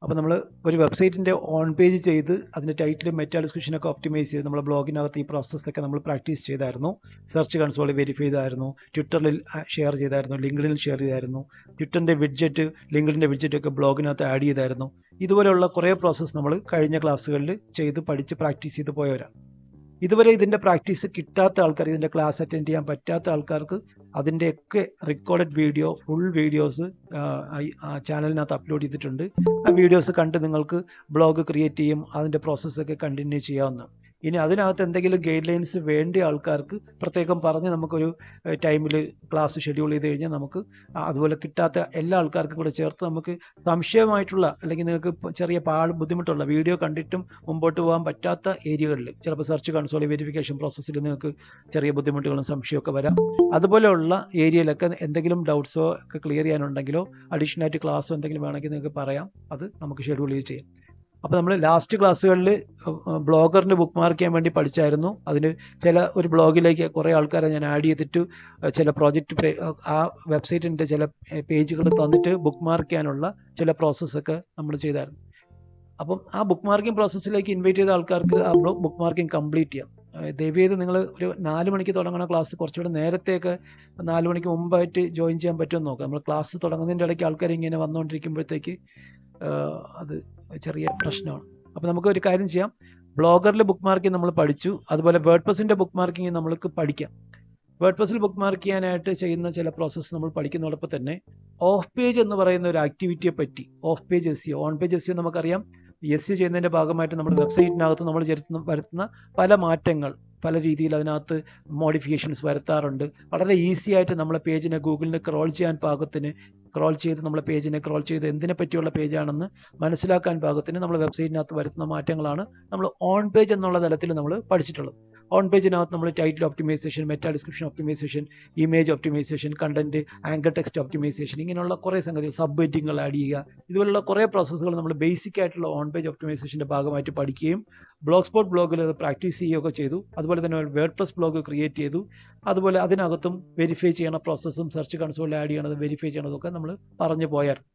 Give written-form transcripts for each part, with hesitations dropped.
അപ്പോൾ നമ്മൾ ഒരു വെബ്സൈറ്റിൻ്റെ ഓൺ പേജ് ചെയ്ത് അതിൻ്റെ ടൈറ്റിലും മെറ്റാ ഡിസ്ക്രിപ്ഷനൊക്കെ ഒപ്റ്റിമൈസ് ചെയ്ത് നമ്മൾ ബ്ലോഗിനകത്ത് ഈ പ്രോസസ്സൊക്കെ നമ്മൾ പ്രാക്ടീസ് ചെയ്തായിരുന്നു. സെർച്ച് കൺസോളിൽ വെരിഫൈ ചെയ്തായിരുന്നു, ട്വിറ്ററിൽ ഷെയർ ചെയ്തായിരുന്നു, ലിങ്ക്ഡിനിൽ ഷെയർ ചെയ്തായിരുന്നു, ട്വിറ്ററിൻ്റെ വിഡ്ജറ്റ് ലിങ്ക്ഡിൻ്റെ വിഡ്ജറ്റൊക്കെ ബ്ലോഗിനകത്ത് ആഡ് ചെയ്തായിരുന്നു. ഇതുപോലെയുള്ള കുറേ പ്രോസസ്സ് നമ്മൾ കഴിഞ്ഞ ക്ലാസ്സുകളിൽ ചെയ്ത് പഠിച്ച് പ്രാക്ടീസ് ചെയ്ത് പോയവരാണ്. ഇതുവരെ ഇതിൻ്റെ പ്രാക്ടീസ് കിട്ടാത്ത ആൾക്കാർ, ഇതിൻ്റെ ക്ലാസ് അറ്റൻഡ് ചെയ്യാൻ പറ്റാത്ത ആൾക്കാർക്ക് അതിൻ്റെയൊക്കെ റെക്കോർഡഡ് വീഡിയോ, ഫുൾ വീഡിയോസ് ചാനലിനകത്ത് അപ്ലോഡ് ചെയ്തിട്ടുണ്ട്. ആ വീഡിയോസ് കണ്ട് നിങ്ങൾക്ക് ബ്ലോഗ് ക്രിയേറ്റ് ചെയ്യും അതിൻ്റെ പ്രോസസ്സൊക്കെ കണ്ടിന്യൂ ചെയ്യാവുന്നതാണ്. ഇനി അതിനകത്ത് എന്തെങ്കിലും ഗൈഡ് ലൈൻസ് വേണ്ട ആൾക്കാർക്ക് പ്രത്യേകം പറഞ്ഞ് നമുക്കൊരു ടൈമിൽ ക്ലാസ് ഷെഡ്യൂൾ ചെയ്ത് കഴിഞ്ഞാൽ നമുക്ക് അതുപോലെ കിട്ടാത്ത എല്ലാ ആൾക്കാർക്കും കൂടെ ചേർത്ത് നമുക്ക് സംശയമായിട്ടുള്ള അല്ലെങ്കിൽ നിങ്ങൾക്ക് ചെറിയ ബുദ്ധിമുട്ടുള്ള വീഡിയോ കണ്ടിട്ടും മുമ്പോട്ട് പോകാൻ പറ്റാത്ത ഏരിയകളിൽ ചിലപ്പോൾ സെർച്ച് കൺസോൾ വെരിഫിക്കേഷൻ പ്രോസസ്സിൽ നിങ്ങൾക്ക് ചെറിയ ബുദ്ധിമുട്ടുകളും സംശയമൊക്കെ വരാം. അതുപോലെയുള്ള ഏരിയയിലൊക്കെ എന്തെങ്കിലും ഡൗട്ട്സോ ഒക്കെ ക്ലിയർ ചെയ്യാനുണ്ടെങ്കിലോ അഡീഷണൽ ആയിട്ട് ക്ലാസ്സോ എന്തെങ്കിലും വേണമെങ്കിൽ നിങ്ങൾക്ക് പറയാം, അത് നമുക്ക് ഷെഡ്യൂൾ ചെയ്ത് ചെയ്യാം. അപ്പോൾ നമ്മൾ ലാസ്റ്റ് ക്ലാസ്സുകളിൽ ബ്ലോഗറിന് ബുക്ക് മാർക്ക് ചെയ്യാൻ വേണ്ടി പഠിച്ചായിരുന്നു. അതിന് ഒരു ബ്ലോഗിലേക്ക് കുറേ ആൾക്കാരെ ഞാൻ ആഡ് ചെയ്തിട്ട് ചില പ്രോജക്റ്റ് ആ വെബ്സൈറ്റിൻ്റെ ചില പേജുകൾ തന്നിട്ട് ബുക്ക് മാർക്ക് ചെയ്യാനുള്ള ചില പ്രോസസ്സൊക്കെ നമ്മൾ ചെയ്തായിരുന്നു. അപ്പം ആ ബുക്ക് മാർക്കിംഗ് പ്രോസസ്സിലേക്ക് ഇൻവൈറ്റ് ചെയ്ത ആൾക്കാർക്ക് ആ ബുക്ക് മാർക്കിംഗ് കംപ്ലീറ്റ് ചെയ്യാം. ദയവേത് നിങ്ങൾ ഒരു 4 മണിക്ക് തുടങ്ങുന്ന ക്ലാസ് കുറച്ചുകൂടെ നേരത്തെയൊക്കെ 4 മണിക്ക് മുമ്പായിട്ട് ജോയിൻ ചെയ്യാൻ പറ്റുമെന്ന് നോക്കാം. നമ്മൾ ക്ലാസ് തുടങ്ങുന്നതിൻ്റെ ഇടയ്ക്ക് ആൾക്കാർ ഇങ്ങനെ വന്നുകൊണ്ടിരിക്കുമ്പോഴത്തേക്ക് അത് ചെറിയ പ്രശ്നമാണ്. അപ്പോൾ നമുക്ക് ഒരു കാര്യം ചെയ്യാം, ബ്ലോഗറിൽ ബുക്ക് മാർക്കിംഗ് നമ്മൾ പഠിച്ചു, അതുപോലെ വേർഡ്പ്രസിൻ്റെ ബുക്ക് മാർക്കിംഗ് നമ്മൾക്ക് പഠിക്കാം. വേർഡ്പ്രസിൽ ബുക്ക് മാർക്ക് ചെയ്യാനായിട്ട് ചെയ്യുന്ന ചില പ്രോസസ്സ് നമ്മൾ പഠിക്കുന്നതോടൊപ്പം തന്നെ ഓഫ് പേജ് എന്ന് പറയുന്ന ഒരു ആക്ടിവിറ്റിയെ പറ്റി, of page SEO, on page SEO നമുക്കറിയാം. SEO ചെയ്യുന്നതിൻ്റെ ഭാഗമായിട്ട് നമ്മുടെ വെബ്സൈറ്റിനകത്ത് നമ്മൾ വരുത്തുന്ന പല മാറ്റങ്ങൾ, പല രീതിയിൽ അതിനകത്ത് മോഡിഫിക്കേഷൻസ് വരുത്താറുണ്ട്. വളരെ ഈസി ആയിട്ട് നമ്മളെ പേജിനെ ഗൂഗിളിന് ക്രോൾ ചെയ്യാൻ പാകത്തിന് നമ്മളെ പേജിനെ ക്രോൾ ചെയ്ത് എന്തിനെ പറ്റിയുള്ള പേജാണെന്ന് മനസ്സിലാക്കാൻ പാകത്തിന് നമ്മൾ വെബ്സൈറ്റിനകത്ത് വരുത്തുന്ന മാറ്റങ്ങളാണ് നമ്മൾ ഓൺ പേജ് എന്നുള്ള തലത്തിൽ നമ്മൾ പഠിച്ചിട്ടുള്ളത്. ഓൺ പേജിനകത്ത് നമ്മൾ title optimisation, meta description optimisation, image optimisation, content, anchor text optimisation, ഇങ്ങനെയുള്ള കുറേ സംഗതികൾ, സബ് ഹെഡിങ്ങുകൾ ആഡ് ചെയ്യുക, ഇതുപോലുള്ള കുറേ പ്രോസസ്സുകൾ നമ്മൾ ബേസിക് ആയിട്ടുള്ള ഓൺ പേജ് ഒപ്റ്റിമൈസേഷൻ്റെ ഭാഗമായിട്ട് പഠിക്കുകയും ബ്ലോഗ് സ്പോട്ട് ബ്ലോഗിൽ അത് പ്രാക്ടീസ് ചെയ്യുകയൊക്കെ ചെയ്തു. അതുപോലെ തന്നെ വേർഡ്പ്രസ് ബ്ലോഗ് ക്രിയേറ്റ് ചെയ്തു. അതുപോലെ അതിനകത്തും വെരിഫൈ ചെയ്യണ പ്രോസസ്സും സെർച്ച് കൺസോളിൽ ആഡ് ചെയ്യണതും വെരിഫൈ ചെയ്യണതൊക്കെ നമ്മൾ പറഞ്ഞു പോയായിരുന്നു.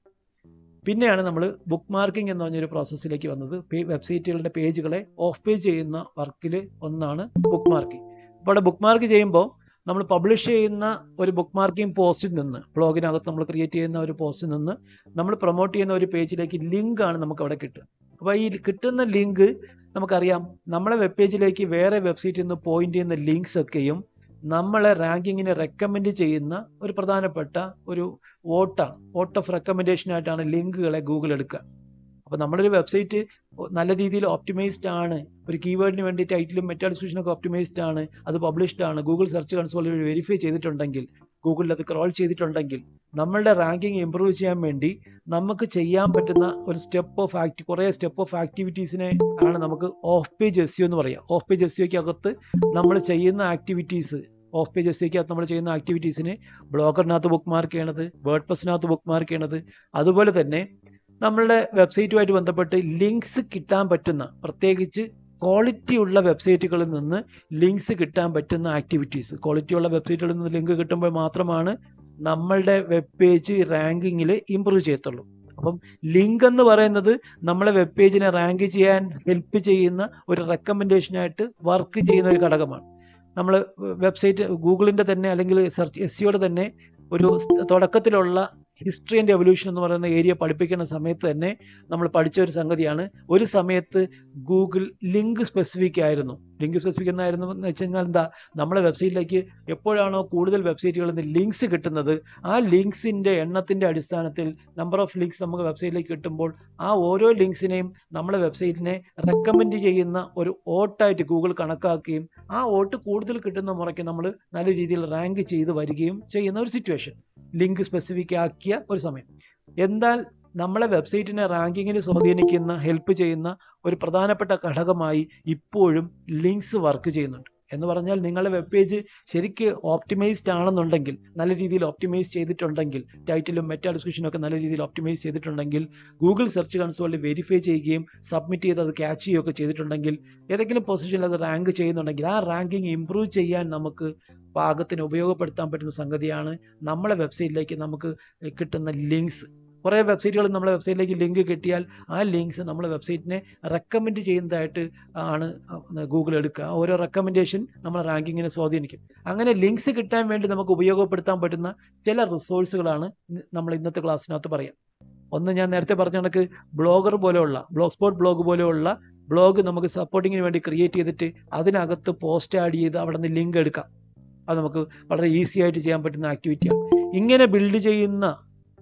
പിന്നെയാണ് നമ്മൾ ബുക്ക് മാർക്കിംഗ് എന്ന് പറഞ്ഞൊരു പ്രോസസ്സിലേക്ക് വന്നത്. വെബ്സൈറ്റുകളുടെ പേജുകളെ ഓഫ് പേജ് ചെയ്യുന്ന വർക്കിൽ ഒന്നാണ് ബുക്ക് മാർക്കിംഗ്. അപ്പോൾ അവിടെ ബുക്ക് മാർക്ക് ചെയ്യുമ്പോൾ നമ്മൾ പബ്ലിഷ് ചെയ്യുന്ന ഒരു ബുക്ക് മാർക്കിംഗ് പോസ്റ്റിൽ നിന്ന്, ബ്ലോഗിനകത്ത് നമ്മൾ ക്രിയേറ്റ് ചെയ്യുന്ന ഒരു പോസ്റ്റിൽ നിന്ന് നമ്മൾ പ്രൊമോട്ട് ചെയ്യുന്ന ഒരു പേജിലേക്ക് ലിങ്ക് ആണ് നമുക്ക് അവിടെ കിട്ടുക. അപ്പോൾ ഈ കിട്ടുന്ന ലിങ്ക് നമുക്കറിയാം, നമ്മളെ വെബ് പേജിലേക്ക് വേറെ വെബ്സൈറ്റിൽ നിന്ന് പോയിന്റ് ചെയ്യുന്ന ലിങ്ക്സ് ഒക്കെയും നമ്മളെ റാങ്കിങ്ങിനെ റെക്കമെൻഡ് ചെയ്യുന്ന ഒരു പ്രധാനപ്പെട്ട ഒരു വോട്ട് ഓഫ് റെക്കമെൻഡേഷൻ ആയിട്ടാണ് ലിങ്കുകളെ ഗൂഗിൾ എടുക്കുക. അപ്പോൾ നമ്മളൊരു വെബ്സൈറ്റ് നല്ല രീതിയിൽ ഓപ്റ്റിമൈസ്ഡ് ആണ്, ഒരു കീവേഡിന് വേണ്ടി ടൈറ്റിലും മെറ്റാ ഡിസ്ക്രിപ്ഷനൊക്കെ ഓപ്റ്റിമൈസ്ഡ് ആണ്, അത് പബ്ലിഷ്ഡ് ആണ്, ഗൂഗിൾ സെർച്ച് കൺസോളിൽ വെരിഫൈ ചെയ്തിട്ടുണ്ടെങ്കിൽ, ഗൂഗിളിൽ അത് ക്രോൾ ചെയ്തിട്ടുണ്ടെങ്കിൽ, നമ്മളുടെ റാങ്കിങ് ഇമ്പ്രൂവ് ചെയ്യാൻ വേണ്ടി നമുക്ക് ചെയ്യാൻ പറ്റുന്ന ഒരു കുറേ സ്റ്റെപ്പ് ഓഫ് ആക്ടിവിറ്റീസിനെ ആണ് നമുക്ക് ഓഫ് പേജ് SEO എന്ന് പറയാം. ഓഫ് പേജ് SEOയ്ക്ക് അകത്ത് നമ്മൾ ചെയ്യുന്ന ആക്ടിവിറ്റീസ്, ഓഫ് പേജ് SEOയ്ക്കകത്ത് നമ്മൾ ചെയ്യുന്ന ആക്ടിവിറ്റീസിനെ ബ്ലോഗറിനകത്ത് ബുക്ക് മാർക്ക് ചെയ്യണത്, വേർഡ്പ്രസിനകത്ത് ബുക്ക് മാർക്ക് ചെയ്യണത്, അതുപോലെ തന്നെ നമ്മളുടെ വെബ്സൈറ്റുമായിട്ട് ബന്ധപ്പെട്ട് ലിങ്ക്സ് കിട്ടാൻ പറ്റുന്ന, പ്രത്യേകിച്ച് ക്വാളിറ്റി ഉള്ള വെബ്സൈറ്റുകളിൽ നിന്ന് ലിങ്ക്സ് കിട്ടാൻ പറ്റുന്ന ആക്ടിവിറ്റീസ്. ക്വാളിറ്റി ഉള്ള വെബ്സൈറ്റുകളിൽ നിന്ന് ലിങ്ക് കിട്ടുമ്പോൾ മാത്രമാണ് നമ്മളുടെ വെബ് പേജ് റാങ്കിങ്ങിൽ ഇമ്പ്രൂവ് ചെയ്യത്തുള്ളൂ. അപ്പം ലിങ്ക് എന്ന് പറയുന്നത് നമ്മളെ വെബ് പേജിനെ റാങ്ക് ചെയ്യാൻ ഹെൽപ്പ് ചെയ്യുന്ന ഒരു റെക്കമെൻഡേഷനായിട്ട് വർക്ക് ചെയ്യുന്ന ഒരു ഘടകമാണ്. നമ്മൾ വെബ്സൈറ്റ് ഗൂഗിളിൻ്റെ തന്നെ അല്ലെങ്കിൽ സെർച്ച് SEOയുടെ തന്നെ ഒരു തുടക്കത്തിലുള്ള ഹിസ്റ്ററി ആൻഡ് എവല്യൂഷൻ എന്ന് പറയുന്ന ഏരിയ പഠിപ്പിക്കുന്ന സമയത്ത് തന്നെ നമ്മൾ പഠിച്ച ഒരു സംഗതിയാണ്. ഒരു സമയത്ത് ഗൂഗിൾ ലിങ്ക് സ്പെസിഫിക് ആയിരുന്നു. ലിങ്ക് സ്പെസിഫിക് എന്നായിരുന്നു എന്ന് വെച്ച് കഴിഞ്ഞാൽ എന്താ, നമ്മളെ വെബ്സൈറ്റിലേക്ക് എപ്പോഴാണോ കൂടുതൽ വെബ്സൈറ്റുകളിൽ നിന്ന് ലിങ്ക്സ് കിട്ടുന്നത്, ആ ലിങ്ക്സിൻ്റെ എണ്ണത്തിൻ്റെ അടിസ്ഥാനത്തിൽ നമ്പർ ഓഫ് ലിങ്ക്സ് നമുക്ക് വെബ്സൈറ്റിലേക്ക് കിട്ടുമ്പോൾ ആ ഓരോ ലിങ്ക്സിനെയും നമ്മളെ വെബ്സൈറ്റിനെ റെക്കമെൻഡ് ചെയ്യുന്ന ഒരു വോട്ടായിട്ട് ഗൂഗിൾ കണക്കാക്കുകയും ആ വോട്ട് കൂടുതൽ കിട്ടുന്ന മുറയ്ക്ക് നമ്മൾ നല്ല രീതിയിൽ റാങ്ക് ചെയ്ത് വരികയും ചെയ്യുന്ന ഒരു സിറ്റുവേഷൻ, ലിങ്ക് സ്പെസിഫിക് ആക്കിയ ഒരു സമയം. എന്നാൽ നമ്മളെ വെബ്സൈറ്റിനെ റാങ്കിങ്ങിന് സ്വാധീനിക്കുന്ന, ഹെൽപ്പ് ചെയ്യുന്ന ഒരു പ്രധാനപ്പെട്ട ഘടകമായി ഇപ്പോഴും ലിങ്ക്സ് വർക്ക് ചെയ്യുന്നുണ്ട്. എന്ന് പറഞ്ഞാൽ നിങ്ങളുടെ വെബ് പേജ് ശരിക്ക് ഓപ്റ്റിമൈസ്ഡ് ആണെന്നുണ്ടെങ്കിൽ, നല്ല രീതിയിൽ ഓപ്റ്റിമൈസ് ചെയ്തിട്ടുണ്ടെങ്കിൽ, ടൈറ്റിലും മെറ്റാ ഡിസ്ക്രിപ്ഷനും ഒക്കെ നല്ല രീതിയിൽ ഓപ്റ്റിമൈസ് ചെയ്തിട്ടുണ്ടെങ്കിൽ, ഗൂഗിൾ സെർച്ച് കൺസോളിൽ വെരിഫൈ ചെയ്യുകയും സബ്മിറ്റ് ചെയ്ത് അത് ക്യാച്ച് ചെയ്യുകയൊക്കെ ചെയ്തിട്ടുണ്ടെങ്കിൽ, ഏതെങ്കിലും പൊസിഷനിൽ അത് റാങ്ക് ചെയ്യുന്നുണ്ടെങ്കിൽ, ആ റാങ്കിങ് ഇംപ്രൂവ് ചെയ്യാൻ നമുക്ക് പാകത്തിന് ഉപയോഗപ്പെടുത്താൻ പറ്റുന്ന സംഗതിയാണ് നമ്മളെ വെബ്സൈറ്റിലേക്ക് നമുക്ക് കിട്ടുന്ന ലിങ്ക്സ്. കുറേ വെബ്സൈറ്റുകൾ നമ്മളെ വെബ്സൈറ്റിലേക്ക് ലിങ്ക് കിട്ടിയാൽ ആ ലിങ്ക്സ് നമ്മളെ വെബ്സൈറ്റിനെ റെക്കമെൻഡ് ചെയ്യുന്നതായിട്ട് ആണ് ഗൂഗിൾ എടുക്കുക. ഓരോ റെക്കമെൻഡേഷൻ നമ്മളെ റാങ്കിങ്ങിനെ സ്വാധീനിക്കും. അങ്ങനെ ലിങ്ക്സ് കിട്ടാൻ വേണ്ടി നമുക്ക് ഉപയോഗപ്പെടുത്താൻ പറ്റുന്ന ചില റിസോഴ്സുകളാണ് നമ്മൾ ഇന്നത്തെ ക്ലാസ്സിനകത്ത് പറയാം. ഒന്ന്, ഞാൻ നേരത്തെ പറഞ്ഞ കണക്ക് ബ്ലോഗർ പോലെയുള്ള, ബ്ലോഗ് സ്പോട്ട് ബ്ലോഗ് പോലെയുള്ള ബ്ലോഗ് നമുക്ക് സപ്പോർട്ടിങ്ങിന് വേണ്ടി ക്രിയേറ്റ് ചെയ്തിട്ട് അതിനകത്ത് പോസ്റ്റ് ആഡ് ചെയ്ത് അവിടെ നിന്ന് ലിങ്ക് എടുക്കാം. അത് നമുക്ക് വളരെ ഈസി ആയിട്ട് ചെയ്യാൻ പറ്റുന്ന ആക്ടിവിറ്റിയാണ്. ഇങ്ങനെ ബിൽഡ് ചെയ്യുന്ന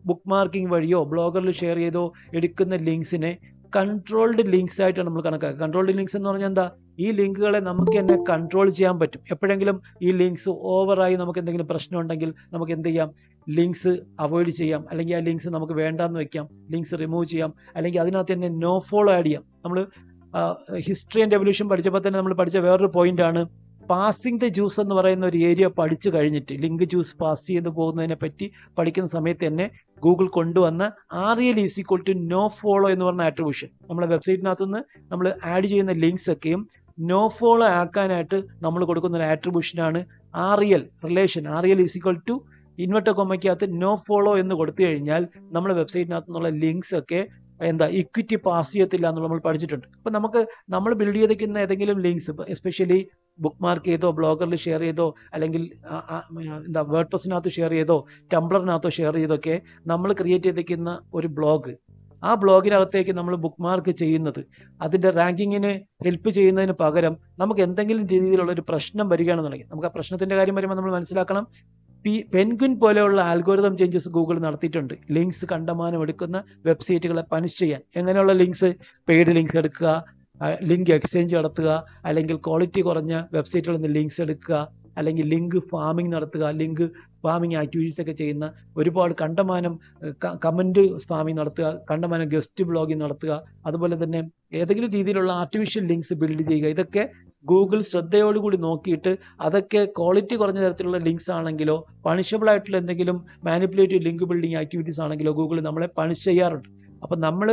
ബുക്ക് മാർക്കിംഗ് വഴിയോ ബ്ലോഗറിൽ ഷെയർ ചെയ്തോ എടുക്കുന്ന ലിങ്ക്സിനെ കൺട്രോൾഡ് ലിങ്ക്സ് ആയിട്ടാണ് നമ്മൾ കണക്കാക്കുക. കൺട്രോൾഡ് ലിങ്ക്സ് എന്ന് പറഞ്ഞാൽ എന്താ? ഈ ലിങ്കുകളെ നമുക്ക് തന്നെ കൺട്രോൾ ചെയ്യാൻ പറ്റും. എപ്പോഴെങ്കിലും ഈ ലിങ്ക്സ് ഓവറായി നമുക്ക് എന്തെങ്കിലും പ്രശ്നം ഉണ്ടെങ്കിൽ നമുക്ക് എന്ത് ചെയ്യാം? ലിങ്ക്സ് അവോയ്ഡ് ചെയ്യാം, അല്ലെങ്കിൽ ആ ലിങ്ക്സ് നമുക്ക് വേണ്ടാന്ന് വെക്കാം, ലിങ്ക്സ് റിമൂവ് ചെയ്യാം, അല്ലെങ്കിൽ അതിനകത്ത് തന്നെ നോ ഫോളോ ആഡ് ചെയ്യാം. നമ്മൾ ഹിസ്റ്ററി ആൻഡ് എവല്യൂഷൻ പഠിച്ചപ്പോൾ തന്നെ നമ്മൾ പഠിച്ച വേറൊരു പോയിന്റാണ് പാസിംഗ് ദ ജ്യൂസ് എന്ന് പറയുന്ന ഒരു ഏരിയ പഠിച്ചു കഴിഞ്ഞിട്ട്, ലിങ്ക് ജ്യൂസ് പാസ് ചെയ്ത് പോകുന്നതിനെ പറ്റി പഠിക്കുന്ന സമയത്ത് തന്നെ ഗൂഗിൾ കൊണ്ടുവന്ന REL = നോ ഫോളോ എന്ന് പറഞ്ഞ ആട്രിബ്യൂഷൻ. നമ്മളെ വെബ്സൈറ്റിനകത്തുനിന്ന് നമ്മൾ ആഡ് ചെയ്യുന്ന ലിങ്ക്സ് ഒക്കെയും നോ ഫോളോ ആക്കാനായിട്ട് നമ്മൾ കൊടുക്കുന്ന ഒരു ആട്രിബ്യൂഷനാണ് REL റിലേഷൻ. REL = ഇൻവെർട്ടർ കൊമ്മയ്ക്കകത്ത് നോ ഫോളോ എന്ന് കൊടുത്തു കഴിഞ്ഞാൽ നമ്മുടെ വെബ്സൈറ്റിനകത്തു നിന്നുള്ള ലിങ്ക്സ് ഒക്കെ ഇക്വിറ്റി പാസ് ചെയ്യത്തില്ല എന്ന് നമ്മൾ പഠിച്ചിട്ടുണ്ട്. അപ്പോൾ നമ്മൾ ബിൽഡ് ചെയ്തിരിക്കുന്ന ഏതെങ്കിലും ലിങ്ക്സ്, എസ്പെഷ്യലി ബുക്ക് മാർക്ക് ചെയ്തോ ബ്ലോഗറിൽ ഷെയർ ചെയ്തോ അല്ലെങ്കിൽ വേർഡ്പ്രസ്സിനകത്ത് ഷെയർ ചെയ്തോ ടംബ്ലറിനകത്തോ ഷെയർ ചെയ്തൊക്കെ നമ്മൾ ക്രിയേറ്റ് ചെയ്തിരിക്കുന്ന ഒരു ബ്ലോഗ്, ആ ബ്ലോഗിനകത്തേക്ക് നമ്മൾ ബുക്ക് മാർക്ക് ചെയ്യുന്നത് അതിൻ്റെ റാങ്കിങ്ങിന് ഹെൽപ്പ് ചെയ്യുന്നതിന് പകരം നമുക്ക് എന്തെങ്കിലും രീതിയിലുള്ള ഒരു പ്രശ്നം വരികയാണെന്നുണ്ടെങ്കിൽ, നമുക്ക് ആ പ്രശ്നത്തിൻ്റെ കാര്യം വരുമ്പോൾ നമ്മൾ മനസ്സിലാക്കണം, പെൻഗ്വിൻ പോലെയുള്ള ആൽഗോരിതം ചേഞ്ചസ് ഗൂഗിൾ നടത്തിയിട്ടുണ്ട് ലിങ്ക്സ് കണ്ടമാനം എടുക്കുന്ന വെബ്സൈറ്റുകളെ പണിഷ് ചെയ്യാൻ. എങ്ങനെയുള്ള ലിങ്ക്സ്? പെയ്ഡ് ലിങ്ക്സ് എടുക്കുക, ലിങ്ക് എക്സ്ചേഞ്ച് നടത്തുക, അല്ലെങ്കിൽ ക്വാളിറ്റി കുറഞ്ഞ വെബ്സൈറ്റുകളിൽ നിന്ന് ലിങ്ക്സ് എടുക്കുക, അല്ലെങ്കിൽ ലിങ്ക് ഫാമിംഗ് നടത്തുക, ലിങ്ക് ഫാമിംഗ് ആക്ടിവിറ്റീസ് ഒക്കെ ചെയ്യുന്ന ഒരുപാട് കണ്ടമാനം കമൻറ്റ് സ്പാമിംഗ് നടത്തുക, കണ്ടമാനം ഗസ്റ്റ് ബ്ലോഗിങ് നടത്തുക, അതുപോലെ തന്നെ ഏതെങ്കിലും രീതിയിലുള്ള ആർട്ടിഫിഷ്യൽ ലിങ്ക്സ് ബിൽഡ് ചെയ്യുക. ഇതൊക്കെ ഗൂഗിൾ ശ്രദ്ധയോടുകൂടി നോക്കിയിട്ട് അതൊക്കെ ക്വാളിറ്റി കുറഞ്ഞ തരത്തിലുള്ള ലിങ്ക്സ് ആണെങ്കിലോ പണിഷബിൾ ആയിട്ടുള്ള എന്തെങ്കിലും മാനിപ്പുലേറ്റീവ് ലിങ്ക് ബിൽഡിംഗ് ആക്ടിവിറ്റീസ് ആണെങ്കിലോ ഗൂഗിൾ നമ്മളെ പണിഷ് ചെയ്യാറുണ്ട്. അപ്പം നമ്മൾ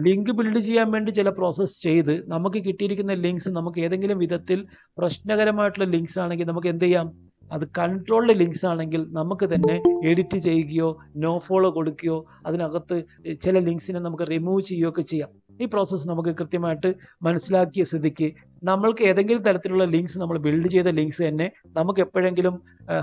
ലിങ്ക് ബിൽഡ് ചെയ്യാൻ വേണ്ടി ചില പ്രോസസ്സ് ചെയ്ത് നമുക്ക് കിട്ടിയിരിക്കുന്ന ലിങ്ക്സ് നമുക്ക് ഏതെങ്കിലും വിധത്തിൽ പ്രശ്നകരമായിട്ടുള്ള ലിങ്ക്സ് ആണെങ്കിൽ നമുക്ക് എന്ത് ചെയ്യാം? അത് കൺട്രോൾഡ് ലിങ്ക്സ് ആണെങ്കിൽ നമുക്ക് തന്നെ എഡിറ്റ് ചെയ്യുകയോ നോ ഫോളോ കൊടുക്കുകയോ അതിനകത്ത് ചില ലിങ്ക്സിനെ നമുക്ക് റിമൂവ് ചെയ്യുകയൊക്കെ ചെയ്യാം. ഈ പ്രോസസ്സ് നമുക്ക് കൃത്യമായിട്ട് മനസ്സിലാക്കിയ സ്ഥിതിക്ക് നമ്മൾക്ക് ഏതെങ്കിലും തരത്തിലുള്ള ലിങ്ക്സ്, നമ്മൾ ബിൽഡ് ചെയ്ത ലിങ്ക്സ് തന്നെ നമുക്ക് എപ്പോഴെങ്കിലും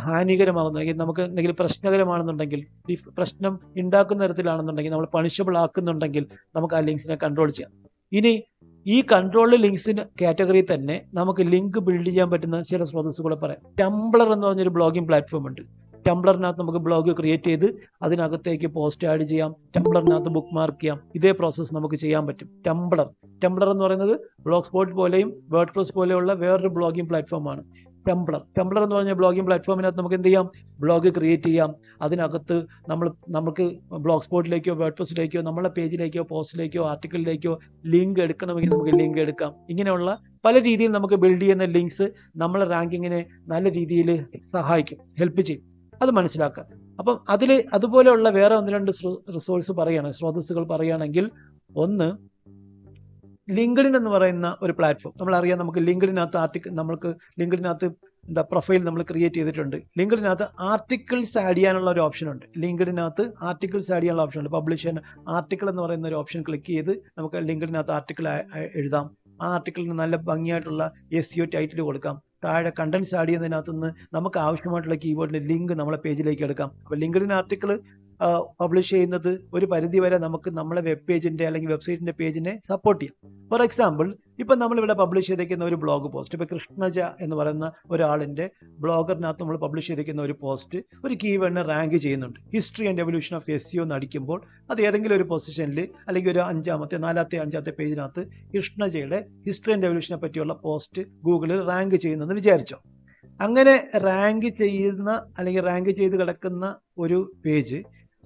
ഹാനികരമാകുന്നെങ്കിൽ, നമുക്ക് എന്തെങ്കിലും പ്രശ്നകരമാണെന്നുണ്ടെങ്കിൽ, ഈ പ്രശ്നം ഉണ്ടാക്കുന്ന തരത്തിലാണെന്നുണ്ടെങ്കിൽ, നമ്മൾ പണിഷബിൾ ആക്കുന്നുണ്ടെങ്കിൽ നമുക്ക് ആ ലിങ്ക്സിനെ കൺട്രോൾ ചെയ്യാം. ഇനി ഈ കൺട്രോൾഡ് ലിങ്ക്സിന് കാറ്റഗറി തന്നെ നമുക്ക് ലിങ്ക് ബിൽഡ് ചെയ്യാൻ പറ്റുന്ന ചില സ്രോതസ്സുകളെ പറയാം. ടംബ്ലർ എന്ന് പറഞ്ഞൊരു ബ്ലോഗിംഗ് പ്ലാറ്റ്ഫോം ഉണ്ട്. ടംബ്ലറിനകത്ത് നമുക്ക് ബ്ലോഗ് ക്രിയേറ്റ് ചെയ്ത് അതിനകത്തേക്ക് പോസ്റ്റ് ആഡ് ചെയ്യാം, ടംബ്ലറിനകത്ത് ബുക്ക് മാർക്ക് ചെയ്യാം. ഇതേ പ്രോസസ്സ് നമുക്ക് ചെയ്യാൻ പറ്റും. ടംബ്ലർ എന്ന് പറയുന്നത് ബ്ലോഗ് സ്പോട്ട് പോലെയും വേർഡ്പ്രസ് പോലെയുള്ള വേറൊരു ബ്ലോഗിംഗ് പ്ലാറ്റ്ഫോമാണ് ടംബ്ലർ എന്ന് പറഞ്ഞ ബ്ലോഗിംഗ് പ്ലാറ്റ്ഫോമിനകത്ത് നമുക്ക് എന്ത് ചെയ്യാം? ബ്ലോഗ് ക്രിയേറ്റ് ചെയ്യാം. അതിനകത്ത് നമുക്ക് ബ്ലോഗ് സ്പോട്ടിലേക്കോ വേർഡ്പ്രസിലേക്കോ നമ്മളെ പേജിലേക്കോ പോസ്റ്റിലേക്കോ ആർട്ടിക്കിളിലേക്കോ ലിങ്ക് എടുക്കണമെങ്കിൽ നമുക്ക് ലിങ്ക് എടുക്കാം. ഇങ്ങനെയുള്ള പല രീതിയിൽ നമുക്ക് ബിൽഡ് ചെയ്യുന്ന ലിങ്ക്സ് നമ്മളെ റാങ്കിങ്ങിനെ നല്ല രീതിയിൽ സഹായിക്കും, ഹെൽപ്പ് ചെയ്യും. അത് മനസ്സിലാക്കുക. അപ്പം അതുപോലെയുള്ള വേറെ 1-2 റിസോഴ്സ് സ്രോതസ്സുകൾ പറയുകയാണെങ്കിൽ, ഒന്ന് ലിങ്ക്ഡിൻ എന്ന് പറയുന്ന ഒരു പ്ലാറ്റ്ഫോം. നമ്മളറിയാം, നമുക്ക് ലിങ്ക്ഡിനകത്ത് പ്രൊഫൈൽ നമ്മൾ ക്രിയേറ്റ് ചെയ്തിട്ടുണ്ട്. ലിങ്ക്ഡിനകത്ത് ആർട്ടിക്കിൾസ് ആഡ് ചെയ്യാനുള്ള ഒരു ഓപ്ഷൻ ഉണ്ട്. പബ്ലിഷ് ചെയ്യാൻ ആർട്ടിക്കിൾ എന്ന് പറയുന്ന ഒരു ഓപ്ഷൻ ക്ലിക്ക് ചെയ്ത് നമുക്ക് ലിങ്ക്ഡിനകത്ത് ആർട്ടിക്കിൾ എഴുതാം. ആ ആർട്ടിക്കിളിന് നല്ല ഭംഗിയായിട്ടുള്ള SEO ടൈറ്റിൽ കൊടുക്കാം. താഴെ കണ്ടന്റ്സ് ആഡ് ചെയ്യുന്നതിനകത്തുനിന്ന് നമുക്ക് ആവശ്യമായിട്ടുള്ള കീവേഡിന്റെ ലിങ്ക് നമ്മളെ പേജിലേക്ക് എടുക്കാം. അപ്പോൾ ലിങ്ക്ഡിൻ ആർട്ടിക്കിൾ പബ്ലിഷ് ചെയ്യുന്നത് ഒരു പരിധി വരെ നമുക്ക് നമ്മളെ വെബ് പേജിന്റെ അല്ലെങ്കിൽ വെബ്സൈറ്റിന്റെ പേജിനെ സപ്പോർട്ട് ചെയ്യാം. ഫോർ എക്സാമ്പിൾ, ഇപ്പം നമ്മളിവിടെ പബ്ലിഷ് ചെയ്തിരിക്കുന്ന ഒരു ബ്ലോഗ് പോസ്റ്റ്, ഇപ്പോൾ കൃഷ്ണജ എന്ന് പറയുന്ന ഒരാളിന്റെ ബ്ലോഗറിനകത്ത് നമ്മൾ പബ്ലിഷ് ചെയ്തിരിക്കുന്ന ഒരു പോസ്റ്റ് ഒരു കീവേഡിനെ റാങ്ക് ചെയ്യുന്നുണ്ട്. History and evolution of SEO എന്ന് അടിക്കുമ്പോൾ അത് ഏതെങ്കിലും ഒരു പൊസിഷനിൽ അല്ലെങ്കിൽ ഒരു 4-5 പേജിനകത്ത് കൃഷ്ണജയുടെ ഹിസ്റ്ററി ആൻഡ് എവല്യൂഷനെ പറ്റിയുള്ള പോസ്റ്റ് ഗൂഗിളിൽ റാങ്ക് ചെയ്യുന്നെന്ന് വിചാരിച്ചോ. അങ്ങനെ റാങ്ക് ചെയ്ത് കിടക്കുന്ന ഒരു പേജ്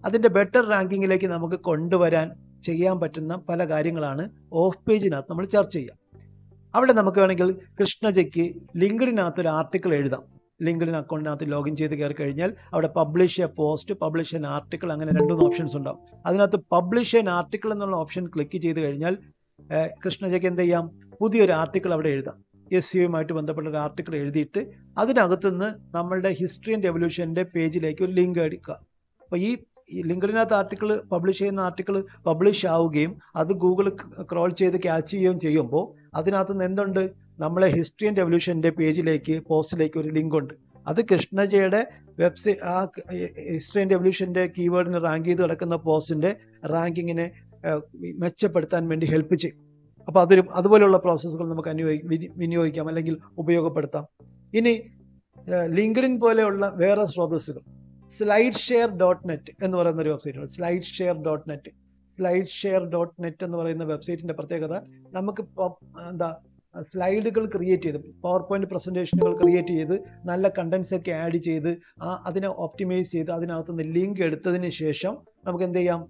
അതിന്റെ ബെറ്റർ റാങ്കിങ്ങിലേക്ക് നമുക്ക് കൊണ്ടുവരാൻ ചെയ്യാൻ പറ്റുന്ന പല കാര്യങ്ങളാണ് ഓഫ് പേജിനകത്ത് നമ്മൾ ചർച്ച ചെയ്യുക. അവിടെ നമുക്ക് വേണമെങ്കിൽ കൃഷ്ണജയ്ക്ക് ലിങ്ക്ഡിനകത്ത് ഒരു ആർട്ടിക്കിൾ എഴുതാം. ലിങ്ക്ഡിൻ അക്കൗണ്ടിനകത്ത് ലോഗിൻ ചെയ്ത് കയറി കഴിഞ്ഞാൽ അവിടെ publish A post, publish an article, അങ്ങനെ 2 ഓപ്ഷൻസ് ഉണ്ടാവും. അതിനകത്ത് പബ്ലിഷ് എൻ ആർട്ടിക്കിൾ എന്നുള്ള ഓപ്ഷൻ ക്ലിക്ക് ചെയ്ത് കഴിഞ്ഞാൽ കൃഷ്ണജയ്ക്ക് എന്ത് ചെയ്യാം, പുതിയൊരു ആർട്ടിക്കിൾ അവിടെ എഴുതാം. SEOയുമായിട്ട് ബന്ധപ്പെട്ട ഒരു ആർട്ടിക്കിൾ എഴുതിയിട്ട് അതിനകത്തുനിന്ന് നമ്മളുടെ ഹിസ്റ്ററി ആൻഡ് എവല്യൂഷൻ്റെ പേജിലേക്ക് ഒരു ലിങ്ക് എടുക്കുക. അപ്പോൾ ഈ ലിങ്ക്ഡിനകത്ത് ആർട്ടിക്കിൾ പബ്ലിഷ് ചെയ്യുന്ന ആർട്ടിക്കിൾ പബ്ലിഷ് ആവുകയും അത് ഗൂഗിൾ ക്രോൾ ചെയ്ത് ക്യാച്ച് ചെയ്യുകയും ചെയ്യുമ്പോൾ അതിനകത്തുനിന്ന് എന്തുണ്ട്, നമ്മളെ ഹിസ്റ്ററി ആൻഡ് എവല്യൂഷൻ്റെ പേജിലേക്ക്, പോസ്റ്റിലേക്ക് ഒരു ലിങ്ക് ഉണ്ട്. അത് കൃഷ്ണജയുടെ വെബ്സൈറ്റ്, ആ ഹിസ്റ്ററി ആൻഡ് എവല്യൂഷൻ്റെ കീവേഡിന് റാങ്ക് ചെയ്ത് കിടക്കുന്ന പോസ്റ്റിൻ്റെ റാങ്കിങ്ങിനെ മെച്ചപ്പെടുത്താൻ വേണ്ടി ഹെൽപ്പ് ചെയ്യും. അപ്പോൾ അതുപോലെയുള്ള പ്രോസസ്സുകൾ നമുക്ക് വിനിയോഗിക്കാം അല്ലെങ്കിൽ ഉപയോഗപ്പെടുത്താം. ഇനി ലിങ്ക്ഡിൻ പോലെയുള്ള വേറെ സ്രോതസ്സുകൾ, slideshare.net എന്ന് പറയുന്ന ഒരു വെബ്സൈറ്റ് ഉണ്ട്. slideshare.net എന്ന് പറയുന്ന വെബ്സൈറ്റിന്റെ പ്രത്യേകത, നമുക്ക് സ്ലൈഡുകൾ ക്രിയേറ്റ് ചെയ്ത്, പവർ പോയിന്റ് പ്രസന്റേഷനുകൾ ക്രിയേറ്റ് ചെയ്ത് നല്ല കണ്ടന്റ്സ് ഒക്കെ ആഡ് ചെയ്ത് അതിനെ ഓപ്റ്റിമൈസ് ചെയ്ത് അതിനകത്തുനിന്ന് ലിങ്ക് എടുത്തതിന് ശേഷം നമുക്ക് എന്ത് ചെയ്യാം,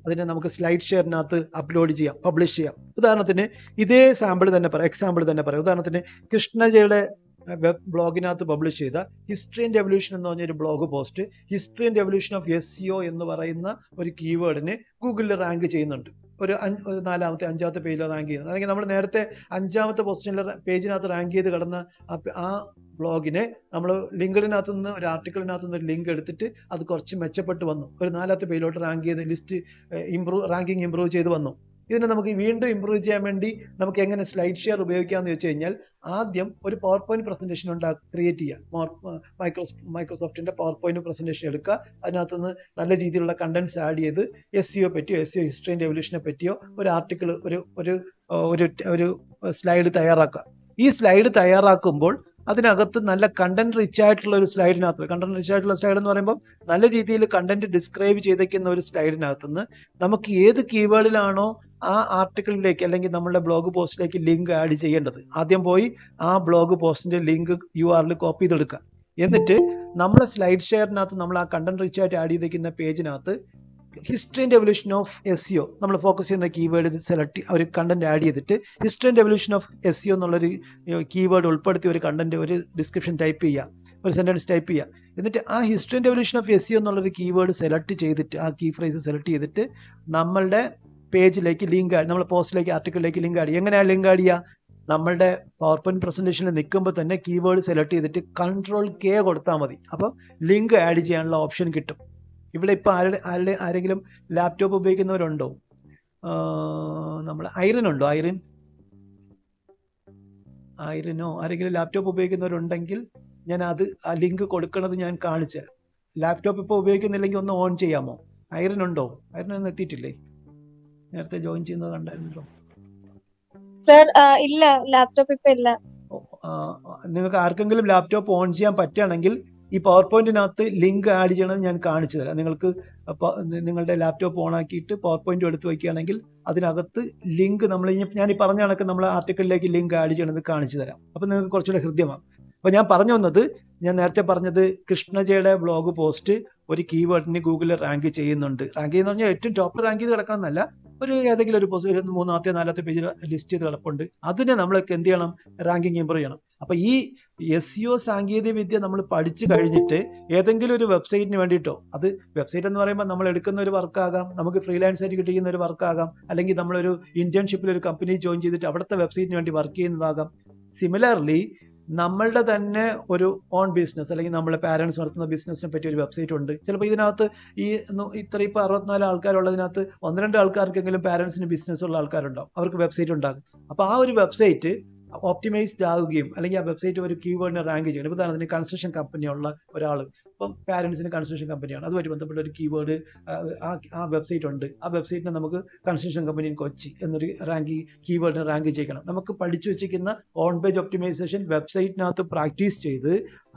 അതിനെ നമുക്ക് സ്ലൈഡ് ഷെയറിനകത്ത് അപ്ലോഡ് ചെയ്യാം, പബ്ലിഷ് ചെയ്യാം. ഉദാഹരണത്തിന് ഇതേ എക്സാമ്പിൾ തന്നെ പറയാം. ഉദാഹരണത്തിന് കൃഷ്ണജയുടെ വെബ് ബ്ലോഗിനകത്ത് പബ്ലിഷ് ചെയ്ത ഹിസ്റ്ററി ആൻഡ് എവല്യൂഷൻ എന്ന് പറഞ്ഞൊരു blog post, history and evolution of SEO എന്ന് പറയുന്ന ഒരു കീവേഡിന് ഗൂഗിളിൽ റാങ്ക് ചെയ്യുന്നുണ്ട്. ഒരു 4ാമത്തെ 5ാമത്തെ പേജിൽ റാങ്ക് ചെയ്യുന്നത്. അല്ലെങ്കിൽ നമ്മൾ നേരത്തെ 5ാമത്തെ പൊസിഷനിൽ പേജിനകത്ത് റാങ്ക് ചെയ്ത് കിടന്ന ആ ബ്ലോഗിനെ നമ്മൾ ലിങ്ക്ഡിനകത്ത് നിന്ന് ഒരു ആർട്ടിക്കിളിനകത്ത് നിന്ന് ഒരു ലിങ്ക് എടുത്തിട്ട് അത് കുറച്ച് മെച്ചപ്പെട്ട് വന്നു, ഒരു 4ാമത്തെ പേജിലോട്ട് റാങ്ക് ചെയ്ത് ലിസ്റ്റ് റാങ്കിങ് ഇമ്പ്രൂവ് ചെയ്ത് വന്നു. ഇതിനെ നമുക്ക് വീണ്ടും ഇമ്പ്രൂവ് ചെയ്യാൻ വേണ്ടി നമുക്ക് എങ്ങനെ സ്ലൈഡ് ഷെയർ ഉപയോഗിക്കാമെന്ന് വെച്ച് കഴിഞ്ഞാൽ, ആദ്യം ഒരു പവർ പോയിന്റ് പ്രസന്റേഷൻ ക്രിയേറ്റ് ചെയ്യുക. മൈക്രോസോഫ്റ്റിന്റെ പവർ പോയിന്റ് പ്രസന്റേഷൻ എടുക്കുക. അതിനകത്തുനിന്ന് നല്ല രീതിയിലുള്ള കണ്ടന്റ്സ് ആഡ് ചെയ്ത് SEO പറ്റിയോ SEO ഹിസ്റ്ററി ആൻഡ് എവല്യൂഷനെ പറ്റിയോ ഒരു ആർട്ടിക്കിൾ, ഒരു സ്ലൈഡ് തയ്യാറാക്കുക. ഈ സ്ലൈഡ് തയ്യാറാക്കുമ്പോൾ അതിനകത്ത് നല്ല കണ്ടന്റ് റിച്ച് ആയിട്ടുള്ള ഒരു സ്ലൈഡിനകത്ത്, കണ്ടന്റ് റിച്ച് ആയിട്ടുള്ള സ്ലൈഡ് എന്ന് പറയുമ്പോൾ നല്ല രീതിയിൽ കണ്ടന്റ് ഡിസ്ക്രൈബ് ചെയ്തേക്കുന്ന ഒരു സ്ലൈഡിനകത്തുനിന്ന് നമുക്ക് ഏത് കീവേഡിലാണോ ആ ആർട്ടിക്കിളിലേക്ക് അല്ലെങ്കിൽ നമ്മുടെ ബ്ലോഗ് പോസ്റ്റിലേക്ക് ലിങ്ക് ആഡ് ചെയ്യേണ്ടത്, ആദ്യം പോയി ആ ബ്ലോഗ് പോസ്റ്റിന്റെ ലിങ്ക് URL കോപ്പി ചെയ്തെടുക്കുക. എന്നിട്ട് നമ്മുടെ സ്ലൈഡ് ഷെയറിനകത്ത് നമ്മൾ ആ കണ്ടന്റ് റിച്ച് ആയിട്ട് ആഡ് ചെയ്തേക്കുന്ന പേജിനകത്ത് history and evolution of SEO നമ്മൾ ഫോക്കസ് ചെയ്യുന്ന കീവേഡ് സെലക്ട്, ഒരു കണ്ടന്റ് ആഡ് ചെയ്തിട്ട് history and evolution of SEO എന്നുള്ളൊരു കീവേഡ് ഉൾപ്പെടുത്തി ഒരു കണ്ടന്റ്, ഒരു ഡിസ്ക്രിപ്ഷൻ ടൈപ്പ് ചെയ്യുക, ഒരു സെന്റൻസ് ടൈപ്പ് ചെയ്യുക. എന്നിട്ട് ആ history and evolution of SEO എന്നുള്ളൊരു കീവേഡ് സെലക്ട് ചെയ്തിട്ട്, ആ കീ ഫ്രേസ് സെലക്ട് ചെയ്തിട്ട് നമ്മളുടെ പേജിലേക്ക് ലിങ്ക് ആഡ്, നമ്മുടെ പോസ്റ്റിലേക്ക്, ആർട്ടിക്കിളിലേക്ക് ലിങ്ക് ആഡ് ചെയ്യുക. എങ്ങനെയാണ് ലിങ്ക് ആഡ് ചെയ്യുക? നമ്മളുടെ പവർ പോയിന്റ് പ്രസന്റേഷനിൽ നിൽക്കുമ്പോൾ തന്നെ കീവേഡ് സെലക്ട് ചെയ്തിട്ട് Ctrl+K കൊടുത്താൽ മതി. അപ്പം ലിങ്ക് ആഡ് ചെയ്യാനുള്ള ഓപ്ഷൻ കിട്ടും. ഇവിടെ ഇപ്പോൾ ആരെങ്കിലും ലാപ്ടോപ്പ് ഉപയോഗിക്കുന്നവരുണ്ടോ? നമ്മൾ ഐറിനുണ്ടോ? ഐറിനോ ആരെങ്കിലും ലാപ്ടോപ്പ് ഉപയോഗിക്കുന്നവരുണ്ടെങ്കിൽ ഞാൻ ആ ലിങ്ക് കൊടുക്കുന്നത് ഞാൻ കാണിച്ചു തരാം. ലാപ്ടോപ്പ് ഇപ്പോൾ ഉപയോഗിക്കുന്നില്ലെങ്കിൽ ഒന്ന് ഓൺ ചെയ്യാമോ? ഐറിനുണ്ടോ? ഐറിനൊന്നും എത്തിയിട്ടില്ലേ? നേരത്തെ ജോയിൻ ചെയ്യുന്നത് കണ്ടായിരുന്നല്ലോ. ഇല്ല, ലാപ്ടോപ്പ് ഇപ്പൊ ഇല്ല. നിങ്ങൾക്ക് ആർക്കെങ്കിലും ലാപ്ടോപ്പ് ഓൺ ചെയ്യാൻ പറ്റുകയാണെങ്കിൽ ഈ പവർ പോയിന്റിനകത്ത് ലിങ്ക് ആഡ് ചെയ്യണത് ഞാൻ കാണിച്ചു തരാം. നിങ്ങൾക്ക് നിങ്ങളുടെ ലാപ്ടോപ്പ് ഓൺ ആക്കിയിട്ട് പവർ പോയിന്റ് എടുത്ത് വയ്ക്കുകയാണെങ്കിൽ അതിനകത്ത് ലിങ്ക് ഞാൻ ഈ പറഞ്ഞ കണക്ക് നമ്മൾ ആർട്ടിക്കിളിലേക്ക് ലിങ്ക് ആഡ് ചെയ്യണത് കാണിച്ചു തരാം. അപ്പം നിങ്ങൾക്ക് കുറച്ചുകൂടെ ഹൃദ്യമാകും. അപ്പോൾ ഞാൻ പറഞ്ഞു വന്നത്, ഞാൻ നേരത്തെ പറഞ്ഞത് കൃഷ്ണജയുടെ ബ്ലോഗ് പോസ്റ്റ് ഒരു കീവേഡിന് ഗൂഗിളിൽ റാങ്ക് ചെയ്യുന്നുണ്ട്. റാങ്ക് ചെയ്യുന്ന പറഞ്ഞാൽ ഏറ്റവും ടോപ്പ് റാങ്ക് ചെയ്ത് കിടക്കണം എന്നല്ല, ഒരു ഏതെങ്കിലും ഒരു പോസ്റ്റ് 3ാമത്തെ 4ാമത്തെ പേജിൽ ലിസ്റ്റ് ചെയ്ത് കിടപ്പുണ്ട്. അതിനെ നമ്മൾക്ക് എന്ത് ചെയ്യണം? റാങ്കിങ് ഇമ്പ്രൂവ് ചെയ്യണം. അപ്പോൾ ഈ SEO സാങ്കേതിക വിദ്യ നമ്മൾ പഠിച്ചു കഴിഞ്ഞിട്ട് ഏതെങ്കിലും ഒരു വെബ്സൈറ്റിന് വേണ്ടിയിട്ടോ, അത് വെബ്സൈറ്റ് എന്ന് പറയുമ്പോൾ നമ്മൾ എടുക്കുന്ന ഒരു വർക്കാകാം, നമുക്ക് ഫ്രീലാൻസ് ആയിട്ട് കിട്ടുന്ന ഒരു വർക്കാകാം, അല്ലെങ്കിൽ നമ്മളൊരു ഇന്റേൺഷിപ്പിൽ ഒരു കമ്പനി ജോയിൻ ചെയ്തിട്ട് അവിടുത്തെ വെബ്സൈറ്റിന് വേണ്ടി വർക്ക് ചെയ്യുന്നതാകാം. സിമിലർലി നമ്മളുടെ തന്നെ ഒരു ഓൺ ബിസിനസ്, അല്ലെങ്കിൽ നമ്മളെ പാരൻസ് നടത്തുന്ന ബിസിനസിനെ പറ്റി ഒരു വെബ്സൈറ്റ് ഉണ്ട്. ചിലപ്പോൾ ഇതിനകത്ത് ഇപ്പോൾ 64 ആൾക്കാരുള്ളതിനകത്ത് 1-2 ആൾക്കാർക്കെങ്കിലും പാരൻസിന് ബിസിനസ് ഉള്ള ആൾക്കാരുണ്ടാവും, അവർക്ക് വെബ്സൈറ്റ് ഉണ്ടാകും. അപ്പോൾ ആ ഒരു വെബ്സൈറ്റ് ഒപ്റ്റിമൈസ്ഡ് ആവുകയും അല്ലെങ്കിൽ ആ വെബ്സൈറ്റ് ഒരു കീവേഡിനെ റാങ്ക് ചെയ്യണം. ഉദാഹരണത്തിന് കൺസ്ട്രക്ഷൻ കമ്പനിയുള്ള ഒരാൾ, ഇപ്പം പാരൻസിന് കൺസ്ട്രക്ഷൻ കമ്പനിയാണ്, അതുമായിട്ട് ബന്ധപ്പെട്ട ഒരു കീവേഡ് ആ വെബ്സൈറ്റ് ഉണ്ട്. ആ വെബ്സൈറ്റിനെ നമുക്ക് കൺസ്ട്രക്ഷൻ കമ്പനി ഇൻ കൊച്ചി എന്നൊരു കീവേഡിനെ റാങ്ക് ചെയ്യണം. നമുക്ക് പഠിച്ചു വെച്ചിരിക്കുന്ന ഓൺ പേജ് ഒപ്റ്റിമൈസേഷൻ വെബ്സൈറ്റിനകത്ത് പ്രാക്ടീസ് ചെയ്ത്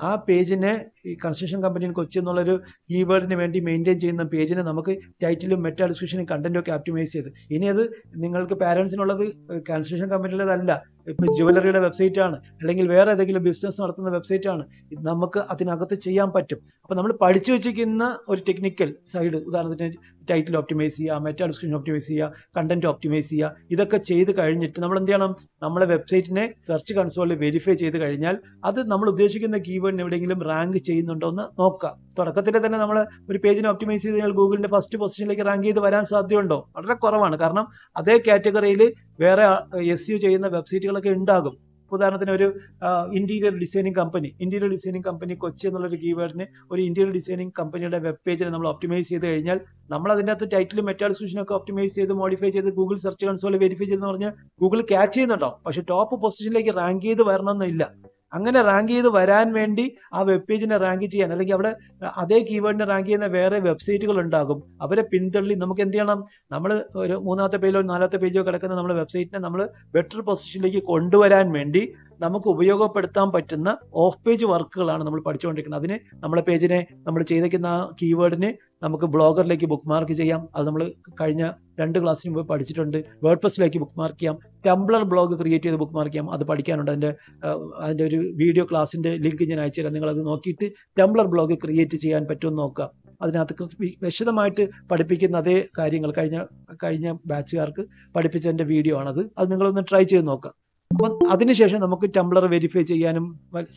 ആ പേജിനെ, ഈ കൺസ്ട്രക്ഷൻ കമ്പനി ഇൻ കൊച്ചി എന്നുള്ളൊരു കീവേഡിന് വേണ്ടി മെയിൻറ്റെയിൻ ചെയ്യുന്ന പേജിനെ നമുക്ക് ടൈറ്റിലും മെറ്റാ ഡിസ്ക്രിപ്ഷനും കണ്ടന്റും ഒക്കെ ഒപ്റ്റിമൈസ് ചെയ്ത്, ഇനി അത് നിങ്ങൾക്ക് പാരൻസിനുള്ളത് കൺസ്ട്രക്ഷൻ കമ്പനിയുടേതല്ല, ഇപ്പം ജുവലറിയുടെ വെബ്സൈറ്റ് ആണ്, അല്ലെങ്കിൽ വേറെ ഏതെങ്കിലും ബിസിനസ് നടത്തുന്ന വെബ്സൈറ്റ് ആണ്, നമുക്ക് അതിനകത്ത് ചെയ്യാൻ പറ്റും. അപ്പം നമ്മൾ പഠിച്ചു വെച്ചിരിക്കുന്ന ഒരു ടെക്നിക്കൽ സൈഡ്, ഉദാഹരണത്തിന് ടൈറ്റിൽ ഒപ്റ്റിമൈസ് ചെയ്യുക, മെറ്റാ ഡിസ്ക്രിപ്ഷൻ ഒപ്റ്റിമൈസ് ചെയ്യുക, കണ്ടന്റ് ഒപ്റ്റിമൈസ് ചെയ്യുക. ഇതൊക്കെ ചെയ്ത് കഴിഞ്ഞിട്ട് നമ്മൾ എന്ത് ചെയ്യണം? നമ്മളെ വെബ്സൈറ്റിനെ സെർച്ച് കൺസോളിൽ വെരിഫൈ ചെയ്ത് കഴിഞ്ഞാൽ അത് നമ്മൾ ഉദ്ദേശിക്കുന്ന കീവേഡിന് എവിടെയെങ്കിലും റാങ്ക് ചെയ്യുന്നുണ്ടോ എന്ന് നോക്കുക. തുടക്കത്തിൽ തന്നെ നമ്മൾ ഒരു പേജിനെ ഒപ്റ്റിമൈസ് ചെയ്ത് കഴിഞ്ഞാൽ ഗൂഗിളിന്റെ ഫസ്റ്റ് പൊസിഷനിലേക്ക് റാങ്ക് ചെയ്ത് വരാൻ സാധ്യതയുണ്ടോ? വളരെ കുറവാണ്. കാരണം അതേ കാറ്റഗറിയിൽ വേറെ SEO ചെയ്യുന്ന വെബ്സൈറ്റുകളൊക്കെ ഉണ്ടാകും. ഉദാഹരണത്തിന് ഒരു ഇന്റീരിയർ ഡിസൈനിങ് കമ്പനി കൊച്ചി എന്നുള്ളൊരു കീവേഡിന് ഒരു ഇന്റീരിയർ ഡിസൈനിങ് കമ്പനിയുടെ വെബ് പേജിനെ നമ്മൾ ഒപ്റ്റിമൈസ് ചെയ്ത് കഴിഞ്ഞാൽ നമ്മൾ അതിൻ്റെ അകത്ത് ടൈറ്റിലും മെറ്റാ ഡിസ്ക്രിപ്ഷനൊക്കെ ഒപ്റ്റിമൈസ് ചെയ്ത് മോഡിഫൈ ചെയ്ത് ഗൂഗിൾ സെർച്ച് കൺസോൾ വെരിഫൈ ചെയ്തെന്ന് പറഞ്ഞാൽ ഗൂഗിൾ ക്യാച്ച് ചെയ്യുന്നുണ്ടാവും. പക്ഷെ ടോപ്പ് പൊസിഷനിലേക്ക് റാങ്ക് ചെയ്ത് വരണമെന്നില്ല. അങ്ങനെ റാങ്ക് ചെയ്ത് വരാൻ വേണ്ടി ആ വെബ് പേജിനെ റാങ്ക് ചെയ്യാൻ അല്ലെങ്കിൽ അവിടെ അതേ കീവേഡിനെ റാങ്ക് ചെയ്യുന്ന വേറെ വെബ്സൈറ്റുകൾ ഉണ്ടാകും. അവരെ പിന്തള്ളി നമുക്ക് എന്ത് ചെയ്യണം? നമ്മൾ ഒരു 3ാമത്തെ പേജിലോ 4ാമത്തെ പേജോ കിടക്കുന്ന നമ്മുടെ വെബ്സൈറ്റിനെ നമ്മൾ ബെറ്റർ പൊസിഷനിലേക്ക് കൊണ്ടുവരാൻ വേണ്ടി നമുക്ക് ഉപയോഗപ്പെടുത്താൻ പറ്റുന്ന ഓഫ് പേജ് വർക്കുകളാണ് നമ്മൾ പഠിച്ചുകൊണ്ടിരിക്കുന്നത്. അതിന് നമ്മളെ പേജിനെ നമ്മൾ ചെയ്തേക്കുന്ന ആ കീവേഡിന് നമുക്ക് ബ്ലോഗറിലേക്ക് ബുക്ക് മാർക്ക് ചെയ്യാം. അത് നമ്മൾ കഴിഞ്ഞ 2 ക്ലാസ്സിന് മുമ്പ് പഠിച്ചിട്ടുണ്ട്. വേർഡ്പ്രസ്സിലേക്ക് ബുക്ക് മാർക്ക് ചെയ്യാം. ടംബ്ലർ ബ്ലോഗ് ക്രിയേറ്റ് ചെയ്ത് ബുക്ക് മാർക്ക് ചെയ്യാം. അത് പഠിക്കാനുണ്ട്. അതിൻ്റെ ഒരു വീഡിയോ ക്ലാസ്സിൻ്റെ ലിങ്ക് ഞാൻ അയച്ചുതരാം. നിങ്ങളത് നോക്കിയിട്ട് ടംബ്ലർ ബ്ലോഗ് ക്രിയേറ്റ് ചെയ്യാൻ പറ്റുമെന്ന് നോക്കുക. അതിനകത്ത് വിശദമായിട്ട് പഠിപ്പിക്കുന്ന അതേ കാര്യങ്ങൾ കഴിഞ്ഞ ബാച്ചുകാർക്ക് പഠിപ്പിച്ചതിൻ്റെ വീഡിയോ ആണത്. അത് നിങ്ങളൊന്ന് ട്രൈ ചെയ്ത് നോക്കുക. അപ്പം അതിനുശേഷം നമുക്ക് ടംബ്ലർ വെരിഫൈ ചെയ്യാനും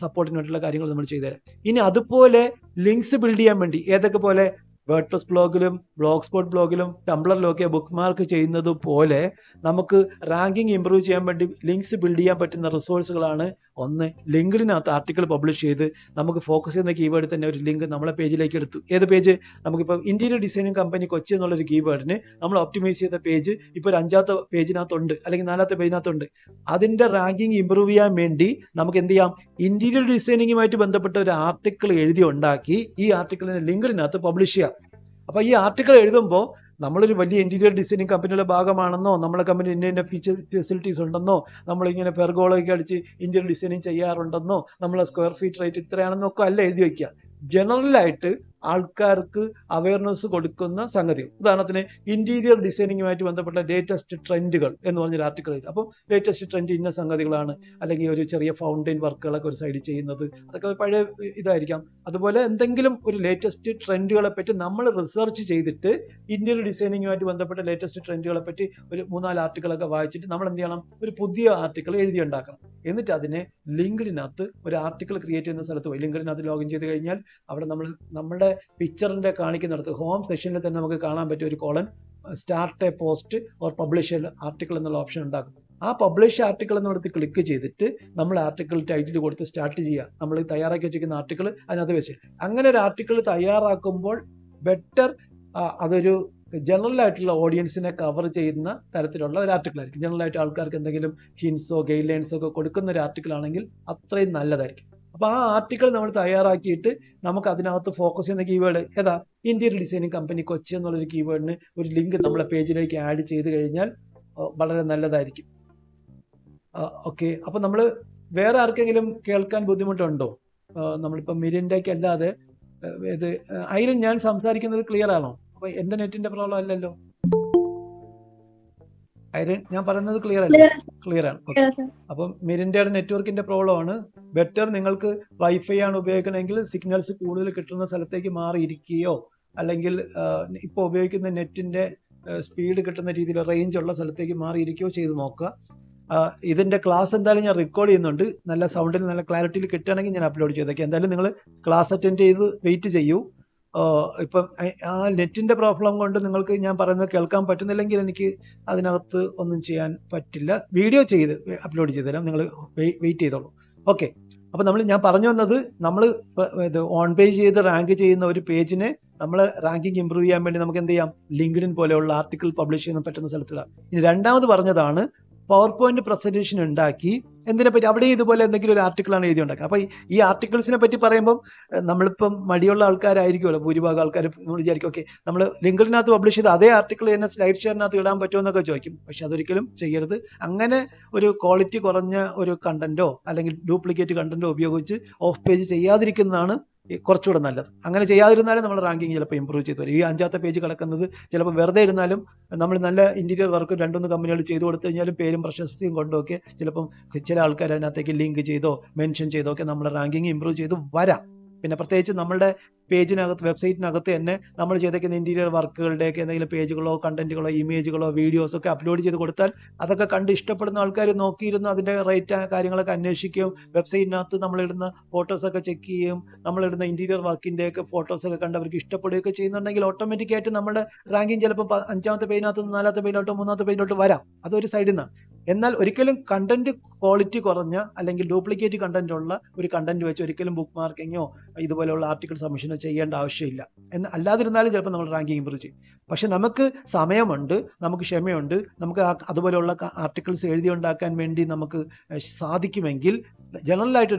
സപ്പോർട്ടിനായിട്ടുള്ള കാര്യങ്ങൾ നമ്മൾ ചെയ്തുതരാം. ഇനി അതുപോലെ ലിങ്ക്സ് ബിൽഡ് ചെയ്യാൻ വേണ്ടി ഏതൊക്കെ പോലെ വേർഡ്പ്രസ് ബ്ലോഗിലും ബ്ലോഗ് സ്പോട്ട് ബ്ലോഗിലും ടംബ്ലറിലൊക്കെ ബുക്ക് മാർക്ക് ചെയ്യുന്നത് പോലെ നമുക്ക് റാങ്കിങ് ഇംപ്രൂവ് ചെയ്യാൻ വേണ്ടി ലിങ്ക്സ് ബിൽഡ് ചെയ്യാൻ പറ്റുന്ന റിസോഴ്സുകളാണ്. ഒന്ന്, ലിങ്ക്ഡിനകത്ത് ആർട്ടിക്കിൾ പബ്ലിഷ് ചെയ്ത് നമുക്ക് ഫോക്കസ് ചെയ്യുന്ന കീവേഡ് തന്നെ ഒരു ലിങ്ക് നമ്മളെ പേജിലേക്ക് എടുത്തു. ഏത് പേജ്? നമുക്കിപ്പോൾ ഇന്റീരിയർ ഡിസൈനിങ് കമ്പനി കൊച്ചി എന്നുള്ളൊരു കീവേഡിന് നമ്മൾ ഒപ്റ്റിമൈസ് ചെയ്ത പേജ് ഇപ്പോൾ ഒരു 5ാമത്തെ പേജിനകത്തുണ്ട് അല്ലെങ്കിൽ 4ാമത്തെ പേജിനകത്തുണ്ട്. അതിൻ്റെ റാങ്കിങ് ഇംപ്രൂവ് ചെയ്യാൻ വേണ്ടി നമുക്ക് എന്ത് ചെയ്യാം? ഇന്റീരിയർ ഡിസൈനിങ്ങുമായിട്ട് ബന്ധപ്പെട്ട ഒരു ആർട്ടിക്കിൾ എഴുതി ഉണ്ടാക്കി ഈ ആർട്ടിക്കിളിനെ ലിങ്ക്ഡിനകത്ത് പബ്ലിഷ് ചെയ്യാം. അപ്പോൾ ഈ ആർട്ടിക്കിൾ എഴുതുമ്പോൾ നമ്മളൊരു വലിയ ഇന്റീരിയർ ഡിസൈനിങ് കമ്പനിയുടെ ഭാഗമാണെന്നോ നമ്മളെ കമ്പനി ഇന്ന ഫെസിലിറ്റീസ് ഉണ്ടെന്നോ നമ്മളിങ്ങനെ പെർഗോളൊക്കെ അടിച്ച് ഇന്റീരിയർ ഡിസൈനിങ് ചെയ്യാറുണ്ടെന്നോ നമ്മളെ സ്ക്വയർ ഫീറ്റ് റേറ്റ് ഇത്രയാണെന്നൊക്കെ അല്ല എഴുതി വയ്ക്കുക. ജനറലായിട്ട് ആൾക്കാർക്ക് അവയർനെസ് കൊടുക്കുന്ന സംഗതികൾ. ഉദാഹരണത്തിന് ഇന്റീരിയർ ഡിസൈനിങ്ങുമായിട്ട് ബന്ധപ്പെട്ട ലേറ്റസ്റ്റ് ട്രെൻഡുകൾ എന്ന് പറഞ്ഞൊരു ആർട്ടിക്കിൾ എഴുതി. അപ്പോൾ ലേറ്റസ്റ്റ് ട്രെൻഡ് ഇന്ന സംഗതികളാണ്. അല്ലെങ്കിൽ ഒരു ചെറിയ ഫൗണ്ടൈൻ വർക്കുകളൊക്കെ ഒരു സൈഡിൽ ചെയ്യുന്നത്, അതൊക്കെ പഴയ ഇതായിരിക്കാം. അതുപോലെ എന്തെങ്കിലും ഒരു ലേറ്റസ്റ്റ് ട്രെൻഡുകളെ പറ്റി നമ്മൾ റിസർച്ച് ചെയ്തിട്ട് ഇന്റീരിയർ ഡിസൈനിങ്ങുമായിട്ട് ബന്ധപ്പെട്ട ലേറ്റസ്റ്റ് ട്രെൻഡുകളെ പറ്റി ഒരു 3-4 ആർട്ടിക്കിളൊക്കെ വായിച്ചിട്ട് നമ്മൾ എന്ത് ചെയ്യണം? ഒരു പുതിയ ആർട്ടിക്കിൾ എഴുതി ഉണ്ടാക്കണം. എന്നിട്ട് അതിനെ ലിങ്ക്ഡിനകത്ത് ഒരു ആർട്ടിക്കിൾ ക്രിയേറ്റ് ചെയ്യുന്ന സ്ഥലത്ത് പോയി ലിങ്ക്ഡിനകത്ത് ലോഗിൻ ചെയ്ത് കഴിഞ്ഞാൽ അവിടെ നമ്മുടെ പിക്ചറിന്റെ കാണിക്കുന്നിടത്ത് ഹോം സെക്ഷനിൽ തന്നെ നമുക്ക് കാണാൻ പറ്റിയ ഒരു colon start A post or publish article എന്നുള്ള ഓപ്ഷൻ ഉണ്ടാകും. ആ പബ്ലിഷ് ആർട്ടിക്കിൾ എന്നിടത്ത് ക്ലിക്ക് ചെയ്തിട്ട് നമ്മൾ ആർട്ടിക്കിൾ ടൈറ്റിൽ കൊടുത്ത് സ്റ്റാർട്ട് ചെയ്യുക. നമ്മൾ തയ്യാറാക്കി വെച്ചിരിക്കുന്ന ആർട്ടിക്കിൾ അതിനകത്ത് വെച്ച് അങ്ങനെ ഒരു ആർട്ടിക്കിൾ തയ്യാറാക്കുമ്പോൾ ബെറ്റർ അതൊരു ജനറൽ ആയിട്ടുള്ള ഓഡിയൻസിനെ കവർ ചെയ്യുന്ന തരത്തിലുള്ള ഒരു ആർട്ടിക്കിൾ ആയിരിക്കും. ജനറൽ ആയിട്ട് ആൾക്കാർക്ക് എന്തെങ്കിലും ഹിൻസോ ഗൈഡ് ലൈൻസോ ഒക്കെ കൊടുക്കുന്ന ഒരു ആർട്ടിക്കിൾ ആണെങ്കിൽ അത്രയും നല്ലതായിരിക്കും. അപ്പോൾ ആ ആർട്ടിക്കിൾ നമ്മൾ തയ്യാറാക്കിയിട്ട് നമുക്ക് അതിനകത്ത് ഫോക്കസ് ചെയ്യുന്ന കീവേഡ് ഏതാ? ഇന്റീരിയർ ഡിസൈനിങ് കമ്പനി കൊച്ചി എന്നുള്ളൊരു കീവേഡിന് ഒരു ലിങ്ക് നമ്മളെ പേജിലേക്ക് ആഡ് ചെയ്ത് കഴിഞ്ഞാൽ വളരെ നല്ലതായിരിക്കും. ഓക്കെ, അപ്പോൾ നമ്മൾ വേറെ ആർക്കെങ്കിലും കേൾക്കാൻ ബുദ്ധിമുട്ടുണ്ടോ? നമ്മളിപ്പോൾ മിരിൻ്റെക്ക് അല്ലാതെ അതിൽ ഞാൻ സംസാരിക്കുന്നത് ക്ലിയർ ആണോ? അപ്പൊ എന്റെ നെറ്റിന്റെ പ്രോബ്ലം അല്ലല്ലോ. ഞാൻ പറയുന്നത് ക്ലിയർ അല്ലേ? ക്ലിയർ ആണ്. അപ്പം മിരിന്റെ നെറ്റ്വർക്കിന്റെ പ്രോബ്ലം ആണ്. ബെറ്റർ നിങ്ങൾക്ക് വൈഫൈ ആണ് ഉപയോഗിക്കണമെങ്കിൽ സിഗ്നൽസ് കൂടുതൽ കിട്ടുന്ന സ്ഥലത്തേക്ക് മാറിയിരിക്കുകയോ അല്ലെങ്കിൽ ഇപ്പോൾ ഉപയോഗിക്കുന്ന നെറ്റിന്റെ സ്പീഡ് കിട്ടുന്ന രീതിയിൽ റേഞ്ച് ഉള്ള സ്ഥലത്തേക്ക് മാറിയിരിക്കുകയോ ചെയ്ത് നോക്കുക. ഇതിന്റെ ക്ലാസ് എന്തായാലും ഞാൻ റെക്കോർഡ് ചെയ്യുന്നുണ്ട്. നല്ല സൗണ്ടിൽ നല്ല ക്ലാരിറ്റിയിൽ കിട്ടുകയാണെങ്കിൽ ഞാൻ അപ്ലോഡ് ചെയ്തേക്കാം. എന്തായാലും നിങ്ങൾ ക്ലാസ് അറ്റൻഡ് ചെയ്ത് വെയിറ്റ് ചെയ്യൂ. ഇപ്പം ആ നെറ്റിന്റെ പ്രോബ്ലം കൊണ്ട് നിങ്ങൾക്ക് ഞാൻ പറയുന്നത് കേൾക്കാൻ പറ്റുന്നില്ലെങ്കിൽ എനിക്ക് അതിനകത്ത് ഒന്നും ചെയ്യാൻ പറ്റില്ല. വീഡിയോ ചെയ്ത് അപ്ലോഡ് ചെയ്ത് തരാം, നിങ്ങൾ വെയിറ്റ് ചെയ്തോളൂ. ഓക്കെ, അപ്പോൾ ഞാൻ പറഞ്ഞു വന്നത് നമ്മൾ ഓൺ പേജ് ചെയ്ത് റാങ്ക് ചെയ്യുന്ന ഒരു പേജിനെ നമ്മൾ റാങ്കിങ് ഇംപ്രൂവ് ചെയ്യാൻ വേണ്ടി നമുക്ക് എന്ത് ചെയ്യാം? ലിങ്ക്ഡിൻ പോലെയുള്ള ആർട്ടിക്കിൾ പബ്ലിഷ് ചെയ്യാൻ പറ്റുന്ന സ്ഥലത്തിലാണ്. ഇനി രണ്ടാമത് പറഞ്ഞതാണ് പവർ പോയിന്റ് പ്രസന്റേഷൻ ഉണ്ടാക്കി എന്തിനെ പറ്റി അവിടെ ഇതുപോലെ എന്തെങ്കിലും ഒരു ആർട്ടിക്കിളാണ് എഴുതി ഉണ്ടാക്കുക. അപ്പോൾ ഈ ആർട്ടിക്കിൾസിനെ പറ്റി പറയുമ്പോൾ നമ്മളിപ്പം മടിയുള്ള ആൾക്കാരായിരിക്കുമല്ലോ ഭൂരിഭാഗം ആൾക്കാർ. നമ്മൾ വിചാരിക്കും ഓക്കെ നമ്മൾ ലിങ്ക്ഡിനകത്ത് പബ്ലിഷ് ചെയ്ത് അതേ ആർട്ടിക്കിൾ തന്നെ സ്ലൈഡ് ഷെയറിനകത്ത് ഇടാൻ പറ്റുമോ എന്നൊക്കെ ചോദിക്കും. പക്ഷെ അതൊരിക്കലും ചെയ്യരുത്. അങ്ങനെ ഒരു ക്വാളിറ്റി കുറഞ്ഞ ഒരു കണ്ടന്റോ അല്ലെങ്കിൽ ഡ്യൂപ്ലിക്കേറ്റ് കണ്ടന്റോ ഉപയോഗിച്ച് ഓഫ് പേജ് ചെയ്യാതിരിക്കുന്നതാണ് കുറച്ചുകൂടെ നല്ലത്. അങ്ങനെ ചെയ്യാതിരുന്നാലും നമ്മൾ റാങ്കിങ് ചിലപ്പോൾ ഇമ്പ്രൂവ് ചെയ്തു വരും. ഈ 5ാമത്തെ പേജ് കിടക്കുന്നത് ചിലപ്പോൾ വെറുതെ ഇരുന്നാലും നമ്മൾ നല്ല ഇന്റീരിയർ വർക്ക് 2-3 കമ്പനികൾ ചെയ്തു കൊടുത്തു കഴിഞ്ഞാലും പേരും പ്രശസ്തിയും കൊണ്ടൊക്കെ ചിലപ്പം ചില ആൾക്കാർ അതിനകത്തേക്ക് ലിങ്ക് ചെയ്തോ മെൻഷൻ ചെയ്തോ ഒക്കെ നമ്മുടെ റാങ്കിങ് ഇമ്പ്രൂവ് ചെയ്ത് വരാം. പിന്നെ പ്രത്യേകിച്ച് നമ്മളുടെ പേജിനകത്ത് വെബ്സൈറ്റിനകത്ത് തന്നെ നമ്മൾ ചെയ്തേക്കുന്ന ഇന്റീരിയർ വർക്കുകളുടെയൊക്കെ എന്തെങ്കിലും പേജുകളോ കണ്ടന്റുകളോ ഇമേജുകളോ വീഡിയോസോ ഒക്കെ അപ്ലോഡ് ചെയ്ത് കൊടുത്താൽ അതൊക്കെ കണ്ട് ഇഷ്ടപ്പെടുന്ന ആൾക്കാർ നോക്കിയിരുന്ന് അതിന്റെ റേറ്റ് കാര്യങ്ങളൊക്കെ അന്വേഷിക്കും. വെബ്സൈറ്റിനകത്ത് നമ്മളിടുന്ന ഫോട്ടോസൊക്കെ ചെക്ക് ചെയ്യും. നമ്മളിടുന്ന ഇന്റീരിയർ വർക്കിന്റെയൊക്കെ ഫോട്ടോസൊക്കെ കണ്ട് അവർക്ക് ഇഷ്ടപ്പെടുകയൊക്കെ ചെയ്യുന്നുണ്ടെങ്കിൽ ഓട്ടോമാറ്റിക്കായിട്ട് നമ്മുടെ റാങ്കിങ് ചിലപ്പോൾ 5ാമത്തെ പേജിനകത്ത് 4ാമത്തെ പേജിലോട്ടോ 3ാമത്തെ പേജിലോട്ട് വരാം. അതൊരു സൈഡിൽ നിന്നാണ്. എന്നാൽ ഒരിക്കലും കണ്ടന്റ് ക്വാളിറ്റി കുറഞ്ഞ അല്ലെങ്കിൽ ഡ്യൂപ്ലിക്കേറ്റ് കണ്ടന്റ് ഉള്ള ഒരു കണ്ടന്റ് വെച്ച് ഒരിക്കലും ബുക്ക് മാർക്കിങ്ങോ ഇതുപോലെയുള്ള ആർട്ടിക്കിൾ സബ്മിഷനോ ചെയ്യേണ്ട ആവശ്യമില്ല. അല്ലാതിരുന്നാലും ചിലപ്പോൾ നമ്മൾ റാങ്കിങ് ഇമ്പ്രൂവ് ചെയ്യും. പക്ഷെ നമുക്ക് സമയമുണ്ട്, നമുക്ക് ക്ഷമയുണ്ട്, നമുക്ക് അതുപോലെയുള്ള ആർട്ടിക്കിൾസ് എഴുതി ഉണ്ടാക്കാൻ വേണ്ടി നമുക്ക് സാധിക്കുമെങ്കിൽ ജനറലായിട്ട്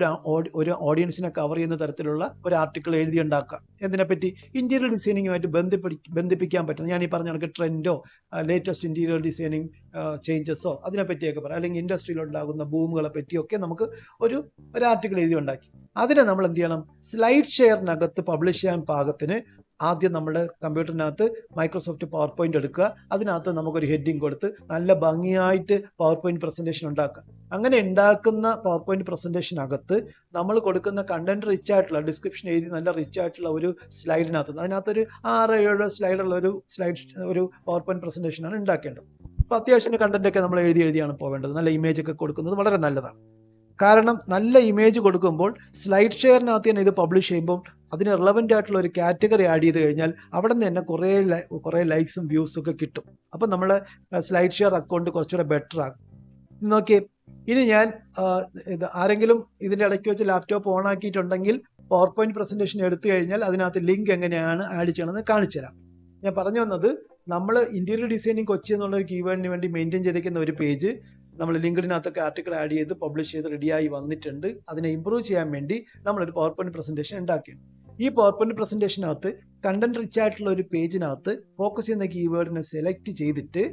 ഒരു ഓഡിയൻസിനെ കവർ ചെയ്യുന്ന തരത്തിലുള്ള ഒരു ആർട്ടിക്കിൾ എഴുതി ഉണ്ടാക്കുക. എന്തിനെപ്പറ്റി? ഇന്റീരിയർ ഡിസൈനിങ്ങുമായിട്ട് ബന്ധിപ്പിക്കാൻ പറ്റുന്ന, ഞാൻ ഈ പറഞ്ഞ കണക്ക് ട്രെൻഡോ ലേറ്റസ്റ്റ് ഇന്റീരിയർ ഡിസൈനിങ് ചേഞ്ചസോ അതിനെപ്പറ്റിയൊക്കെ പറയാം. അല്ലെങ്കിൽ ഇൻഡസ്ട്രിയിലുണ്ടാകുന്ന ബൂമുകളെ പറ്റിയൊക്കെ നമുക്ക് ഒരു ആർട്ടിക്കിൾ എഴുതി ഉണ്ടാക്കി അതിനെ നമ്മൾ എന്ത് ചെയ്യണം? സ്ലൈഡ് ഷെയറിനകത്ത് പബ്ലിഷ് ചെയ്യാൻ പാകത്തിന് ആദ്യം നമ്മുടെ കമ്പ്യൂട്ടറിനകത്ത് മൈക്രോസോഫ്റ്റ് പവർ പോയിന്റ് എടുക്കുക. അതിനകത്ത് നമുക്കൊരു ഹെഡിങ് കൊടുത്ത് നല്ല ഭംഗിയായിട്ട് പവർ പോയിന്റ് പ്രസന്റേഷൻ ഉണ്ടാക്കുക. അങ്ങനെ ഉണ്ടാക്കുന്ന പവർ പോയിന്റ് പ്രസന്റേഷനകത്ത് നമ്മൾ കൊടുക്കുന്ന കണ്ടന്റ് റിച്ച് ആയിട്ടുള്ള ഡിസ്ക്രിപ്ഷൻ എഴുതി നല്ല റിച്ച് ആയിട്ടുള്ള ഒരു സ്ലൈഡിനകത്ത് അതിനകത്തൊരു 6-7 സ്ലൈഡുള്ള ഒരു പവർ പോയിന്റ് പ്രസന്റേഷനാണ് ഉണ്ടാക്കേണ്ടത്. അപ്പോൾ അത്യാവശ്യം കണ്ടന്റ് ഒക്കെ നമ്മൾ എഴുതിയാണ് പോവേണ്ടത്. നല്ല ഇമേജ് ഒക്കെ കൊടുക്കുന്നത് വളരെ നല്ലതാണ്. കാരണം നല്ല ഇമേജ് കൊടുക്കുമ്പോൾ സ്ലൈഡ് ഷെയറിനകത്ത് തന്നെ ഇത് പബ്ലിഷ് ചെയ്യുമ്പോൾ അതിന് റിലവൻ്റ് ആയിട്ടുള്ള ഒരു കാറ്റഗറി ആഡ് ചെയ്ത് കഴിഞ്ഞാൽ അവിടെ നിന്ന് തന്നെ കുറേ ലൈക്സും വ്യൂസും ഒക്കെ കിട്ടും. അപ്പം നമ്മളെ സ്ലൈഡ് ഷെയർ അക്കൗണ്ട് കുറച്ചുകൂടെ ബെറ്റർ ആകും. നോക്കിയേ, ഇനി ഞാൻ ആരെങ്കിലും ഇതിൻ്റെ ഇടയ്ക്ക് വെച്ച് ലാപ്ടോപ്പ് ഓൺ ആക്കിയിട്ടുണ്ടെങ്കിൽ പവർ പോയിന്റ് പ്രസന്റേഷൻ എടുത്തു കഴിഞ്ഞാൽ അതിനകത്ത് ലിങ്ക് എങ്ങനെയാണ് ആഡ് ചെയ്യണമെന്ന് കാണിച്ചു തരാം. ഞാൻ പറഞ്ഞു വന്നത്, നമ്മൾ ഇന്റീരിയർ ഡിസൈനിങ് കൊച്ചി എന്നുള്ള ഒരു കീവേഡിന് വേണ്ടി മെയിൻറ്റെയിൻ ചെയ്തിരിക്കുന്ന ഒരു പേജ് നമ്മൾ ലിങ്ക്ഡിനകത്തൊക്കെ ആർട്ടിക്കിൾ ആഡ് ചെയ്ത് പബ്ലിഷ് ചെയ്ത് റെഡിയായി വന്നിട്ടുണ്ട്. അതിനെ ഇമ്പ്രൂവ് ചെയ്യാൻ വേണ്ടി നമ്മളൊരു പവർ പോയിന്റ് പ്രസന്റേഷൻ ഉണ്ടാക്കിയിട്ടുണ്ട്. ഈ പവർ പോയിന്റ് പ്രസന്റേഷനകത്ത് കണ്ടന്റ് റിച്ച് ആയിട്ടുള്ള ഒരു പേജിനകത്ത് ഫോക്കസ് ചെയ്യുന്ന കീവേഡിനെ സെലക്ട് ചെയ്തിട്ട്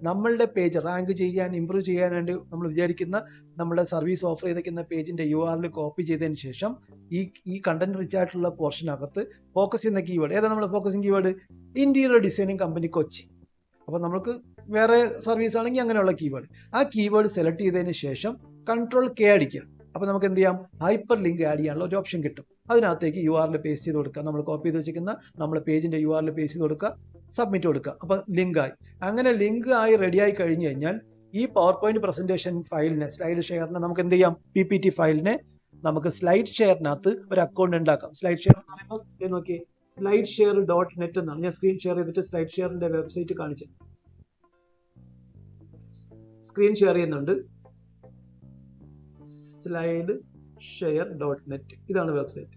നമ്മളുടെ പേജ് റാങ്ക് ചെയ്യാൻ ഇമ്പ്രൂവ് ചെയ്യാൻ വേണ്ടി നമ്മൾ വിചാരിക്കുന്ന നമ്മുടെ സർവീസ് ഓഫർ ചെയ്തിരിക്കുന്ന പേജിന്റെ URL കോപ്പി ചെയ്തതിന് ശേഷം ഈ കണ്ടന്റ് റിച്ച് ആയിട്ടുള്ള പോർഷനകത്ത് ഫോക്കസ് ചെയ്യുന്ന കീവേഡ് ഏതാ? നമ്മൾ focusing keyword interior designing company Kochi. അപ്പോൾ നമുക്ക് വേറെ സർവീസ് ആണെങ്കിൽ അങ്ങനെയുള്ള കീവേഡ്, ആ കീവേഡ് സെലക്ട് ചെയ്തതിന് ശേഷം Ctrl+K അടിക്കുക. അപ്പോൾ നമുക്ക് എന്ത് ചെയ്യാം? ഹൈപ്പർ ലിങ്ക് ആഡ് ചെയ്യാനുള്ള ഒരു ഓപ്ഷൻ കിട്ടും. അതിനകത്തേക്ക് URL പേസ്റ്റ് ചെയ്ത് കൊടുക്കുക. നമ്മൾ കോപ്പി ചെയ്ത് വെച്ചിരിക്കുന്ന നമ്മുടെ പേജിന്റെ URL പേസ്റ്റ് ചെയ്ത് കൊടുക്കുക, സബ്മിറ്റ് കൊടുക്കുക. അപ്പോൾ ലിങ്ക് ആയി. അങ്ങനെ ലിങ്ക് ആയി റെഡി ആയി കഴിഞ്ഞു കഴിഞ്ഞാൽ ഈ പവർ പോയിന്റ് പ്രസന്റേഷൻ ഫയലിനെ സ്ലൈഡ് ഷെയറിനെ നമുക്ക് എന്ത് ചെയ്യാം? PPT ഫയലിനെ നമുക്ക് സ്ലൈഡ് ഷെയറിനകത്ത് ഒരു അക്കൗണ്ട് ഉണ്ടാക്കാം. സ്ലൈഡ് ഷെയർ എന്ന് പറയുമ്പോൾ നോക്കി, slideshare.net എന്നാണ്. ഞാൻ സ്ക്രീൻ ഷെയർ ചെയ്തിട്ട് സ്ലൈഡ് ഷെയറിന്റെ വെബ്സൈറ്റ് കാണിച്ചു. സ്ക്രീൻ ഷെയർ ചെയ്യുന്നുണ്ട്. slideshare.net ഇതാണ് വെബ്സൈറ്റ്.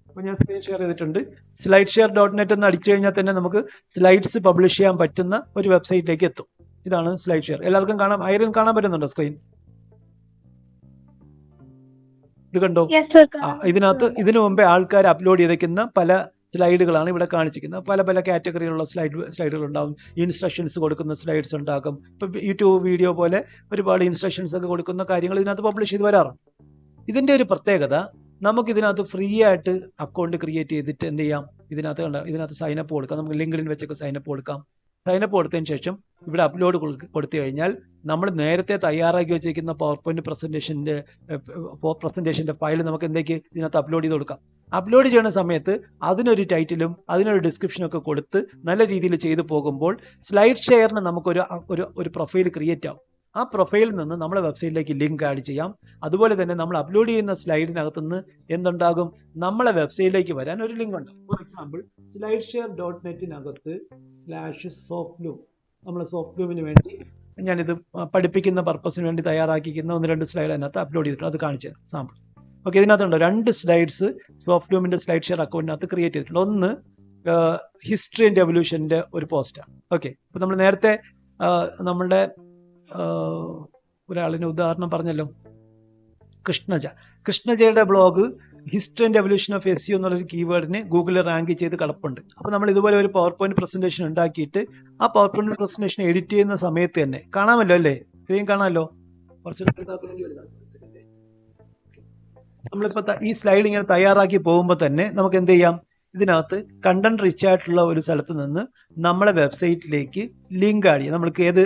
അപ്പോൾ ഞാൻ സ്ക്രീൻ ഷെയർ ചെയ്തിട്ടുണ്ട്. slideshare.net എന്ന് അടിച്ചു കഴിഞ്ഞാൽ തന്നെ നമുക്ക് സ്ലൈഡ്സ് പബ്ലിഷ് ചെയ്യാൻ പറ്റുന്ന ഒരു വെബ്സൈറ്റിലേക്ക് എത്തും. ഇതാണ് സ്ലൈഡ് ഷെയർ. എല്ലാവർക്കും കാണാൻ പറ്റുന്നുണ്ടോ സ്ക്രീൻ? ഇത് കണ്ടോ? ഇതിനകത്ത് ഇതിനു മുമ്പേ ആൾക്കാർ അപ്ലോഡ് ചെയ്തിരിക്കുന്ന പല സ്ലൈഡുകളാണ് ഇവിടെ കാണിച്ചിരിക്കുന്നത്. പല കാറ്റഗറിയിലുള്ള സ്ലൈഡുകൾ ഉണ്ടാകും. ഇൻസ്ട്രക്ഷൻസ് കൊടുക്കുന്ന സ്ലൈഡ്സ് ഉണ്ടാകും. ഇപ്പം യൂട്യൂബ് വീഡിയോ പോലെ ഒരുപാട് ഇൻസ്ട്രക്ഷൻസ് ഒക്കെ കൊടുക്കുന്ന കാര്യങ്ങൾ ഇതിനകത്ത് പബ്ലിഷ് ചെയ്ത് വരാറുണ്ട്. ഇതിന്റെ ഒരു പ്രത്യേകത, നമുക്ക് ഇതിനകത്ത് ഫ്രീ ആയിട്ട് അക്കൗണ്ട് ക്രിയേറ്റ് ചെയ്തിട്ട് എന്ത് ചെയ്യാം? ഇതിനകത്ത് സൈനപ്പ് കൊടുക്കാം. നമുക്ക് ലിങ്ക്ഡിൻ വെച്ചൊക്കെ സൈനപ്പ് കൊടുക്കാം. സൈനപ്പ് കൊടുത്തതിന് ശേഷം ഇവിടെ അപ്ലോഡ് കൊടുത്തു കഴിഞ്ഞാൽ നമ്മൾ നേരത്തെ തയ്യാറാക്കി വെച്ചിരിക്കുന്ന പവർ പോയിന്റ് പ്രസന്റേഷന്റെ ഫയൽ നമുക്ക് ഇതിനകത്ത് അപ്ലോഡ് ചെയ്ത് കൊടുക്കാം. അപ്ലോഡ് ചെയ്യുന്ന സമയത്ത് അതിനൊരു ടൈറ്റിലും അതിനൊരു ഡിസ്ക്രിപ്ഷനും ഒക്കെ കൊടുത്ത് നല്ല രീതിയിൽ ചെയ്തു പോകുമ്പോൾ സ്ലൈഡ് ഷെയറിന് നമുക്കൊരു പ്രൊഫൈൽ ക്രിയേറ്റ് ആവും. ആ പ്രൊഫൈലിൽ നിന്ന് നമ്മുടെ വെബ്സൈറ്റിലേക്ക് ലിങ്ക് ആഡ് ചെയ്യാം. അതുപോലെ തന്നെ നമ്മൾ അപ്ലോഡ് ചെയ്യുന്ന സ്ലൈഡിനകത്ത് നിന്ന് എന്തുണ്ടാകും? നമ്മളെ വെബ്സൈറ്റിലേക്ക് വരാൻ ഒരു ലിങ്ക് ഉണ്ട്. ഫോർ എക്സാമ്പിൾ slideshare.net-നകത്ത് /softloom, നമ്മൾ സോഫ്റ്റ്ലൂമിന് വേണ്ടി ഞാനിത് പഠിപ്പിക്കുന്ന പർപ്പസിന് വേണ്ടി തയ്യാറാക്കിക്കുന്ന 1-2 സ്ലൈഡ് അതിനകത്ത് അപ്ലോഡ് ചെയ്തിട്ടുണ്ട്. അത് കാണിച്ചു തരാം സാമ്പിൾ. ഓക്കെ, ഇതിനകത്തുണ്ടോ 2 സ്ലൈഡ്സ് സോഫ്റ്റ്ലൂമിന്റെ സ്ലൈഡ് ഷെയർ അക്കൗണ്ടിനകത്ത് ക്രിയേറ്റ് ചെയ്തിട്ടുണ്ട്. ഒന്ന് ഹിസ്റ്ററി ആൻഡ് എവല്യൂഷന്റെ ഒരു പോസ്റ്റാണ്. ഓക്കെ, അപ്പോൾ നമ്മൾ നേരത്തെ നമ്മളുടെ ഒരാളിന് ഉദാഹരണം പറഞ്ഞല്ലോ, കൃഷ്ണജയുടെ blog history and evolution of SEO എന്നുള്ളൊരു കീവേഡിന് ഗൂഗിളിൽ റാങ്ക് ചെയ്ത് കിടപ്പുണ്ട്. അപ്പോൾ നമ്മൾ ഇതുപോലെ ഒരു പവർ പോയിന്റ് പ്രസന്റേഷൻ ഉണ്ടാക്കിയിട്ട് ആ പവർ പോയിന്റ് പ്രസന്റേഷൻ എഡിറ്റ് ചെയ്യുന്ന സമയത്ത് തന്നെ കാണാമല്ലോ അല്ലേ? സ്ക്രീൻ കാണാമല്ലോ. നമ്മളിപ്പോൾ ഈ സ്ലൈഡ് ഇങ്ങനെ തയ്യാറാക്കി പോകുമ്പോൾ തന്നെ നമുക്ക് എന്ത് ചെയ്യാം? ഇതിനകത്ത് കണ്ടന്റ് റിച്ച് ആയിട്ടുള്ള ഒരു സ്ഥലത്ത് നിന്ന് നമ്മളെ വെബ്സൈറ്റിലേക്ക് ലിങ്ക് ആഡ് ചെയ്യാം. നമ്മൾക്ക് ഏത്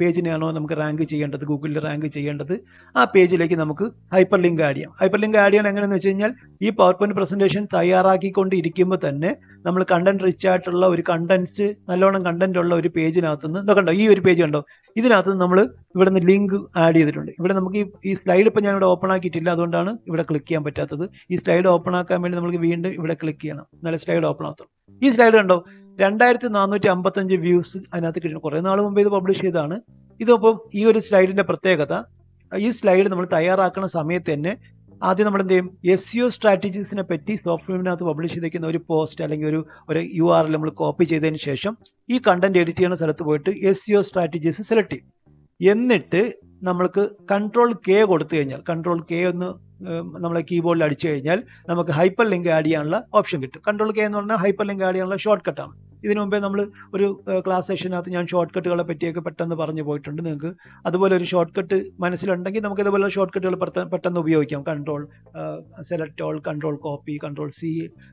പേജിനെയാണോ നമുക്ക് റാങ്ക് ചെയ്യേണ്ടത്, ഗൂഗിളിൽ റാങ്ക് ചെയ്യേണ്ടത്, ആ പേജിലേക്ക് നമുക്ക് ഹൈപ്പർ ലിങ്ക് ആഡ് ചെയ്യാം. ഹൈപ്പർ ലിങ്ക് ആഡ് ചെയ്യണം എങ്ങനെയെന്ന് വെച്ച് കഴിഞ്ഞാൽ ഈ പവർ പോയിന്റ് പ്രസന്റേഷൻ തയ്യാറാക്കിക്കൊണ്ടിരിക്കുമ്പോൾ തന്നെ നമ്മൾ കണ്ടന്റ് റിച്ച് ആയിട്ടുള്ള ഒരു കണ്ടന്റ്സ്, നല്ലോണം കണ്ടന്റ് ഉള്ള ഒരു പേജിനകത്തുനിന്ന് ഇതൊക്കെ ഈ ഒരു പേജ് കണ്ടോ, ഇതിനകത്ത് നമ്മൾ ഇവിടെ നിന്ന് ലിങ്ക് ആഡ് ചെയ്തിട്ടുണ്ട്. ഇവിടെ നമുക്ക് ഈ സ്ലൈഡ് ഇപ്പം ഞാൻ ഇവിടെ ഓപ്പൺ ആക്കിയിട്ടില്ല, അതുകൊണ്ടാണ് ഇവിടെ ക്ലിക്ക് ചെയ്യാൻ പറ്റാത്തത്. ഈ സ്ലൈഡ് ഓപ്പൺ ആക്കാൻ വേണ്ടി നമുക്ക് വീണ്ടും ഇവിടെ ക്ലിക്ക് ചെയ്യണം, എന്നാലും സ്ലൈഡ് ഓപ്പൺ ആകത്തുള്ളൂ. ഈ സ്ലൈഡ് കണ്ടോ, 2455 വ്യൂസ് അതിനകത്ത് കിട്ടും. കുറേ നാൾ മുമ്പ് ഇത് പബ്ലിഷ് ചെയ്തതാണ്. ഇതിപ്പം ഈ ഒരു സ്ലൈഡിന്റെ പ്രത്യേകത, ഈ സ്ലൈഡ് നമ്മൾ തയ്യാറാക്കുന്ന സമയത്ത് തന്നെ ആദ്യം നമ്മൾ എന്ത് ചെയ്യും, SEO സ്ട്രാറ്റജീസിനെ പറ്റി സോഫ്റ്റ്വെയറിനകത്ത് പബ്ലിഷ് ചെയ്തിരിക്കുന്ന ഒരു പോസ്റ്റ് അല്ലെങ്കിൽ ഒരു URL നമ്മൾ കോപ്പി ചെയ്തതിന് ശേഷം ഈ കണ്ടന്റ് എഡിറ്റ് ചെയ്യുന്ന സ്ഥലത്ത് പോയിട്ട് SEO സ്ട്രാറ്റജീസ് സെലക്ട് ചെയ്യും. എന്നിട്ട് നമ്മൾക്ക് Ctrl+K കൊടുത്തു കഴിഞ്ഞാൽ, Ctrl+K ഒന്ന് നമ്മളെ കീബോർഡിൽ അടിച്ചു കഴിഞ്ഞാൽ നമുക്ക് ഹൈപ്പർ ലിങ്ക് ആഡ് ചെയ്യാനുള്ള ഓപ്ഷൻ കിട്ടും. Ctrl+K എന്ന് പറഞ്ഞാൽ ഹൈപ്പർ ലിങ്ക് ആഡ് ചെയ്യാനുള്ള ഷോർട്ട് കട്ടാണ്. ഇതിനു മുമ്പേ നമ്മൾ ഒരു ക്ലാസ് സെഷനകത്ത് ഞാൻ ഷോർട്ട് കട്ടുകളെ പറ്റിയൊക്കെ പെട്ടെന്ന് പറഞ്ഞു പോയിട്ടുണ്ട്. നിങ്ങൾക്ക് അതുപോലെ ഒരു ഷോർട്ട് കട്ട് മനസ്സിലുണ്ടെങ്കിൽ നമുക്ക് ഇതുപോലെ ഷോർട്ട് കട്ടുകൾ പെട്ടെന്ന് ഉപയോഗിക്കാം. Select all, control copy, Ctrl+C,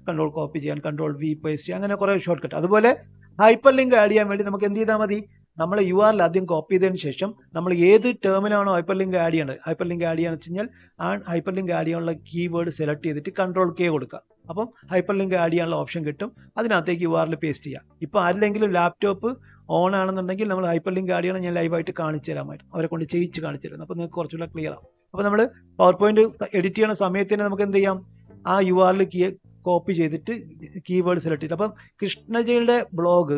control copy ചെയ്യാൻ, Ctrl+V പേസ്റ്റ്, അങ്ങനെ കുറേ ഷോർട്ട് കട്ട്. അതുപോലെ ഹൈപ്പർ ലിങ്ക് ആഡ് ചെയ്യാൻ വേണ്ടി നമുക്ക് എന്ത് ചെയ്താൽ മതി, നമ്മൾ URL ആദ്യം കോപ്പി ചെയ്തതിന് ശേഷം നമ്മൾ ഏത് ടേമിനാണോ ഹൈപ്പർ ലിങ്ക് ആഡ് ചെയ്യേണ്ടത്, ഹൈപ്പർ ലിങ്ക് ആഡ് ചെയ്യാന്ന് വെച്ച് കഴിഞ്ഞാൽ ആ ഹൈപ്പർ ലിങ്ക് ആഡ് ചെയ്യാനുള്ള കീവേഡ് സെലക്ട് ചെയ്തിട്ട് Ctrl+K കൊടുക്കുക. അപ്പം ഹൈപ്പർ ലിങ്ക് ആഡ് ചെയ്യാനുള്ള ഓപ്ഷൻ കിട്ടും. അതിനകത്തേക്ക് URL പേസ്റ്റ് ചെയ്യാം. ഇപ്പോൾ ആരിലെങ്കിലും ലാപ്ടോപ്പ് ഓൺ ആണെന്നുണ്ടെങ്കിൽ നമ്മൾ ഹൈപ്പർ ലിങ്ക് ആഡ് ചെയ്യണം, ഞാൻ ലൈവായിട്ട് കാണിച്ചു തരാമായിരുന്നു, അവരെ കൊണ്ട് ചെയ്യിച്ച് കാണിച്ചു തരുന്നത്. അപ്പോൾ നിങ്ങൾക്ക് കുറച്ചുകൂടെ ക്ലിയർ ആവും. അപ്പോൾ നമ്മൾ പവർ പോയിന്റ് എഡിറ്റ് ചെയ്യുന്ന സമയത്ത് തന്നെ നമുക്ക് എന്ത് ചെയ്യാം, ആ URL കോപ്പി ചെയ്തിട്ട് കീവേഡ് സെലക്ട് ചെയ്ത്, അപ്പം കൃഷ്ണജയുടെ blog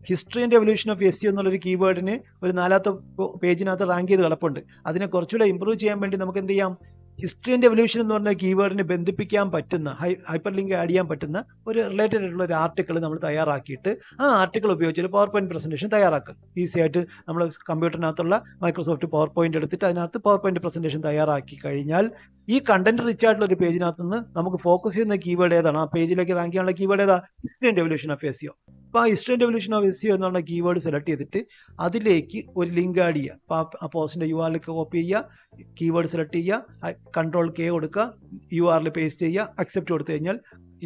history and evolution of SEO എന്നുള്ളൊരു കീവേഡിന് ഒരു 4ാമത്തെ പേജിനകത്ത് റാങ്ക് ചെയ്ത് കിടപ്പുണ്ട്. അതിനെ കുറച്ചുകൂടെ ഇമ്പ്രൂവ് ചെയ്യാൻ വേണ്ടി നമുക്ക് എന്ത് ചെയ്യാം, ഹിസ്റ്ററി ആൻഡ് എവല്യൂഷൻ എന്ന് പറഞ്ഞ കീവേഡിന് ബന്ധിപ്പിക്കാൻ പറ്റുന്ന, ഹൈപ്പർ ലിങ്ക് ആഡ് ചെയ്യാൻ പറ്റുന്ന ഒരു റിലേറ്റഡ് ആയിട്ടുള്ള ഒരു ആർട്ടിക്കിൾ നമ്മൾ തയ്യാറാക്കിയിട്ട് ആ ആർട്ടിക്കിൾ ഉപയോഗിച്ചൊരു പവർ പോയിന്റ് പ്രസന്റേഷൻ തയ്യാറാക്കുക. ഈസി ആയിട്ട് നമ്മൾ കമ്പ്യൂട്ടറിനകത്തുള്ള മൈക്രോസോഫ്റ്റ് പവർ പോയിന്റ് എടുത്തിട്ട് അതിനകത്ത് പവർ പോയിന്റ് പ്രസന്റേഷൻ തയ്യാറാക്കി കഴിഞ്ഞാൽ ഈ കണ്ടന്റ് റിച്ച് ആയിട്ടുള്ള ഒരു പേജിനകത്ത് നിന്ന് നമുക്ക് ഫോക്കസ് ചെയ്യുന്ന കീവേഡ് ഏതാണ്, ആ പേജിലേക്ക് റാങ്ക് ചെയ്യാനുള്ള കീവേഡ് ഏതാ, history and evolution of SEO. അപ്പോൾ ആ history and evolution of SEO എന്നുള്ള കീവേഡ് സെലക്ട് ചെയ്തിട്ട് അതിലേക്ക് ഒരു ലിങ്ക് ആഡ് ചെയ്യുക. അപ്പോൾ ആ പോസ്റ്റിന്റെ URL കോപ്പി ചെയ്യുക, കീവേഡ് സെലക്ട് ചെയ്യുക, Ctrl+K കൊടുക്കുക, URL പേസ്റ്റ് ചെയ്യുക, അക്സെപ്റ്റ് കൊടുത്തു കഴിഞ്ഞാൽ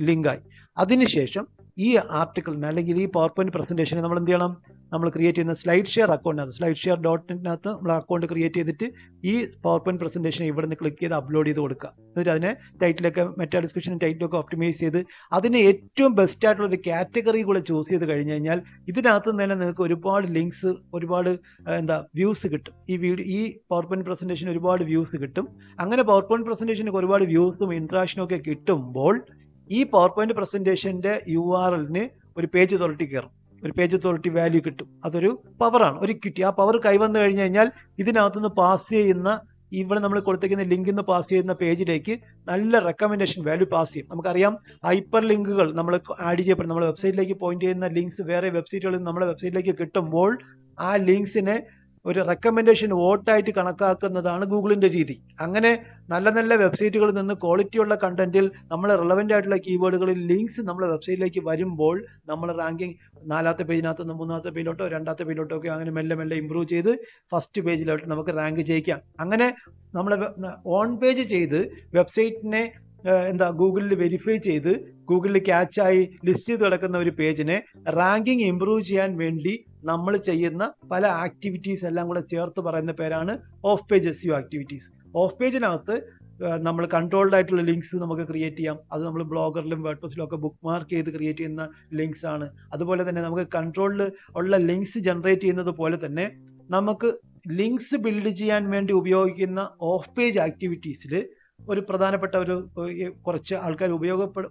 ലിങ്കായി. അതിനുശേഷം ഈ ആർട്ടിക്കിളിന് അല്ലെങ്കിൽ ഈ പവർ പോയിന്റ് പ്രസന്റേഷന് നമ്മൾ എന്ത് ചെയ്യണം, നമ്മൾ ക്രിയേറ്റ് ചെയ്യുന്ന സ്ലൈഡ് ഷെയർ അക്കൗണ്ടിനകത്ത്, സ്ലൈഡ് ഷെയർ .netനകത്ത് നമ്മൾ അക്കൗണ്ട് ക്രിയേറ്റ് ചെയ്തിട്ട് ഈ പവർ പോയിന്റ് പ്രസന്റേഷൻ ഇവിടെ നിന്ന് ക്ലിക്ക് ചെയ്ത് അപ്ലോഡ് ചെയ്ത് കൊടുക്കുക. എന്നിട്ട് അതിനെ ടൈറ്റിലൊക്കെ മെറ്റാ ഡിസ്ക്രിപ്ഷനും ടൈറ്റിലൊക്കെ ഓപ്റ്റിമൈസ് ചെയ്ത് അതിന് ഏറ്റവും ബെസ്റ്റ് ആയിട്ടുള്ള ഒരു കാറ്റഗറി കൂടെ ചൂസ് ചെയ്ത് കഴിഞ്ഞ് കഴിഞ്ഞാൽ ഇതിനകത്ത് തന്നെ നിങ്ങൾക്ക് ഒരുപാട് ലിങ്ക്സ്, ഒരുപാട് വ്യൂസ് കിട്ടും. ഈ പവർ പോയിന്റ് പ്രസന്റേഷൻ ഒരുപാട് വ്യൂസ് കിട്ടും. അങ്ങനെ പവർ പോയിന്റ് പ്രസന്റേഷന് ഒരുപാട് വ്യൂസും ഇൻട്രാക്ഷനും ഒക്കെ കിട്ടുമ്പോൾ ഈ പവർ പോയിന്റ് പ്രസന്റേഷന്റെ URLന് ഒരു പേജ് അതോറിറ്റി കയറും, ഒരു പേജ് അതോറിറ്റി വാല്യൂ കിട്ടും. അതൊരു പവറാണ്, ഒരു ഇക്വിറ്റി. ആ പവർ കൈവന്നു കഴിഞ്ഞു കഴിഞ്ഞാൽ ഇതിനകത്തുനിന്ന് പാസ് ചെയ്യുന്ന, ഇവിടെ നമ്മൾ കൊടുത്തിരിക്കുന്ന ലിങ്കിൽ നിന്ന് പാസ് ചെയ്യുന്ന പേജിലേക്ക് നല്ല റെക്കമെൻഡേഷൻ വാല്യൂ പാസ് ചെയ്യും. നമുക്കറിയാം ഹൈപ്പർ ലിങ്കുകൾ നമ്മൾ ആഡ് ചെയ്യപ്പെടും, നമ്മുടെ വെബ്സൈറ്റിലേക്ക് പോയിന്റ് ചെയ്യുന്ന ലിങ്ക്സ് വേറെ വെബ്സൈറ്റുകളിൽ നമ്മുടെ വെബ്സൈറ്റിലേക്ക് കിട്ടുമ്പോൾ ആ ലിങ്ക്സിനെ ഒരു റെക്കമെൻഡേഷൻ വോട്ടായിട്ട് കണക്കാക്കുന്നതാണ് ഗൂഗിളിന്റെ രീതി. അങ്ങനെ നല്ല നല്ല വെബ്സൈറ്റുകളിൽ നിന്ന് ക്വാളിറ്റിയുള്ള കണ്ടന്റിൽ നമ്മൾ റിലവൻ്റ് ആയിട്ടുള്ള കീവേഡുകളിൽ ലിങ്ക്സ് നമ്മുടെ വെബ്സൈറ്റിലേക്ക് വരുമ്പോൾ നമ്മൾ റാങ്കിങ് 4ാമത്തെ പേജിനകത്ത് നിന്ന് 3ാമത്തെ പേജിലോട്ടോ 2ാമത്തെ പേജിലോട്ടോ ഒക്കെ അങ്ങനെ മെല്ലെ മെല്ലെ ഇമ്പ്രൂവ് ചെയ്ത് ഫസ്റ്റ് പേജിലോട്ട് നമുക്ക് റാങ്ക് ചെയ്യിക്കാം. അങ്ങനെ നമ്മൾ ഓൺ പേജ് ചെയ്ത് വെബ്സൈറ്റിനെ ഗൂഗിളിൽ വെരിഫൈ ചെയ്ത് ഗൂഗിളിൽ ക്യാച്ചായി ലിസ്റ്റ് ചെയ്ത് കിടക്കുന്ന ഒരു പേജിനെ റാങ്കിങ് ഇംപ്രൂവ് ചെയ്യാൻ വേണ്ടി നമ്മൾ ചെയ്യുന്ന പല ആക്ടിവിറ്റീസ് എല്ലാം കൂടെ ചേർത്ത് പറയുന്ന പേരാണ് off page SEO activities. Off പേജിനകത്ത് നമ്മൾ കൺട്രോൾഡ് ആയിട്ടുള്ള ലിങ്ക്സ് നമുക്ക് ക്രിയേറ്റ് ചെയ്യാം. അത് നമ്മൾ ബ്ലോഗറിലും വേർഡ്പ്രസ്സിലും ഒക്കെ ബുക്ക് മാർക്ക് ചെയ്ത് ക്രിയേറ്റ് ചെയ്യുന്ന ലിങ്ക്സ് ആണ്. അതുപോലെ തന്നെ നമുക്ക് കൺട്രോളിൽ ഉള്ള ലിങ്ക്സ് ജനറേറ്റ് ചെയ്യുന്നത് പോലെ തന്നെ നമുക്ക് ലിങ്ക്സ് ബിൽഡ് ചെയ്യാൻ വേണ്ടി ഉപയോഗിക്കുന്ന ഓഫ് പേജ് ആക്ടിവിറ്റീസിൽ ഒരു പ്രധാനപ്പെട്ട കുറച്ച് ആൾക്കാർ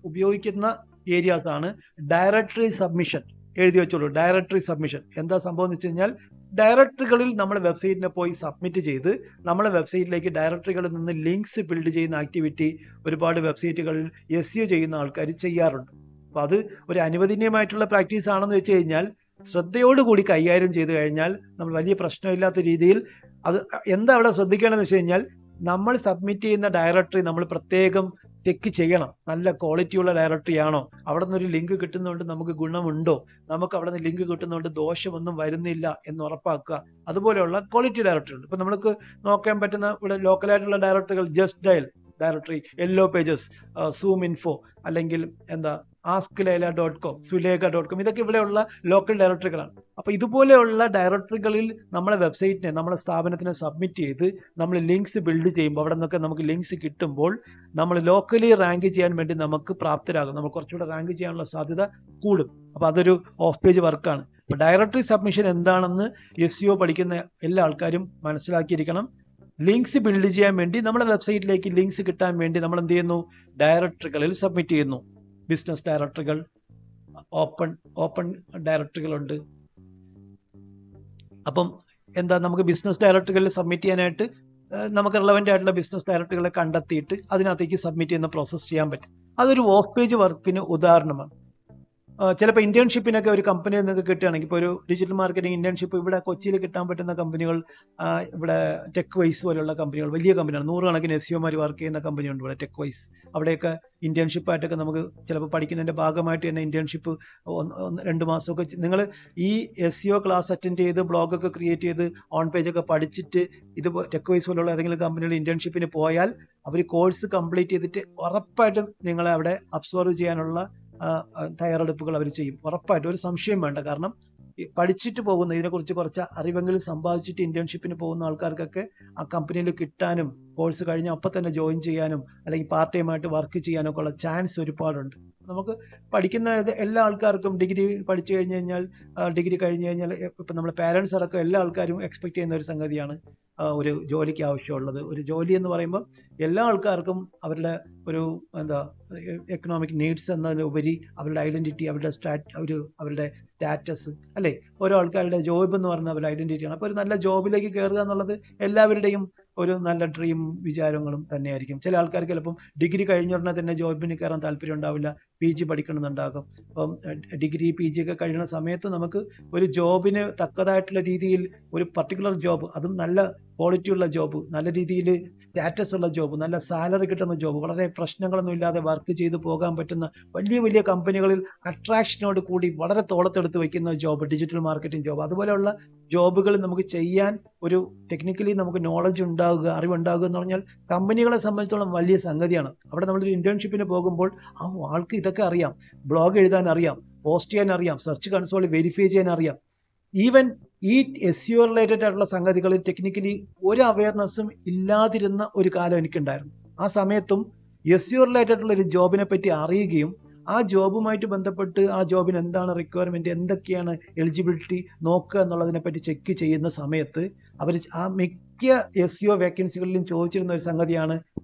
ഉപയോഗിക്കുന്ന ഏരിയാസ് ആണ് ഡയറക്ടറി സബ്മിഷൻ. എഴുതി വെച്ചോളൂ, ഡയറക്ടറി സബ്മിഷൻ. എന്താ സംഭവം എന്ന് വെച്ച് കഴിഞ്ഞാൽ ഡയറക്ടറികളിൽ നമ്മൾ വെബ്സൈറ്റിനെ പോയി സബ്മിറ്റ് ചെയ്ത് നമ്മളെ വെബ്സൈറ്റിലേക്ക് ഡയറക്ടറികളിൽ നിന്ന് ലിങ്ക്സ് ബിൽഡ് ചെയ്യുന്ന ആക്ടിവിറ്റി ഒരുപാട് വെബ്സൈറ്റുകളിൽ SEO ചെയ്യുന്ന ആൾക്കാർ ചെയ്യാറുണ്ട്. അപ്പോൾ അത് ഒരു അനുവദനീയമായിട്ടുള്ള പ്രാക്ടീസ് ആണെന്ന് വെച്ച് കഴിഞ്ഞാൽ ശ്രദ്ധയോടുകൂടി കൈകാര്യം ചെയ്ത് കഴിഞ്ഞാൽ നമ്മൾ വലിയ പ്രശ്നമില്ലാത്ത രീതിയിൽ അത് എന്താ അവിടെ ശ്രദ്ധിക്കേണ്ടതെന്ന് വെച്ച് കഴിഞ്ഞാൽ നമ്മൾ സബ്മിറ്റ് ചെയ്യുന്ന ഡയറക്ടറി നമ്മൾ പ്രത്യേകം ചെക്ക് ചെയ്യണം. നല്ല ക്വാളിറ്റിയുള്ള ഡയറക്ടറി ആണോ, അവിടെ നിന്നൊരു ലിങ്ക് കിട്ടുന്നതുകൊണ്ട് നമുക്ക് ഗുണമുണ്ടോ, നമുക്ക് അവിടെ നിന്ന് ലിങ്ക് കിട്ടുന്നതുകൊണ്ട് ദോഷമൊന്നും വരുന്നില്ല എന്ന് ഉറപ്പാക്കുക. അതുപോലെയുള്ള ക്വാളിറ്റി ഡയറക്ടറി ഉണ്ട്. ഇപ്പം നമുക്ക് നോക്കാൻ പറ്റുന്ന ഇവിടെ ലോക്കലായിട്ടുള്ള ഡയറക്ടറികൾ Justdial directory, Yellow Pages, ZoomInfo, അല്ലെങ്കിൽ എന്താ askleila.com, sulega.com, ഇതൊക്കെ ഇവിടെയുള്ള ലോക്കൽ ഡയറക്ടറികളാണ്. അപ്പൊ ഇതുപോലെയുള്ള ഡയറക്ടറികളിൽ നമ്മളെ വെബ്സൈറ്റിനെ, നമ്മളെ സ്ഥാപനത്തിനെ സബ്മിറ്റ് ചെയ്ത് നമ്മൾ ലിങ്ക്സ് ബിൽഡ് ചെയ്യുമ്പോൾ അവിടെ നിന്നൊക്കെ നമുക്ക് ലിങ്ക്സ് കിട്ടുമ്പോൾ നമ്മൾ ലോക്കലി റാങ്ക് ചെയ്യാൻ വേണ്ടി നമുക്ക് പ്രാപ്തരാകും. നമ്മൾ കുറച്ചുകൂടെ റാങ്ക് ചെയ്യാനുള്ള സാധ്യത കൂടും. അപ്പൊ അതൊരു ഓഫ് പേജ് വർക്കാണ്. അപ്പൊ ഡയറക്ടറി സബ്മിഷൻ എന്താണെന്ന് SEO പഠിക്കുന്ന എല്ലാ ആൾക്കാരും മനസ്സിലാക്കിയിരിക്കണം. ലിങ്ക്സ് ബിൽഡ് ചെയ്യാൻ വേണ്ടി നമ്മുടെ വെബ്സൈറ്റിലേക്ക് ലിങ്ക്സ് കിട്ടാൻ വേണ്ടി നമ്മൾ എന്ത് ചെയ്യുന്നു? ഡയറക്ടറികളിൽ സബ്മിറ്റ് ചെയ്യുന്നു. ബിസിനസ് ഡയറക്ടറികൾ, ഓപ്പൺ ഡയറക്ടറികളുണ്ട്. അപ്പം എന്താ, നമുക്ക് ബിസിനസ് ഡയറക്ടറികളിൽ സബ്മിറ്റ് ചെയ്യാനായിട്ട് നമുക്ക് റിലവൻ്റ് ആയിട്ടുള്ള ബിസിനസ് ഡയറക്ടറികളെ കണ്ടെത്തിയിട്ട് അതിനകത്തേക്ക് സബ്മിറ്റ് ചെയ്യുന്ന പ്രോസസ്സ് ചെയ്യാൻ പറ്റും. അതൊരു ഓഫ് പേജ് വർക്കിന് ഉദാഹരണമാണ്. ചിലപ്പോൾ ഇന്റേൺഷിപ്പിനൊക്കെ ഒരു കമ്പനിയിൽ നിന്നൊക്കെ കിട്ടുകയാണെങ്കിൽ, ഇപ്പോൾ ഒരു ഡിജിറ്റൽ മാർക്കറ്റിംഗ് ഇന്റേൺഷിപ്പ് ഇവിടെ കൊച്ചിയിൽ കിട്ടാൻ പറ്റുന്ന കമ്പനികൾ, ഇവിടെ ടെക് വൈസ് പോലുള്ള കമ്പനികൾ, വലിയ കമ്പനിയാണ്, 100 കണക്കിന് SEOമാർ വർക്ക് ചെയ്യുന്ന കമ്പനിയുണ്ട് ഇവിടെ, ടെക് വൈസ്. അവിടെയൊക്കെ ഇന്റേൺഷിപ്പായിട്ടൊക്കെ നമുക്ക് ചിലപ്പോൾ പഠിക്കുന്നതിൻ്റെ ഭാഗമായിട്ട് തന്നെ ഇന്റേൺഷിപ്പ് 2 മാസമൊക്കെ നിങ്ങൾ ഈ SEO ക്ലാസ് അറ്റൻഡ് ചെയ്ത് ബ്ലോഗൊക്കെ ക്രിയേറ്റ് ചെയ്ത് ഓൺ പേജൊക്കെ പഠിച്ചിട്ട് ഇത് ടെക് വൈസ് പോലുള്ള ഏതെങ്കിലും കമ്പനികൾ ഇന്റേൺഷിപ്പിന് പോയാൽ അവർ കോഴ്സ് കംപ്ലീറ്റ് ചെയ്തിട്ട് ഉറപ്പായിട്ടും നിങ്ങളെ അവിടെ അബ്സോർവ് ചെയ്യാനുള്ള തയ്യാറെടുപ്പുകൾ അവർ ചെയ്യും. ഉറപ്പായിട്ടും, ഒരു സംശയം വേണ്ട. കാരണം പഠിച്ചിട്ട് പോകുന്ന, ഇതിനെക്കുറിച്ച് കുറച്ച് അറിവെങ്കിലും സമ്പാദിച്ചിട്ട് ഇന്റേൺഷിപ്പിന് പോകുന്ന ആൾക്കാർക്കൊക്കെ ആ കമ്പനിയിൽ കിട്ടാനും കോഴ്സ് കഴിഞ്ഞ് അപ്പം തന്നെ ജോയിൻ ചെയ്യാനും അല്ലെങ്കിൽ പാർട്ട് ടൈം ആയിട്ട് വർക്ക് ചെയ്യാനൊക്കെ ഉള്ള ചാൻസ് ഒരുപാടുണ്ട്. നമുക്ക് പഠിക്കുന്ന എല്ലാ ആൾക്കാർക്കും ഡിഗ്രി പഠിച്ചു കഴിഞ്ഞാൽ, ഡിഗ്രി കഴിഞ്ഞ് കഴിഞ്ഞാൽ ഇപ്പം നമ്മുടെ പാരൻസ് അടക്കം എല്ലാ ആൾക്കാരും എക്സ്പെക്ട് ചെയ്യുന്ന ഒരു സംഗതിയാണ് ഒരു ജോലിക്ക് ആവശ്യമുള്ളത്. ഒരു ജോലി എന്ന് പറയുമ്പോൾ എല്ലാ ആൾക്കാർക്കും അവരുടെ ഒരു എന്താ എക്കണോമിക് നീഡ്സ് എന്നതിലുപരി അവരുടെ ഐഡന്റിറ്റി, അവരുടെ സ്റ്റാറ്റസ്, അല്ലേ, ഓരോ ആൾക്കാരുടെ ജോബ് എന്ന് പറഞ്ഞ അവരുടെ ഐഡന്റിറ്റിയാണ്. അപ്പോൾ ഒരു നല്ല ജോബിലേക്ക് കയറുക എന്നുള്ളത് എല്ലാവരുടെയും ഒരു നല്ല ഡ്രീം വിചാരങ്ങളും തന്നെയായിരിക്കും. ചില ആൾക്കാർക്ക് ചിലപ്പം ഡിഗ്രി കഴിഞ്ഞ ഉടനെ തന്നെ ജോബിന് കയറാൻ താല്പര്യം ഉണ്ടാവില്ല, PG പഠിക്കണമെന്നുണ്ടാകും. അപ്പം ഡിഗ്രി PG ഒക്കെ കഴിയുന്ന സമയത്ത് നമുക്ക് ഒരു ജോബിന് തക്കതായിട്ടുള്ള രീതിയിൽ ഒരു പർട്ടിക്കുലർ ജോബ്, അതും നല്ല ക്വാളിറ്റി ഉള്ള ജോബ്, നല്ല രീതിയിൽ സ്റ്റാറ്റസ് ഉള്ള ജോബ്, നല്ല സാലറി കിട്ടുന്ന ജോബ്, വളരെ പ്രശ്നങ്ങളൊന്നും ഇല്ലാതെ വർക്ക് ചെയ്ത് പോകാൻ പറ്റുന്ന വലിയ വലിയ കമ്പനികളിൽ അട്രാക്ഷനോട് കൂടി വളരെ തോളത്തെടുത്ത് വയ്ക്കുന്ന ജോബ്, ഡിജിറ്റൽ മാർക്കറ്റിംഗ് ജോബ്, അതുപോലെയുള്ള ജോബുകൾ നമുക്ക് ചെയ്യാൻ ഒരു ടെക്നിക്കലി നമുക്ക് നോളജ് ഉണ്ടാകുക, അറിവുണ്ടാകുക എന്ന് പറഞ്ഞാൽ കമ്പനികളെ സംബന്ധിച്ചോളം വലിയ സംഗതിയാണ്. അവിടെ നമ്മളൊരു ഇന്റേൺഷിപ്പിന് പോകുമ്പോൾ ആൾക്ക് ഇതൊക്കെ അറിയാം, ബ്ലോഗ് എഴുതാൻ അറിയാം, പോസ്റ്റ് ചെയ്യാൻ അറിയാം, സെർച്ച് കൺസോളിൽ വെരിഫൈ ചെയ്യാൻ അറിയാം. ഈവൻ ഈ SEO റിലേറ്റഡ് ആയിട്ടുള്ള സംഗതികളിൽ ടെക്നിക്കലി ഒരു അവയർനെസ്സും ഇല്ലാതിരുന്ന ഒരു കാലം എനിക്കുണ്ടായിരുന്നു. ആ സമയത്തും SEO റിലേറ്റഡ് ഉള്ള ഒരു ജോബിനെ പറ്റി അറിയുകയും ആ ജോബുമായിട്ട് ബന്ധപ്പെട്ട് ആ ജോബിന് എന്താണ് റിക്വയർമെന്റ്, എന്തൊക്കെയാണ് എലിജിബിലിറ്റി നോക്കുക എന്നുള്ളതിനെ പറ്റി ചെക്ക് ചെയ്യുന്ന സമയത്ത് അവർ ആ മിക്ക SEO വേക്കൻസികളിലും ചോദിച്ചിരുന്ന ഒരു സംഗതിയാണ്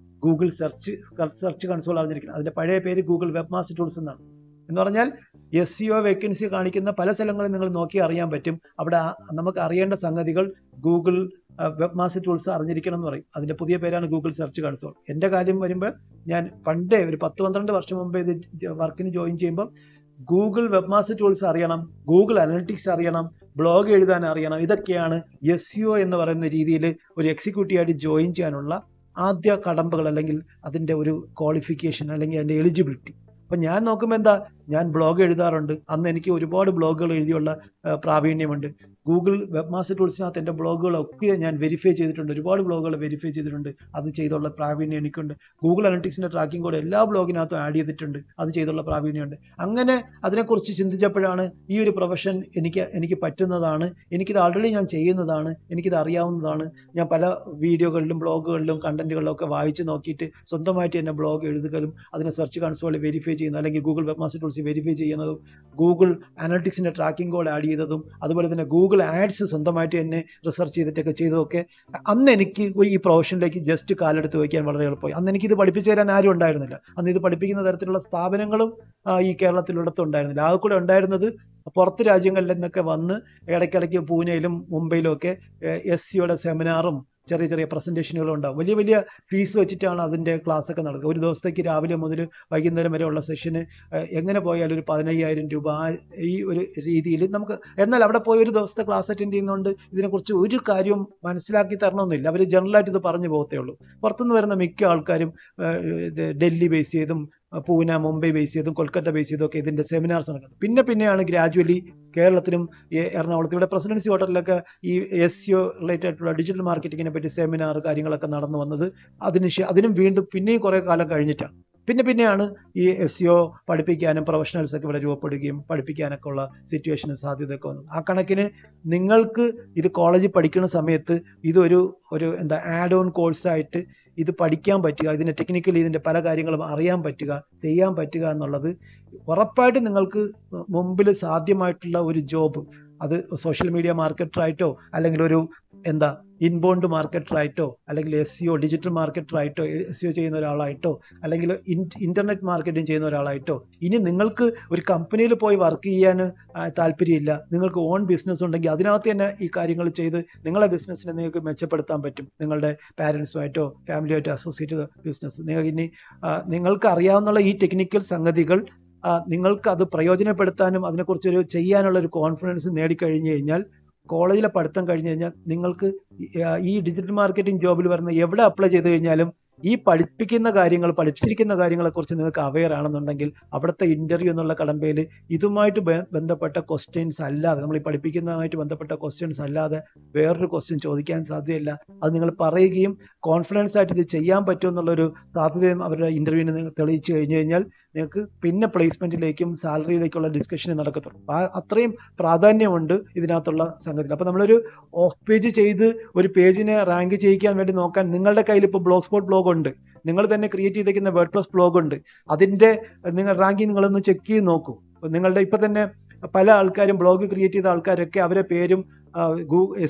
ഗൂഗിൾ സെർച്ച് കൺസോൾ അറിഞ്ഞിരിക്കുന്നത്. അതിന്റെ പഴയ പേര് ഗൂഗിൾ വെബ് മാസ്റ്റർ ടൂൾസ് എന്നാണ്. എന്ന് പറഞ്ഞാൽ SEO വേക്കൻസി കാണിക്കുന്ന പല സ്ഥലങ്ങളിൽ നിങ്ങൾ നോക്കി അറിയാൻ പറ്റും. അവിടെ നമുക്ക് അറിയേണ്ട സംഗതികൾ ഗൂഗിൾ വെബ് മാസ്റ്റർ ടൂൾസ് അറിഞ്ഞിരിക്കണം എന്ന് പറയും. അതിന്റെ പുതിയ പേരാണ് ഗൂഗിൾ സെർച്ച് കൺസോൾ. എൻ്റെ കാര്യം വരുമ്പോൾ ഞാൻ പണ്ടേ ഒരു 10-12 വർഷം മുമ്പ് ഇത് വർക്കിന് ജോയിൻ ചെയ്യുമ്പോൾ ഗൂഗിൾ വെബ് മാസ്റ്റർ ടൂൾസ് അറിയണം, ഗൂഗിൾ അനലിറ്റിക്സ് അറിയണം, ബ്ലോഗ് എഴുതാൻ അറിയണം. ഇതൊക്കെയാണ് SEO എന്ന് പറയുന്ന രീതിയിൽ ഒരു എക്സിക്യൂട്ടീവ് ആയിട്ട് ജോയിൻ ചെയ്യാനുള്ള ആദ്യ കടമ്പകൾ, അല്ലെങ്കിൽ അതിന്റെ ഒരു ക്വാളിഫിക്കേഷൻ, അല്ലെങ്കിൽ അതിന്റെ എലിജിബിലിറ്റി. അപ്പം ഞാൻ നോക്കുമ്പോൾ എന്താ, ഞാൻ ബ്ലോഗ് എഴുതാറുണ്ട്. അന്ന് എനിക്ക് ഒരുപാട് ബ്ലോഗുകൾ എഴുതിയുള്ള പ്രാവീണ്യമുണ്ട്. ഗൂഗിൾ വെബ് മാസ്റ്റർ ടൂൾസിനകത്ത് എൻ്റെ ബ്ലോഗുകളൊക്കെ ഞാൻ വെരിഫൈ ചെയ്തിട്ടുണ്ട്, ഒരുപാട് ബ്ലോഗുകൾ വെരിഫൈ ചെയ്തിട്ടുണ്ട്. അത് ചെയ്തുള്ള പ്രാവീണ്യം എനിക്കുണ്ട്. ഗൂഗിൾ അനലിറ്റിക്സിൻ്റെ ട്രാക്കിംഗ് കോഡ് എല്ലാ ബ്ലോഗിനകത്തും ആഡ് ചെയ്തിട്ടുണ്ട്, അത് ചെയ്തുള്ള പ്രാവീണ്യമുണ്ട്. അങ്ങനെ അതിനെക്കുറിച്ച് ചിന്തിച്ചപ്പോഴാണ് ഈ ഒരു പ്രൊഫഷൻ എനിക്ക് പറ്റുന്നതാണ്, എനിക്കിത് ആൾറെഡി ഞാൻ ചെയ്യുന്നതാണ്, എനിക്കിത് അറിയാവുന്നതാണ്. ഞാൻ പല വീഡിയോകളിലും ബ്ലോഗുകളിലും കണ്ടന്റുകളിലും ഒക്കെ വായിച്ച് നോക്കിയിട്ട് സ്വന്തമായിട്ട് തന്നെ ബ്ലോഗ് എഴുതുകയും അതിനെ സെർച്ച് കൺസോളിൽ വെരിഫൈ ചെയ്യുന്നത്, അല്ലെങ്കിൽ Google web master tools verify ചെയ്യുന്നതും, ഗൂഗിൾ അനലിറ്റിക്സിന്റെ ട്രാക്കിംഗ് കോഡ് ആഡ് ചെയ്തതും, അതുപോലെ തന്നെ ഗൂഗിൾ ആഡ്സ് സ്വന്തമായിട്ട് തന്നെ റിസർച്ച് ചെയ്തിട്ടൊക്കെ ചെയ്തതൊക്കെ അന്ന് എനിക്ക് ഈ പ്രൊഫഷനിലേക്ക് ജസ്റ്റ് കാലെടുത്ത് വയ്ക്കാൻ വളരെ എളുപ്പമായി. അന്ന് എനിക്കിത് പഠിപ്പിച്ചു തരാൻ ആരും ഉണ്ടായിരുന്നില്ല. അന്ന് ഇത് പഠിപ്പിക്കുന്ന തരത്തിലുള്ള സ്ഥാപനങ്ങളും ഈ കേരളത്തിലുള്ളടത്തും ഉണ്ടായിരുന്നില്ല. ആകെ കൂടെ ഉണ്ടായിരുന്നത് പുറത്ത് രാജ്യങ്ങളിൽ നിന്നൊക്കെ വന്ന് ഇടയ്ക്കിടയ്ക്ക് പൂനെയിലും മുംബൈയിലും ഒക്കെ SEOയുടെ സെമിനാറും ചെറിയ ചെറിയ പ്രസന്റേഷനുകളും ഉണ്ടാവും. വലിയ വലിയ ഫീസ് വെച്ചിട്ടാണ് അതിൻ്റെ ക്ലാസ് ഒക്കെ നടക്കുക. ഒരു ദിവസത്തേക്ക് രാവിലെ മുതൽ വൈകുന്നേരം വരെ ഉള്ള സെഷന് എങ്ങനെ പോയാലും ഒരു 15,000 രൂപ ഈ ഒരു രീതിയിൽ നമുക്ക്. എന്നാൽ അവിടെ പോയി ഒരു ദിവസത്തെ ക്ലാസ് അറ്റൻഡ് ചെയ്യുന്നതുകൊണ്ട് ഇതിനെക്കുറിച്ച് ഒരു കാര്യവും മനസ്സിലാക്കി തരണമെന്നില്ല. അവർ ജനറലായിട്ട് ഇത് പറഞ്ഞു പോകത്തേ ഉള്ളൂ. പുറത്തുനിന്ന് വരുന്ന മിക്ക ആൾക്കാരും ഡൽഹി ബേസ് ചെയ്തും പൂനെ, മുംബൈ ബേസ് ചെയ്തും കൊൽക്കത്ത ബേസ് ചെയ്തും ഒക്കെ ഇതിന്റെ സെമിനാർസ് നടക്കുന്നത്. പിന്നെയാണ് ഗ്രാജുവലി കേരളത്തിലും എറണാകുളത്ത് ഇവിടെ പ്രസിഡൻസി ഹോട്ടലിലൊക്കെ ഈ SEO റിലേറ്റഡ് ആയിട്ടുള്ള ഡിജിറ്റൽ മാർക്കറ്റിങ്ങിനെ പറ്റി സെമിനാർ കാര്യങ്ങളൊക്കെ നടന്നു വന്നത്. അതിനും വീണ്ടും പിന്നെയും കുറെ കാലം കഴിഞ്ഞിട്ടാണ്. പിന്നെയാണ് ഈ SEO പഠിപ്പിക്കാനും പ്രൊഫഷണൽസ് ഒക്കെ ഇവിടെ രൂപപ്പെടുകയും പഠിപ്പിക്കാനൊക്കെ ഉള്ള സിറ്റുവേഷനും സാധ്യതയൊക്കെ വന്നു. ആ കണക്കിന് നിങ്ങൾക്ക് ഇത് കോളേജിൽ പഠിക്കുന്ന സമയത്ത് ഇതൊരു എന്താ ആഡ് ഓൺ കോഴ്സായിട്ട് ഇത് പഠിക്കാൻ പറ്റുക, ഇതിന്റെ ടെക്നിക്കലി ഇതിന്റെ പല കാര്യങ്ങളും അറിയാൻ പറ്റുക, ചെയ്യാൻ പറ്റുക എന്നുള്ളത് ഉറപ്പായിട്ടും നിങ്ങൾക്ക് മുമ്പിൽ സാധ്യമായിട്ടുള്ള ഒരു ജോബ്. അത് സോഷ്യൽ മീഡിയ മാർക്കറ്ററായിട്ടോ അല്ലെങ്കിൽ ഒരു ഇൻബൗണ്ട് മാർക്കറ്ററായിട്ടോ അല്ലെങ്കിൽ SEO ഡിജിറ്റൽ മാർക്കറ്ററായിട്ടോ SEO ചെയ്യുന്ന ഒരാളായിട്ടോ അല്ലെങ്കിൽ ഇന്റർനെറ്റ് മാർക്കറ്റിംഗ് ചെയ്യുന്ന ഒരാളായിട്ടോ. ഇനി നിങ്ങൾക്ക് ഒരു കമ്പനിയിൽ പോയി വർക്ക് ചെയ്യാൻ താല്പര്യമില്ല, നിങ്ങൾക്ക് ഓൺ ബിസിനസ് ഉണ്ടെങ്കിൽ അതിനകത്ത് തന്നെ ഈ കാര്യങ്ങൾ ചെയ്ത് നിങ്ങളെ ബിസിനസ്സിനെ നിങ്ങൾക്ക് മെച്ചപ്പെടുത്താൻ പറ്റും. നിങ്ങളുടെ പാരൻസുമായിട്ടോ ഫാമിലിയായിട്ടോ അസോസിയേറ്റ് ചെയ്ത ബിസിനസ് നിങ്ങൾക്ക് അറിയാവുന്ന ഈ ടെക്നിക്കൽ സംഗതികൾ നിങ്ങൾക്ക് അത് പ്രയോജനപ്പെടുത്താനും അതിനെക്കുറിച്ചൊരു ചെയ്യാനുള്ള ഒരു കോൺഫിഡൻസ് നേടിക്കഴിഞ്ഞു കഴിഞ്ഞാൽ, കോളേജിലെ പഠിത്തം കഴിഞ്ഞു കഴിഞ്ഞാൽ നിങ്ങൾക്ക് ഈ ഡിജിറ്റൽ മാർക്കറ്റിംഗ് ജോബിൽ വരുന്ന എവിടെ അപ്ലൈ ചെയ്ത് കഴിഞ്ഞാലും ഈ പഠിപ്പിച്ചിരിക്കുന്ന കാര്യങ്ങളെക്കുറിച്ച് നിങ്ങൾക്ക് അവെയർ ആണെന്നുണ്ടെങ്കിൽ അവിടുത്തെ ഇന്റർവ്യൂ എന്നുള്ള കടമ്പയിൽ ഇതുമായിട്ട് ബന്ധപ്പെട്ട ക്വസ്റ്റ്യൻസ് അല്ലാതെ, നമ്മൾ ഈ പഠിപ്പിക്കുന്നതുമായിട്ട് ബന്ധപ്പെട്ട ക്വസ്റ്റ്യൻസ് അല്ലാതെ വേറൊരു ക്വസ്റ്റ്യൻ ചോദിക്കാൻ സാധ്യതയില്ല. അത് നിങ്ങൾ പറയുകയും കോൺഫിഡൻസ് ആയിട്ട് ഇത് ചെയ്യാൻ പറ്റും എന്നുള്ളൊരു സാധ്യതയും അവരുടെ ഇന്റർവ്യൂവിന് നിങ്ങൾ തെളിയിച്ചു കഴിഞ്ഞു കഴിഞ്ഞാൽ നിങ്ങൾക്ക് പിന്നെ പ്ലേസ്മെന്റിലേക്കും സാലറിയിലേക്കുള്ള ഡിസ്കഷൻ നടക്കത്തുള്ളൂ. അത്രയും പ്രാധാന്യമുണ്ട് ഇതിനകത്തുള്ള സംഗതി. അപ്പൊ നമ്മളൊരു ഓഫ് പേജ് ചെയ്ത് ഒരു പേജിനെ റാങ്ക് ചെയ്യിക്കാൻ വേണ്ടി നോക്കാൻ നിങ്ങളുടെ കയ്യിൽ ഇപ്പോൾ ബ്ലോഗ് സ്പോട്ട് ബ്ലോഗ് ഉണ്ട്, നിങ്ങൾ തന്നെ ക്രിയേറ്റ് ചെയ്തേക്കുന്ന വേർഡ്പ്രസ് ബ്ലോഗ് ഉണ്ട്, അതിന്റെ നിങ്ങൾ റാങ്കിങ് നിങ്ങളൊന്ന് ചെക്ക് ചെയ്ത് നോക്കൂ. നിങ്ങളുടെ ഇപ്പൊ തന്നെ പല ആൾക്കാരും ബ്ലോഗ് ക്രിയേറ്റ് ചെയ്ത ആൾക്കാരൊക്കെ അവരെ പേരും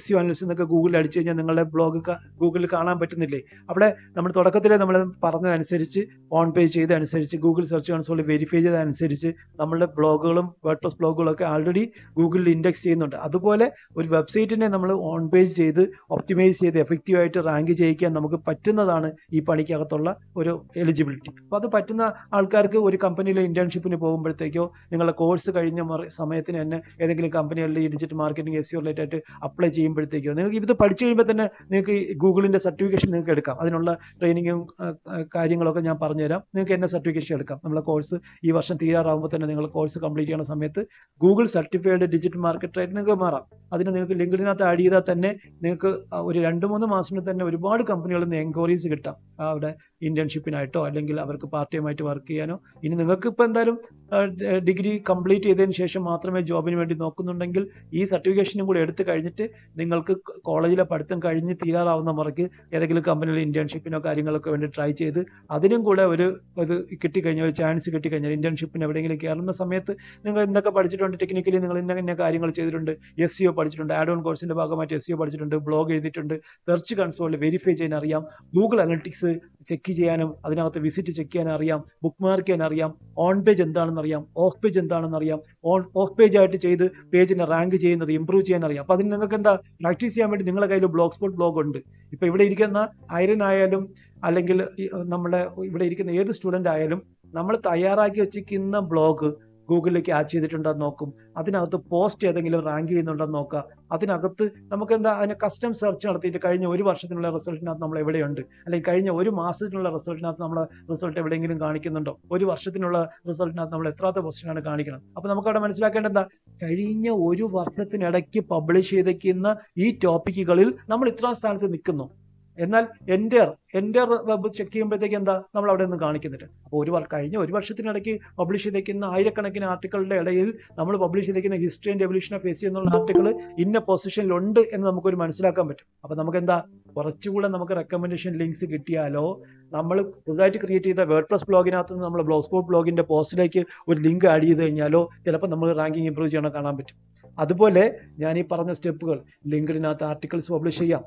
SEO അനലിസ്റ്റ് എന്നൊക്കെ ഗൂഗിളിൽ അടിച്ചു കഴിഞ്ഞാൽ നിങ്ങളുടെ ബ്ലോഗ് ഗൂഗിളിൽ കാണാൻ പറ്റുന്നില്ലേ? അവിടെ നമ്മൾ തുടക്കത്തിലെ നമ്മൾ പറഞ്ഞതനുസരിച്ച് ഓൺ പേജ് ചെയ്തനുസരിച്ച് ഗൂഗിൾ സെർച്ച് കൺസോളിൽ വെരിഫൈ ചെയ്തതനുസരിച്ച് നമ്മളുടെ ബ്ലോഗുകളും വേർഡ്പ്രസ് ബ്ലോഗുകളും ഒക്കെ ആൾറെഡി ഗൂഗിളിൽ ഇൻഡെക്സ് ചെയ്യുന്നുണ്ട്. അതുപോലെ ഒരു വെബ്സൈറ്റിനെ നമ്മൾ ഓൺ പേജ് ചെയ്ത് ഒപ്റ്റിമൈസ് ചെയ്ത് എഫക്റ്റീവായിട്ട് റാങ്ക് ചെയ്യിക്കാൻ നമുക്ക് പറ്റുന്നതാണ് ഈ പണിക്കകത്തുള്ള ഒരു എലിജിബിലിറ്റി. അപ്പോൾ അത് പറ്റുന്ന ആൾക്കാർക്ക് ഒരു കമ്പനിയിലെ ഇന്റേൺഷിപ്പിന് പോകുമ്പോഴത്തേക്കോ നിങ്ങളുടെ കോഴ്സ് കഴിഞ്ഞ സമയത്തിന് തന്നെ ഏതെങ്കിലും കമ്പനികളിൽ ഈ digital marketing SEO related apply ചെയ്യുമ്പോഴത്തേക്കോ നിങ്ങൾക്ക് ഇത് പഠിച്ചു കഴിയുമ്പോൾ തന്നെ നിങ്ങൾക്ക് ഗൂഗിളിന്റെ സർട്ടിഫിക്കേഷൻ നിങ്ങൾക്ക് എടുക്കാം. അതിനുള്ള ട്രെയിനിങ്ങും കാര്യങ്ങളൊക്കെ ഞാൻ പറഞ്ഞുതരാം. നിങ്ങൾക്ക് എന്നെ സർട്ടിഫിക്കേഷൻ എടുക്കാം. നമ്മളെ കോഴ്സ് ഈ വർഷം തീരാറാകുമ്പോൾ തന്നെ നിങ്ങൾ കോഴ്സ് കംപ്ലീറ്റ് ചെയ്യുന്ന സമയത്ത് ഗൂഗിൾ സർട്ടിഫൈഡ് ഡിജിറ്റൽ മാർക്കറ്ററായിട്ട് നിങ്ങൾക്ക് മാറാം. അതിന് നിങ്ങൾക്ക് ലിങ്കിനകത്ത് ആഡ് ചെയ്താൽ തന്നെ നിങ്ങൾക്ക് ഒരു 2-3 മാസത്തിൽ തന്നെ ഒരുപാട് കമ്പനികളിൽ നിന്ന് എൻക്വയറീസ് കിട്ടാം, അവിടെ ഇന്റേൺഷിപ്പിനായിട്ടോ അല്ലെങ്കിൽ അവർക്ക് പാർട്ട് ടൈം ആയിട്ട് വർക്ക് ചെയ്യാനോ. ഇനി നിങ്ങൾക്ക് ഇപ്പോൾ എന്തായാലും ഡിഗ്രി കംപ്ലീറ്റ് ചെയ്തതിന് ശേഷം മാത്രമേ ജോബിന് വേണ്ടി നോക്കുന്നുണ്ടെങ്കിൽ ഈ സർട്ടിഫിക്കേഷനും കൂടി എടുത്ത് കഴിഞ്ഞിട്ട് നിങ്ങൾക്ക് കോളേജിലെ പഠിത്തം കഴിഞ്ഞ് തീരാറാവുന്ന മുറയ്ക്ക് ഏതെങ്കിലും കമ്പനിയിൽ ഇന്റേൺഷിപ്പിനോ കാര്യങ്ങളൊക്കെ വേണ്ടി ട്രൈ ചെയ്ത് അതിനും കൂടെ ഒരു കിട്ടിക്കഴിഞ്ഞാൽ, ഒരു ചാൻസ് കിട്ടിക്കഴിഞ്ഞാൽ ഇന്റേൺഷിപ്പിന് എവിടെയെങ്കിലും കയറുന്ന സമയത്ത് നിങ്ങൾ എന്തൊക്കെ പഠിച്ചിട്ടുണ്ട്, ടെക്നിക്കലി നിങ്ങൾ ഇന്ന കാര്യങ്ങൾ ചെയ്തിട്ടുണ്ട്, SEO പഠിച്ചിട്ടുണ്ട്, ആഡ് ഓൺ കോഴ്സിന്റെ ഭാഗമായിട്ട് SEO പഠിച്ചിട്ടുണ്ട്, ബ്ലോഗ് എഴുതിയിട്ടുണ്ട്, സെർച്ച് കൺസോളിൽ വെരിഫൈ ചെയ്യാൻ അറിയാം, ഗൂഗിൾ അനലിറ്റിക്സ് ചെക്ക് ചെയ്യാനും അതിനകത്ത് വിസിറ്റ് ചെക്ക് ചെയ്യാൻ അറിയാം, ബുക്ക് മാർക്ക് ചെയ്യാൻ അറിയാം, ഓൺ പേജ് എന്താണെന്ന് അറിയാം, ഓഫ് പേജ് എന്താണെന്ന് അറിയാം, ഓഫ് പേജ് ആയിട്ട് ചെയ്ത് പേജിനെ റാങ്ക് ചെയ്യുന്നത് ഇംപ്രൂവ് ചെയ്യാൻ അറിയാം. അപ്പൊ അതിന് നിങ്ങൾക്ക് പ്രാക്ടീസ് ചെയ്യാൻ വേണ്ടി നിങ്ങളുടെ കയ്യിൽ ബ്ലോഗ് സ്പോട്ട് ബ്ലോഗ് ഉണ്ട്. ഇപ്പൊ ഇവിടെ ഇരിക്കുന്ന ഐരൻ ആയാലും അല്ലെങ്കിൽ നമ്മുടെ ഇവിടെ ഇരിക്കുന്ന ഏത് സ്റ്റുഡന്റ് ആയാലും നമ്മൾ തയ്യാറാക്കി വെച്ചിരിക്കുന്ന ബ്ലോഗ് ഗൂഗിളിലേക്ക് ആഡ് ചെയ്തിട്ടുണ്ടെന്ന് നോക്കും, അതിനകത്ത് പോസ്റ്റ് ഏതെങ്കിലും റാങ്ക് ചെയ്യുന്നുണ്ടെന്ന് നോക്കുക, അതിനകത്ത് നമുക്ക് അതിനെ കസ്റ്റം സെർച്ച് നടത്തിയിട്ട് കഴിഞ്ഞ ഒരു വർഷത്തിനുള്ള റിസൾട്ടിനകത്ത് നമ്മൾ എവിടെയുണ്ട്, അല്ലെങ്കിൽ കഴിഞ്ഞ ഒരു മാസത്തിനുള്ള റിസൾട്ടിനകത്ത് നമ്മളെ റിസൾട്ട് എവിടെയെങ്കിലും കാണിക്കുന്നുണ്ടോ, ഒരു വർഷത്തിനുള്ള റിസൾട്ടിനകത്ത് നമ്മൾ എത്രാമത്തെ പൊസിഷനാണ് കാണിക്കണം. അപ്പൊ നമുക്ക് അവിടെ മനസ്സിലാക്കേണ്ടത് കഴിഞ്ഞ ഒരു വർഷത്തിനിടയ്ക്ക് പബ്ലിഷ് ചെയ്തിരിക്കുന്ന ഈ ടോപ്പിക്കുകളിൽ നമ്മൾ ഇത്രാം സ്ഥാനത്ത് നിൽക്കുന്നു. എന്നാൽ എൻ്റെ വെബ് ചെക്ക് ചെയ്യുമ്പോഴത്തേക്ക് നമ്മൾ അവിടെ ഒന്നും കാണിക്കുന്നില്ല. അപ്പോൾ കഴിഞ്ഞ ഒരു വർഷത്തിനിടയ്ക്ക് പബ്ലിഷ് ചെയ്തേക്കുന്ന ആയിരക്കണക്കിന് ആർട്ടിക്കളുടെ ഇടയിൽ നമ്മൾ പബ്ലിഷ് ചെയ്തേക്കുന്ന history and evolution of SEO എന്നുള്ള ആർട്ടിക്കിൾ ഇന്ന പൊസിഷനിലുണ്ട് എന്ന് നമുക്കൊരു മനസ്സിലാക്കാൻ പറ്റും. അപ്പൊ നമുക്ക് കുറച്ചുകൂടെ നമുക്ക് റെക്കമെൻഡേഷൻ ലിങ്ക്സ് കിട്ടിയാലോ, നമ്മൾ പുതുതായിട്ട് ക്രിയേറ്റ് ചെയ്ത വേർഡ്പ്രസ് ബ്ലോഗിനകത്ത് നിന്ന് നമ്മൾ ബ്ലോഗ് സ്പോട്ട് ബ്ലോഗിന്റെ പോസ്റ്റിലേക്ക് ഒരു ലിങ്ക് ആഡ് ചെയ്ത് കഴിഞ്ഞാലോ ചിലപ്പോൾ നമ്മൾ റാങ്കിങ് ഇംപ്രൂവ് ചെയ്യണം കാണാൻ പറ്റും. അതുപോലെ ഞാൻ ഈ പറഞ്ഞ സ്റ്റെപ്പുകൾ ലിങ്കിനകത്ത് ആർട്ടിക്കിൾസ് പബ്ലിഷ് ചെയ്യാം,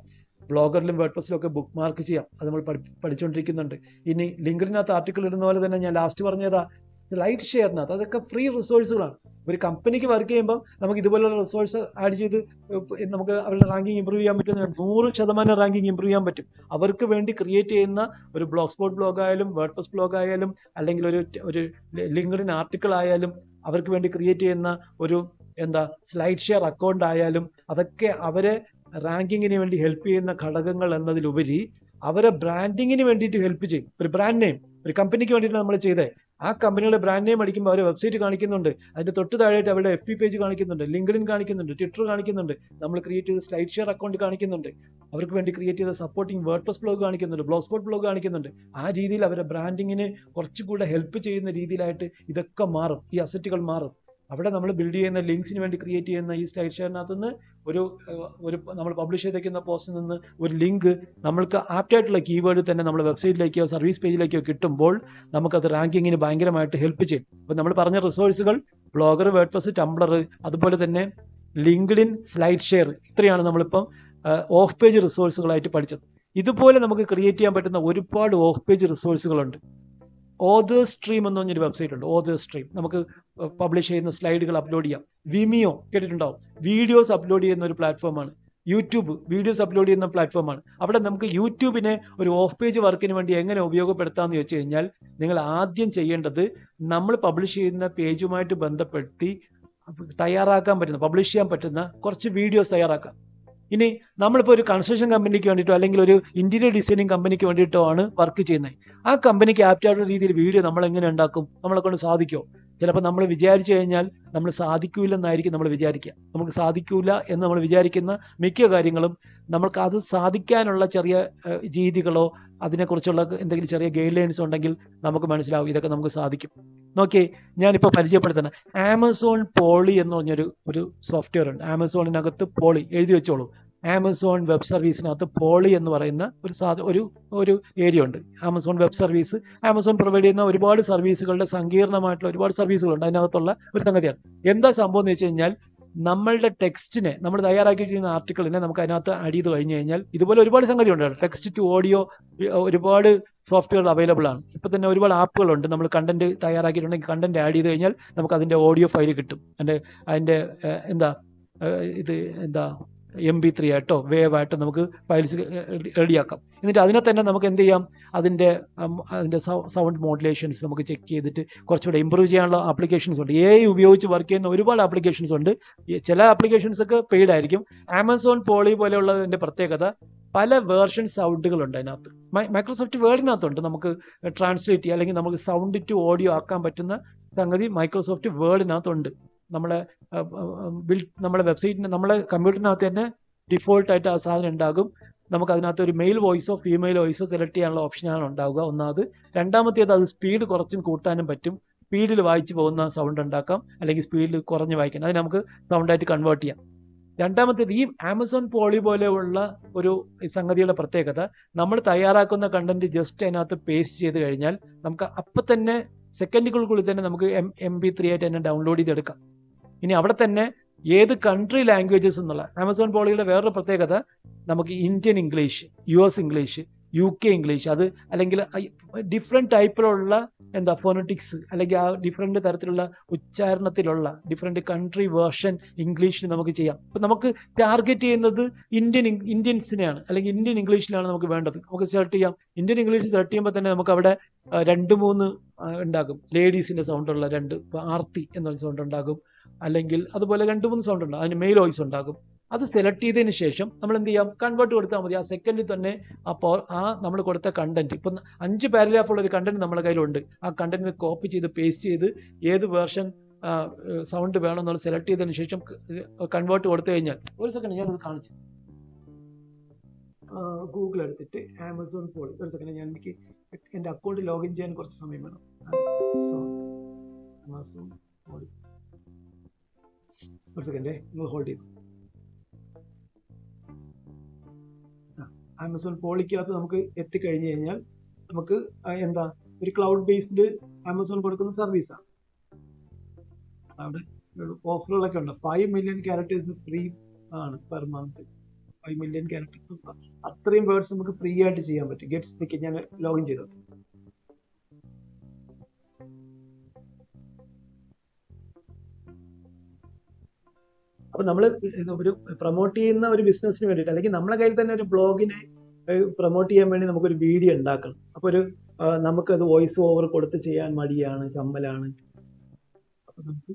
ബ്ലോഗറിലും വേർഡ്പ്രസിലും ഒക്കെ ബുക്ക് മാർക്ക് ചെയ്യാം, അത് നമ്മൾ പഠിച്ചുകൊണ്ടിരിക്കുന്നുണ്ട്. ഇനി ലിങ്കിനകത്ത് ആർട്ടിക്കിൾ ഇടുന്ന പോലെ തന്നെ ഞാൻ ലാസ്റ്റ് പറഞ്ഞതാ ലൈറ്റ് ഷെയറിനകത്ത്, അതൊക്കെ ഫ്രീ റിസോഴ്സുകളാണ്. ഒരു കമ്പനിക്ക് വർക്ക് ചെയ്യുമ്പോൾ നമുക്ക് ഇതുപോലുള്ള റിസോഴ്സ് ആഡ് ചെയ്ത് നമുക്ക് അവരുടെ റാങ്കിങ് ഇംപ്രൂവ് ചെയ്യാൻ പറ്റുന്ന 100% റാങ്കിങ് ഇംപ്രൂവ് ചെയ്യാൻ പറ്റും. അവർക്ക് വേണ്ടി ക്രിയേറ്റ് ചെയ്യുന്ന ഒരു ബ്ലോഗ് സ്പോട്ട് ബ്ലോഗ് ആയാലും വേർഡ്പ്രസ് ബ്ലോഗ് ആയാലും അല്ലെങ്കിൽ ഒരു ലിങ്ക്ഡിൻ ആർട്ടിക്കിൾ ആയാലും അവർക്ക് വേണ്ടി ക്രിയേറ്റ് ചെയ്യുന്ന ഒരു സ്ലൈഡ് ഷെയർ അക്കൗണ്ട് ആയാലും അതൊക്കെ അവരെ റാങ്കിങ്ങിന് വേണ്ടി ഹെൽപ്പ് ചെയ്യുന്ന ഘടകങ്ങൾ എന്നതിലുപരി അവരെ ബ്രാൻഡിങ്ങിന് വേണ്ടിയിട്ട് ഹെൽപ്പ് ചെയ്യും. ഒരു ബ്രാൻഡ് നെയിം ഒരു കമ്പനിക്ക് വേണ്ടിയിട്ട് നമ്മൾ ചെയ്തേ, ആ കമ്പനിയുടെ ബ്രാൻഡ് നെയിം അടിക്കുമ്പോൾ അവർ വെബ്സൈറ്റ് കാണിക്കുന്നുണ്ട്, അതിന്റെ തൊട്ട് താഴെയായിട്ട് അവരുടെ FB പേജ് കാണിക്കുന്നുണ്ട്, ലിങ്ക്ഡിൻ കാണിക്കുന്നുണ്ട്, ട്വിറ്റർ കാണിക്കുന്നുണ്ട്, നമ്മൾ ക്രിയേറ്റ് ചെയ്ത സ്ലൈഡ് ഷെയർ അക്കൗണ്ട് കാണിക്കുന്നുണ്ട്, അവർക്ക് വേണ്ടി ക്രിയേറ്റ് ചെയ്ത സപ്പോർട്ടിംഗ് വേർഡ്പ്രസ് ബ്ലോഗ് കാണിക്കുന്നുണ്ട്, ബ്ലോഗ് സ്പോട്ട് ബ്ലോഗ് കാണിക്കുന്നുണ്ട്. ആ രീതിയിൽ അവരുടെ ബ്രാൻഡിങ്ങിനെ കുറച്ചുകൂടെ ഹെൽപ്പ് ചെയ്യുന്ന രീതിയിലായിട്ട് ഇതൊക്കെ മാറും, ഈ അസറ്റുകൾ മാറും. അവിടെ നമ്മൾ ബിൽഡ് ചെയ്യുന്ന ലിങ്ക്സിന് വേണ്ടി ക്രിയേറ്റ് ചെയ്യുന്ന ഈ സ്ലൈഡ് ഷെയറിനകത്ത് നിന്ന് ഒരു നമ്മൾ പബ്ലിഷ് ചെയ്തേക്കുന്ന പോസ്റ്റിൽ നിന്ന് ഒരു ലിങ്ക് നമ്മൾക്ക് ആപ്റ്റായിട്ടുള്ള കീവേഡ് തന്നെ നമ്മൾ വെബ്സൈറ്റിലേക്കോ സർവീസ് പേജിലേക്കോ കിട്ടുമ്പോൾ നമുക്കത് റാങ്കിങ്ങിന് ഭയങ്കരമായിട്ട് ഹെൽപ്പ് ചെയ്യും. അപ്പോൾ നമ്മൾ പറഞ്ഞ റിസോഴ്സുകൾ ബ്ലോഗർ, വേർഡ്പ്രസ്, ടംബ്ലർ, അതുപോലെ തന്നെ ലിങ്ക്ഡിൻ, സ്ലൈഡ് ഷെയർ, ഇത്രയാണ് നമ്മളിപ്പം ഓഫ് പേജ് റിസോഴ്സുകളായിട്ട് പഠിച്ചത്. ഇതുപോലെ നമുക്ക് ക്രിയേറ്റ് ചെയ്യാൻ പറ്റുന്ന ഒരുപാട് ഓഫ് പേജ് റിസോഴ്സുകളുണ്ട്. ഓതർ സ്ട്രീം എന്ന് പറഞ്ഞൊരു വെബ്സൈറ്റ് ഉണ്ട്. ഓതർ സ്ട്രീം നമുക്ക് പബ്ലിഷ് ചെയ്യുന്ന സ്ലൈഡുകൾ അപ്ലോഡ് ചെയ്യാം. വിമിയോ കേട്ടിട്ടുണ്ടാവും, വീഡിയോസ് അപ്ലോഡ് ചെയ്യുന്ന ഒരു പ്ലാറ്റ്ഫോമാണ്. യൂട്യൂബ് വീഡിയോസ് അപ്ലോഡ് ചെയ്യുന്ന പ്ലാറ്റ്ഫോമാണ്. അവിടെ നമുക്ക് യൂട്യൂബിനെ ഒരു ഓഫ് പേജ് വർക്കിന് വേണ്ടി എങ്ങനെ ഉപയോഗപ്പെടുത്താമെന്ന് ചോദിച്ചു കഴിഞ്ഞാൽ, നിങ്ങൾ ആദ്യം ചെയ്യേണ്ടത് നമ്മൾ പബ്ലിഷ് ചെയ്യുന്ന പേജുമായിട്ട് ബന്ധപ്പെടുത്തി തയ്യാറാക്കാൻ പറ്റുന്ന, പബ്ലിഷ് ചെയ്യാൻ പറ്റുന്ന കുറച്ച് വീഡിയോസ് തയ്യാറാക്കാം. ഇനി നമ്മളിപ്പോൾ ഒരു കൺസ്ട്രക്ഷൻ കമ്പനിക്ക് വേണ്ടിയിട്ടോ അല്ലെങ്കിൽ ഒരു ഇന്റീരിയർ ഡിസൈനിങ് കമ്പനിക്ക് വേണ്ടിയിട്ടോ ആണ് വർക്ക് ചെയ്യുന്നത്. ആ കമ്പനിക്ക് ആപ്റ്റായിട്ടുള്ള രീതിയിൽ വീഡിയോ നമ്മൾ എങ്ങനെ ഉണ്ടാക്കും? നമ്മളെ കൊണ്ട് സാധിക്കുമോ? ചിലപ്പോൾ നമ്മൾ വിചാരിച്ചു കഴിഞ്ഞാൽ നമ്മൾ സാധിക്കൂലെന്നായിരിക്കും നമ്മൾ വിചാരിക്കുക. നമുക്ക് സാധിക്കൂല എന്ന് നമ്മൾ വിചാരിക്കുന്ന മിക്ക കാര്യങ്ങളും നമ്മൾക്ക് അത് സാധിക്കാനുള്ള ചെറിയ രീതികളോ അതിനെക്കുറിച്ചുള്ള എന്തെങ്കിലും ചെറിയ ഗൈഡ് ലൈൻസ് ഉണ്ടെങ്കിൽ നമുക്ക് മനസ്സിലാവും ഇതൊക്കെ നമുക്ക് സാധിക്കും. നോക്കിയേ, ഞാനിപ്പോൾ പരിചയപ്പെടുത്തുന്ന ആമസോൺ പോളി എന്ന് പറഞ്ഞൊരു സോഫ്റ്റ്വെയർ ഉണ്ട്. ആമസോണിനകത്ത് പോളി എഴുതി വെച്ചോളൂ. ആമസോൺ വെബ് സർവീസിനകത്ത് പോളി എന്ന് പറയുന്ന ഒരു ഏരിയ ഉണ്ട്. Amazon web service, Amazon provide ചെയ്യുന്ന ഒരുപാട് സർവീസുകളുടെ സങ്കീർണമായിട്ടുള്ള ഒരുപാട് സർവീസുകളുണ്ട്. അതിനകത്തുള്ള ഒരു സംഗതിയാണ്. എന്താ സംഭവം എന്ന് വെച്ച് കഴിഞ്ഞാൽ, നമ്മളുടെ ടെക്സ്റ്റിനെ, നമ്മൾ തയ്യാറാക്കിയിരിക്കുന്ന ആർട്ടിക്കിളിനെ നമുക്ക് അതിനകത്ത് ആഡ് ചെയ്ത് കഴിഞ്ഞു കഴിഞ്ഞാൽ ഇതുപോലെ ഒരുപാട് സംഗതി ഉണ്ട്. ടെക്സ്റ്റ് ടു ഓഡിയോ ഒരുപാട് സോഫ്റ്റ്വെയർ അവൈലബിൾ ആണ്. ഇപ്പം തന്നെ ഒരുപാട് ആപ്പുകളുണ്ട്. നമ്മൾ കണ്ടന്റ് തയ്യാറാക്കിയിട്ടുണ്ടെങ്കിൽ കണ്ടന്റ് ആഡ് ചെയ്ത് കഴിഞ്ഞാൽ നമുക്ക് അതിൻ്റെ ഓഡിയോ ഫയൽ കിട്ടും. അതിൻ്റെ MP3 ആയിട്ടോ വേവ് ആയിട്ടോ നമുക്ക് ഫയൽസ് റെഡിയാക്കാം. എന്നിട്ട് അതിനെ തന്നെ നമുക്ക് എന്ത് ചെയ്യാം, അതിൻ്റെ സൗണ്ട് മോഡുലേഷൻസ് നമുക്ക് ചെക്ക് ചെയ്തിട്ട് കുറച്ചുകൂടെ ഇമ്പ്രൂവ് ചെയ്യാനുള്ള ആപ്ലിക്കേഷൻസ് ഉണ്ട്. AI ഉപയോഗിച്ച് വർക്ക് ചെയ്യുന്ന ഒരുപാട് ആപ്ലിക്കേഷൻസ് ഉണ്ട്. ചില ആപ്ലിക്കേഷൻസ് ഒക്കെ പെയ്ഡ് ആയിരിക്കും. ആമസോൺ പോളി പോലെയുള്ളതിൻ്റെ പ്രത്യേകത പല വേർഷൻ സൗണ്ടുകളുണ്ട് അതിനകത്ത്. മൈക്രോസോഫ്റ്റ് വേർഡിനകത്തുണ്ട് നമുക്ക് ട്രാൻസ്ലേറ്റ് ചെയ്യുക അല്ലെങ്കിൽ നമുക്ക് സൗണ്ട് ടു ഓഡിയോ ആക്കാൻ പറ്റുന്ന സംഗതി മൈക്രോസോഫ്റ്റ് വേർഡിനകത്തുണ്ട്. നമ്മളെ വെബ്സൈറ്റിന്, നമ്മളെ കമ്പ്യൂട്ടറിനകത്ത് തന്നെ ഡിഫോൾട്ടായിട്ട് ആ സാധനം ഉണ്ടാകും. നമുക്ക് അതിനകത്ത് ഒരു മെയിൽ വോയിസോ ഫീമെയിൽ വോയിസോ സെലക്ട് ചെയ്യാനുള്ള ഓപ്ഷനാണ് ഉണ്ടാവുക. ഒന്നാമത്. രണ്ടാമത്തേത്, അത് സ്പീഡ് കുറച്ചും കൂട്ടാനും പറ്റും. സ്പീഡിൽ വായിച്ചു പോകുന്ന സൗണ്ട് ഉണ്ടാക്കാം, അല്ലെങ്കിൽ സ്പീഡിൽ കുറഞ്ഞ് വായിക്കണം, അത് നമുക്ക് സൗണ്ടായിട്ട് കൺവേർട്ട് ചെയ്യാം. രണ്ടാമത്തേത്, ഈ ആമസോൺ പോളി പോലെയുള്ള ഒരു സംഗതിയുടെ പ്രത്യേകത, നമ്മൾ തയ്യാറാക്കുന്ന കണ്ടന്റ് ജസ്റ്റ് അതിനകത്ത് പേസ്റ്റ് ചെയ്ത് കഴിഞ്ഞാൽ നമുക്ക് അപ്പം തന്നെ സെക്കൻഡുകൾക്കുള്ളിൽ തന്നെ നമുക്ക് MP3 ആയിട്ട് തന്നെ ഡൗൺലോഡ് ചെയ്തെടുക്കാം. ഇനി അവിടെ തന്നെ ഏത് കൺട്രി ലാംഗ്വേജസ് എന്നുള്ള ആമസോൺ പോളിയുടെ വേറൊരു പ്രത്യേകത, നമുക്ക് Indian English, US English, UK English, അത് അല്ലെങ്കിൽ ഡിഫറെൻറ്റ് ടൈപ്പിലുള്ള ഫോണറ്റിക്സ് അല്ലെങ്കിൽ ആ ഡിഫറെൻറ്റ് തരത്തിലുള്ള ഉച്ചാരണത്തിലുള്ള ഡിഫറെൻറ്റ് കൺട്രി വേർഷൻ ഇംഗ്ലീഷിൽ നമുക്ക് ചെയ്യാം. അപ്പം നമുക്ക് ടാർഗറ്റ് ചെയ്യുന്നത് ഇന്ത്യൻസിനെയാണ്, അല്ലെങ്കിൽ ഇന്ത്യൻ ഇംഗ്ലീഷിലാണ് നമുക്ക് വേണ്ടത്. നമുക്ക് സെലക്ട് ചെയ്യാം. ഇന്ത്യൻ ഇംഗ്ലീഷ് സെലക്ട് ചെയ്യുമ്പോൾ തന്നെ നമുക്ക് അവിടെ 2-3 ഉണ്ടാകും. ലേഡീസിൻ്റെ സൗണ്ടുള്ള 2, ആർത്തി എന്നൊരു സൗണ്ട് ഉണ്ടാകും. അല്ലെങ്കിൽ അതുപോലെ 2-3 സൗണ്ട് ഉണ്ട്. അതിന് മെയിൽ വോയിസ് ഉണ്ടാകും. അത് സെലക്ട് ചെയ്തതിന് ശേഷം നമ്മൾ എന്ത് ചെയ്യാം, കൺവേർട്ട് കൊടുത്താൽ മതി. ആ സെക്കൻഡിൽ തന്നെ അപ്പോൾ നമ്മൾ കൊടുത്ത കണ്ടന്റ്, ഇപ്പം 5 പാരഗ്രാഫുള്ള ഒരു കണ്ടന്റ് നമ്മുടെ കയ്യിലുണ്ട്. ആ കണ്ടന്റിനെ കോപ്പി ചെയ്ത് പേസ്റ്റ് ചെയ്ത് ഏത് വേർഷൻ സൗണ്ട് വേണമെന്നുള്ള സെലക്ട് ചെയ്തതിന് ശേഷം കൺവേർട്ട് കൊടുത്തു കഴിഞ്ഞാൽ, ഒരു സെക്കൻഡ് ഞാനത് കാണിച്ചു. ഗൂഗിൾ എടുത്തിട്ട് ആമസോൺ പോളി, ഒരു സെക്കൻഡ്, എനിക്ക് എൻ്റെ അക്കൗണ്ട് ലോഗിൻ ചെയ്യാൻ കുറച്ച് സമയം വേണം. ആമസോൺ പോളി, ഒരു സെക്കൻഡേ, നിങ്ങൾ ഹോൾഡ് ചെയ്തു. ആമസോൺ പോളിക്കകത്ത് നമുക്ക് എത്തിക്കഴിഞ്ഞ് കഴിഞ്ഞാൽ നമുക്ക് ഒരു ക്ലൗഡ് ബേസ്ഡ് ആമസോൺ കൊടുക്കുന്ന സർവീസാണ്. അവിടെ ഓഫറുകളൊക്കെ ഉണ്ട്. 5 മില്യൺ ക്യാരക്ടേഴ്സ് ഫ്രീ ആണ് പെർ മന്ത്. 5 മില്യൺ ക്യാരക്ടേഴ്സ്, അത്രയും വേർഡ്സ് നമുക്ക് ഫ്രീ ആയിട്ട് ചെയ്യാൻ പറ്റും. ഗെറ്റ് സ്പീക്ക് ഞാൻ ലോഗിൻ ചെയ്തത്. അപ്പൊ നമ്മൾ ഒരു പ്രൊമോട്ട് ചെയ്യുന്ന ഒരു ബിസിനസ്സിന് വേണ്ടിയിട്ട്, അല്ലെങ്കിൽ നമ്മളെ കയ്യിൽ തന്നെ ഒരു ബ്ലോഗിനെ പ്രൊമോട്ട് ചെയ്യാൻ വേണ്ടി നമുക്കൊരു വീഡിയോ ഉണ്ടാക്കണം. അപ്പോൾ നമുക്കത് വോയിസ് ഓവർ കൊടുത്ത് ചെയ്യാൻ മടിയാണ്, ചമ്മലാണ്. അപ്പൊ നമുക്ക്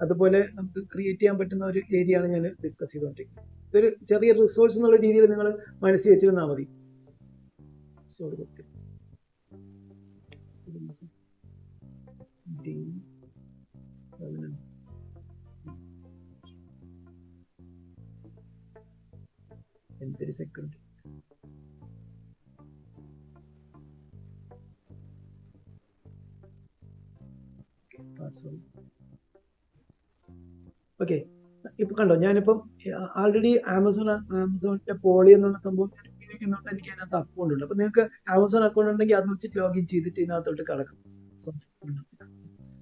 അതുപോലെ നമുക്ക് ക്രിയേറ്റ് ചെയ്യാൻ പറ്റുന്ന ഒരു ഏരിയ ആണ് ഞാൻ ഡിസ്കസ് ചെയ്തുകൊണ്ടിരിക്കുന്നത്. ഇതൊരു ചെറിയ റിസോഴ്സ് എന്നുള്ള രീതിയിൽ നിങ്ങൾ മനസ്സിൽ വെച്ചിരുന്നാൽ മതി. എന്തൊരു സെക്കൻഡ്. ഓക്കെ, ഇപ്പൊ കണ്ടോ, ഞാനിപ്പം ആൾറെഡി ആമസോണിന്റെ പോളി എന്നുള്ള സംഭവം ഉപയോഗിക്കുന്നുണ്ട്. എനിക്ക് അതിനകത്ത് അക്കൗണ്ട് ഉണ്ട്. അപ്പൊ നിങ്ങൾക്ക് ആമസോൺ അക്കൗണ്ട് ഉണ്ടെങ്കിൽ അത് വെച്ചിട്ട് ലോഗിൻ ചെയ്തിട്ട് ഇതിനകത്തോട്ട് കിടക്കും.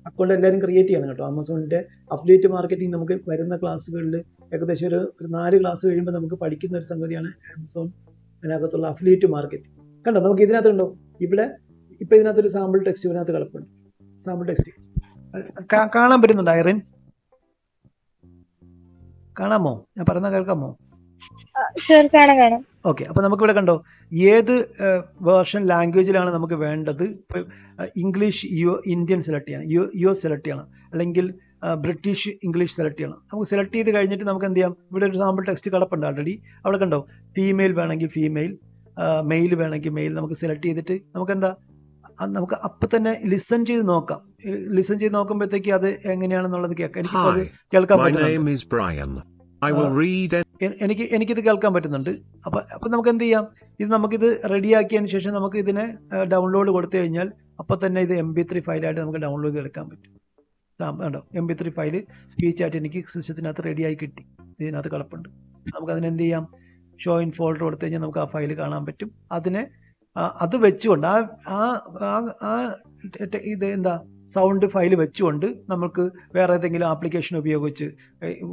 അക്കൗണ്ട് എല്ലാവരും ക്രിയേറ്റ് ചെയ്യണം കേട്ടോ. ആമസോണിന്റെ അഫിലിയേറ്റ് മാർക്കറ്റിംഗ് നമുക്ക് വരുന്ന ക്ലാസ്സുകളിൽ ഏകദേശം ഒരു 4 ക്ലാസ് കഴിയുമ്പോൾ നമുക്ക് പഠിക്കുന്ന ഒരു സംഗതിയാണ് ആമസോൺ അതിനകത്തുള്ള അഫിലിയേറ്റ് മാർക്കറ്റിംഗ്. കണ്ടോ, നമുക്ക് ഇതിനകത്തുണ്ടോ, ഇവിടെ ഇപ്പൊ ഇതിനകത്തൊരു സാമ്പിൾ ടെക്സ്റ്റ് ഇതിനകത്ത് കിടപ്പുണ്ട്. സാമ്പിൾ ടെക്സ്റ്റ് കാണാൻ പറ്റുന്നുണ്ടോ ഐറിൻ? കാണാമോ? ഞാൻ പറയുന്നത് കേൾക്കാമോ? ഓക്കെ, അപ്പൊ നമുക്ക് ഇവിടെ കണ്ടോ ഏത് വേർഷൻ ലാംഗ്വേജിലാണ് നമുക്ക് വേണ്ടത്. ഇംഗ്ലീഷ് ഇന്ത്യൻ സെലക്ട് ചെയ്യണം, US സെലക്ട് ചെയ്യണം, അല്ലെങ്കിൽ ബ്രിട്ടീഷ് ഇംഗ്ലീഷ് സെലക്ട് ചെയ്യണം. നമുക്ക് സെലക്ട് ചെയ്ത് കഴിഞ്ഞിട്ട് നമുക്ക് എന്ത് ചെയ്യാം, ഇവിടെ ഒരു സാമ്പിൾ ടെക്സ്റ്റ് കിടപ്പുണ്ട് ആൾറെഡി. അവിടെ കണ്ടോ, ഫീമെയിൽ വേണമെങ്കിൽ ഫീമെയിൽ, മെയിൽ വേണമെങ്കിൽ മെയിൽ. നമുക്ക് സെലക്ട് ചെയ്തിട്ട് നമുക്ക് എന്താ, നമുക്ക് അപ്പം തന്നെ ലിസൺ ചെയ്ത് നോക്കാം. ലിസൺ ചെയ്ത് നോക്കുമ്പോഴത്തേക്ക് അത് എങ്ങനെയാണെന്നുള്ളത് കേൾക്കാം. എനിക്കിപ്പോൾ കേൾക്കാൻ പറ്റുന്നുണ്ട്. എനിക്കിത് കേൾക്കാൻ പറ്റുന്നുണ്ട്. അപ്പൊ നമുക്ക് എന്ത് ചെയ്യാം, നമുക്കിത് റെഡിയാക്കിയതിന് ശേഷം നമുക്ക് ഇതിനെ ഡൗൺലോഡ് കൊടുത്തു കഴിഞ്ഞാൽ അപ്പൊ തന്നെ ഇത് MP3 ഫയലായിട്ട് നമുക്ക് ഡൗൺലോഡ് ചെയ്തെടുക്കാൻ പറ്റും. കണ്ടോ, MP3 ഫയല് സ്പീച്ച് ആയിട്ട് എനിക്ക് സിസ്റ്റത്തിനകത്ത് റെഡിയായി കിട്ടി. ഇതിനകത്ത് കിടപ്പുണ്ട്. നമുക്ക് അതിന് എന്ത് ചെയ്യാം, ഷോ ഇൻ ഫോൾഡർ കൊടുത്തു കഴിഞ്ഞാൽ നമുക്ക് ആ ഫയൽ കാണാൻ പറ്റും. അതിനെ അത് വെച്ചുകൊണ്ട് ഇത് എന്താ സൗണ്ട് ഫയൽ വെച്ചുകൊണ്ട് നമുക്ക് വേറെ ഏതെങ്കിലും ആപ്ലിക്കേഷൻ ഉപയോഗിച്ച്,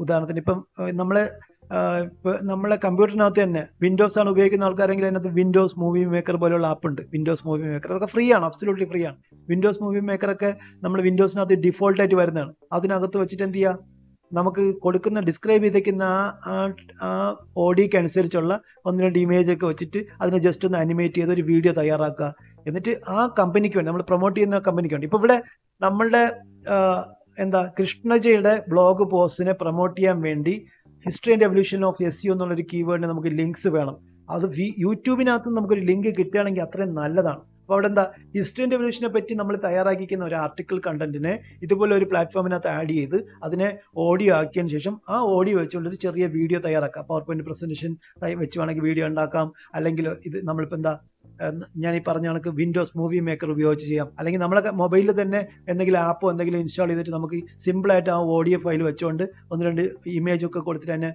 ഉദാഹരണത്തിന് ഇപ്പം നമ്മളെ കമ്പ്യൂട്ടറിനകത്ത് തന്നെ വിൻഡോസ് ആണ് ഉപയോഗിക്കുന്ന ആൾക്കാരെങ്കിൽ അതിനകത്ത് വിൻഡോസ് മൂവി മേക്കർ പോലെയുള്ള ആപ്പ് ഉണ്ട്. വിൻഡോസ് മൂവി മേക്കർ അതൊക്കെ ഫ്രീ ആണ്, അബ്സല്യൂട്ട്ലി ഫ്രീ ആണ്. വിൻഡോസ് മൂവി മേക്കർ ഒക്കെ നമ്മൾ വിൻഡോസിനകത്ത് ഡിഫോൾട്ട് ആയിട്ട് വരുന്നതാണ്. അതിനകത്ത് വെച്ചിട്ട് എന്ത് ചെയ്യാം, നമുക്ക് കൊടുക്കുന്ന ഡിസ്ക്രൈബ് ചെയ്തേക്കുന്ന ആ ഓഡിയോക്ക് അനുസരിച്ചുള്ള 1-2 ഇമേജ് ഒക്കെ വെച്ചിട്ട് അതിനെ ജസ്റ്റ് ഒന്ന് അനിമേറ്റ് ചെയ്ത് ഒരു വീഡിയോ തയ്യാറാക്കുക. എന്നിട്ട് ആ കമ്പനിക്ക് വേണ്ടി, നമ്മൾ പ്രൊമോട്ട് ചെയ്യുന്ന കമ്പനിക്ക് വേണ്ടി, ഇപ്പൊ ഇവിടെ നമ്മളുടെ കൃഷ്ണജയുടെ ബ്ലോഗ് പോസ്റ്റിനെ പ്രൊമോട്ട് ചെയ്യാൻ വേണ്ടി history and evolution of SEO എന്നുള്ളൊരു കീവേഡിന് നമുക്ക് ലിങ്ക്സ് വേണം. അത് യൂട്യൂബിനകത്ത് നമുക്കൊരു ലിങ്ക് കിട്ടുകയാണെങ്കിൽ അത്രയും നല്ലതാണ്. അപ്പോൾ അവിടെ ഹിസ്റ്ററി ആൻഡ് എവല്യൂഷനെ പറ്റി നമ്മൾ തയ്യാറാക്കിക്കുന്ന ഒരു ആർട്ടിക്കിൾ കണ്ടന്റിനെ ഇതുപോലെ ഒരു പ്ലാറ്റ്ഫോമിനകത്ത് ആഡ് ചെയ്ത് അതിനെ ഓഡിയോ ആക്കിയതിന് ശേഷം ആ ഓഡിയോ വെച്ചുകൊണ്ട് ഒരു ചെറിയ വീഡിയോ തയ്യാറാക്കാം. പവർ പോയിന്റ് പ്രസന്റേഷൻ വെച്ച് വേണമെങ്കിൽ വീഡിയോ ഉണ്ടാക്കാം. അല്ലെങ്കിൽ ഇത് നമ്മളിപ്പോൾ ഞാൻ ഈ പറഞ്ഞ കണക്ക് വിൻഡോസ് മൂവി മേക്കർ ഉപയോഗിച്ച് ചെയ്യാം. അല്ലെങ്കിൽ നമ്മളെ മൊബൈലിൽ തന്നെ എന്തെങ്കിലും ആപ്പോ എന്തെങ്കിലും ഇൻസ്റ്റാൾ ചെയ്തിട്ട് നമുക്ക് സിമ്പിളായിട്ട് ആ ഓഡിയോ ഫയൽ വെച്ചുകൊണ്ട് 1-2 ഇമേജ് ഒക്കെ കൊടുത്തിട്ട് തന്നെ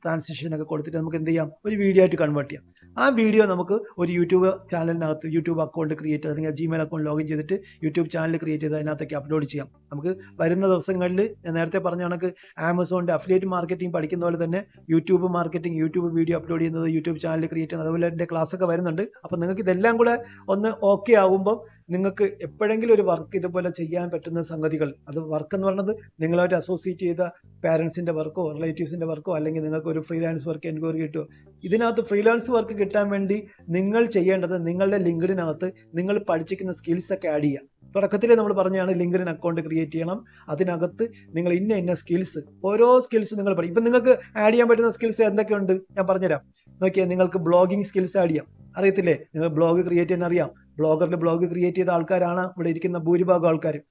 ട്രാൻസിഷൻ ഒക്കെ കൊടുത്തിട്ട് നമുക്ക് എന്ത് ചെയ്യാം, ഒരു വീഡിയോ ആയിട്ട് കൺവേർട്ട് ചെയ്യാം. ആ വീഡിയോ നമുക്ക് ഒരു യൂട്യൂബ് ചാനലിനകത്ത് യൂട്യൂബ് അക്കൗണ്ട് ക്രിയേറ്റ് ചെയ്ത്, അല്ലെങ്കിൽ Gmail അക്കൗണ്ട് ലോഗിൻ ചെയ്തിട്ട് യൂട്യൂബ് ചാനൽ ക്രിയേറ്റ് ചെയ്ത് അതിനകത്തേക്ക് അപ്ലോഡ് ചെയ്യാം. നമുക്ക് വരുന്ന ദിവസങ്ങളിൽ ഞാൻ നേരത്തെ പറഞ്ഞ കണക്ക് ആമസോണിന്റെ അഫിലിയേറ്റ് മാർക്കറ്റിംഗ് പഠിക്കുന്ന പോലെ തന്നെ YouTube marketing, YouTube video upload ചെയ്യുന്നത്, യൂട്യൂബ് ചാനൽ ക്രിയേറ്റ് ചെയ്യുന്നത്, അതുപോലെ എൻ്റെ ക്ലാസ് ഒക്കെ വരുന്നുണ്ട്. അപ്പോൾ നിങ്ങൾക്ക് ഇതെല്ലാം കൂടെ ഒന്ന് ഓക്കെ ആകുമ്പോൾ നിങ്ങൾക്ക് എപ്പോഴെങ്കിലും ഒരു വർക്ക് ഇതുപോലെ ചെയ്യാൻ പറ്റുന്ന സംഗതികൾ, അത് വർക്ക് എന്ന് പറയുന്നത് നിങ്ങളായിട്ട് അസോസിയേറ്റ് ചെയ്ത പാരൻസിന്റെ വർക്കോ റിലേറ്റീവ്സിന്റെ വർക്കോ, അല്ലെങ്കിൽ നിങ്ങൾക്ക് ഒരു ഫ്രീലാൻസ് വർക്ക് എൻക്വയറി കിട്ടുമോ. ഇതിനകത്ത് ഫ്രീലാൻസ് വർക്ക് കിട്ടാൻ വേണ്ടി നിങ്ങൾ ചെയ്യേണ്ടത് നിങ്ങളുടെ ലിങ്ക്ഡിനകത്ത് നിങ്ങൾ പഠിച്ചിരിക്കുന്ന സ്കിൽസ് ഒക്കെ ആഡ് ചെയ്യുക. തുടക്കത്തിലേ നമ്മൾ പറഞ്ഞാണ് ലിങ്ക്ഡിൻ അക്കൗണ്ട് ക്രിയേറ്റ് ചെയ്യണം. അതിനകത്ത് നിങ്ങൾ ഇന്ന സ്കിൽസ്, ഓരോ സ്കിൽസ് നിങ്ങൾ പഠിക്കും. ഇപ്പം നിങ്ങൾക്ക് ആഡ് ചെയ്യാൻ പറ്റുന്ന സ്കിൽസ് എന്തൊക്കെയുണ്ട് ഞാൻ പറഞ്ഞുതരാം. നോക്കിയാൽ നിങ്ങൾക്ക് ബ്ലോഗിങ് സ്കിൽസ് ആഡ് ചെയ്യാം. അറിയത്തില്ലേ, നിങ്ങൾ ബ്ലോഗ് ക്രിയേറ്റ് ചെയ്യാൻ അറിയാം. ബ്ലോഗറിൽ ബ്ലോഗ് ക്രിയേറ്റ് ചെയ്ത ആൾക്കാരാണ് ഇവിടെ ഇരിക്കുന്ന ഭൂരിഭാഗം ആൾക്കാരും.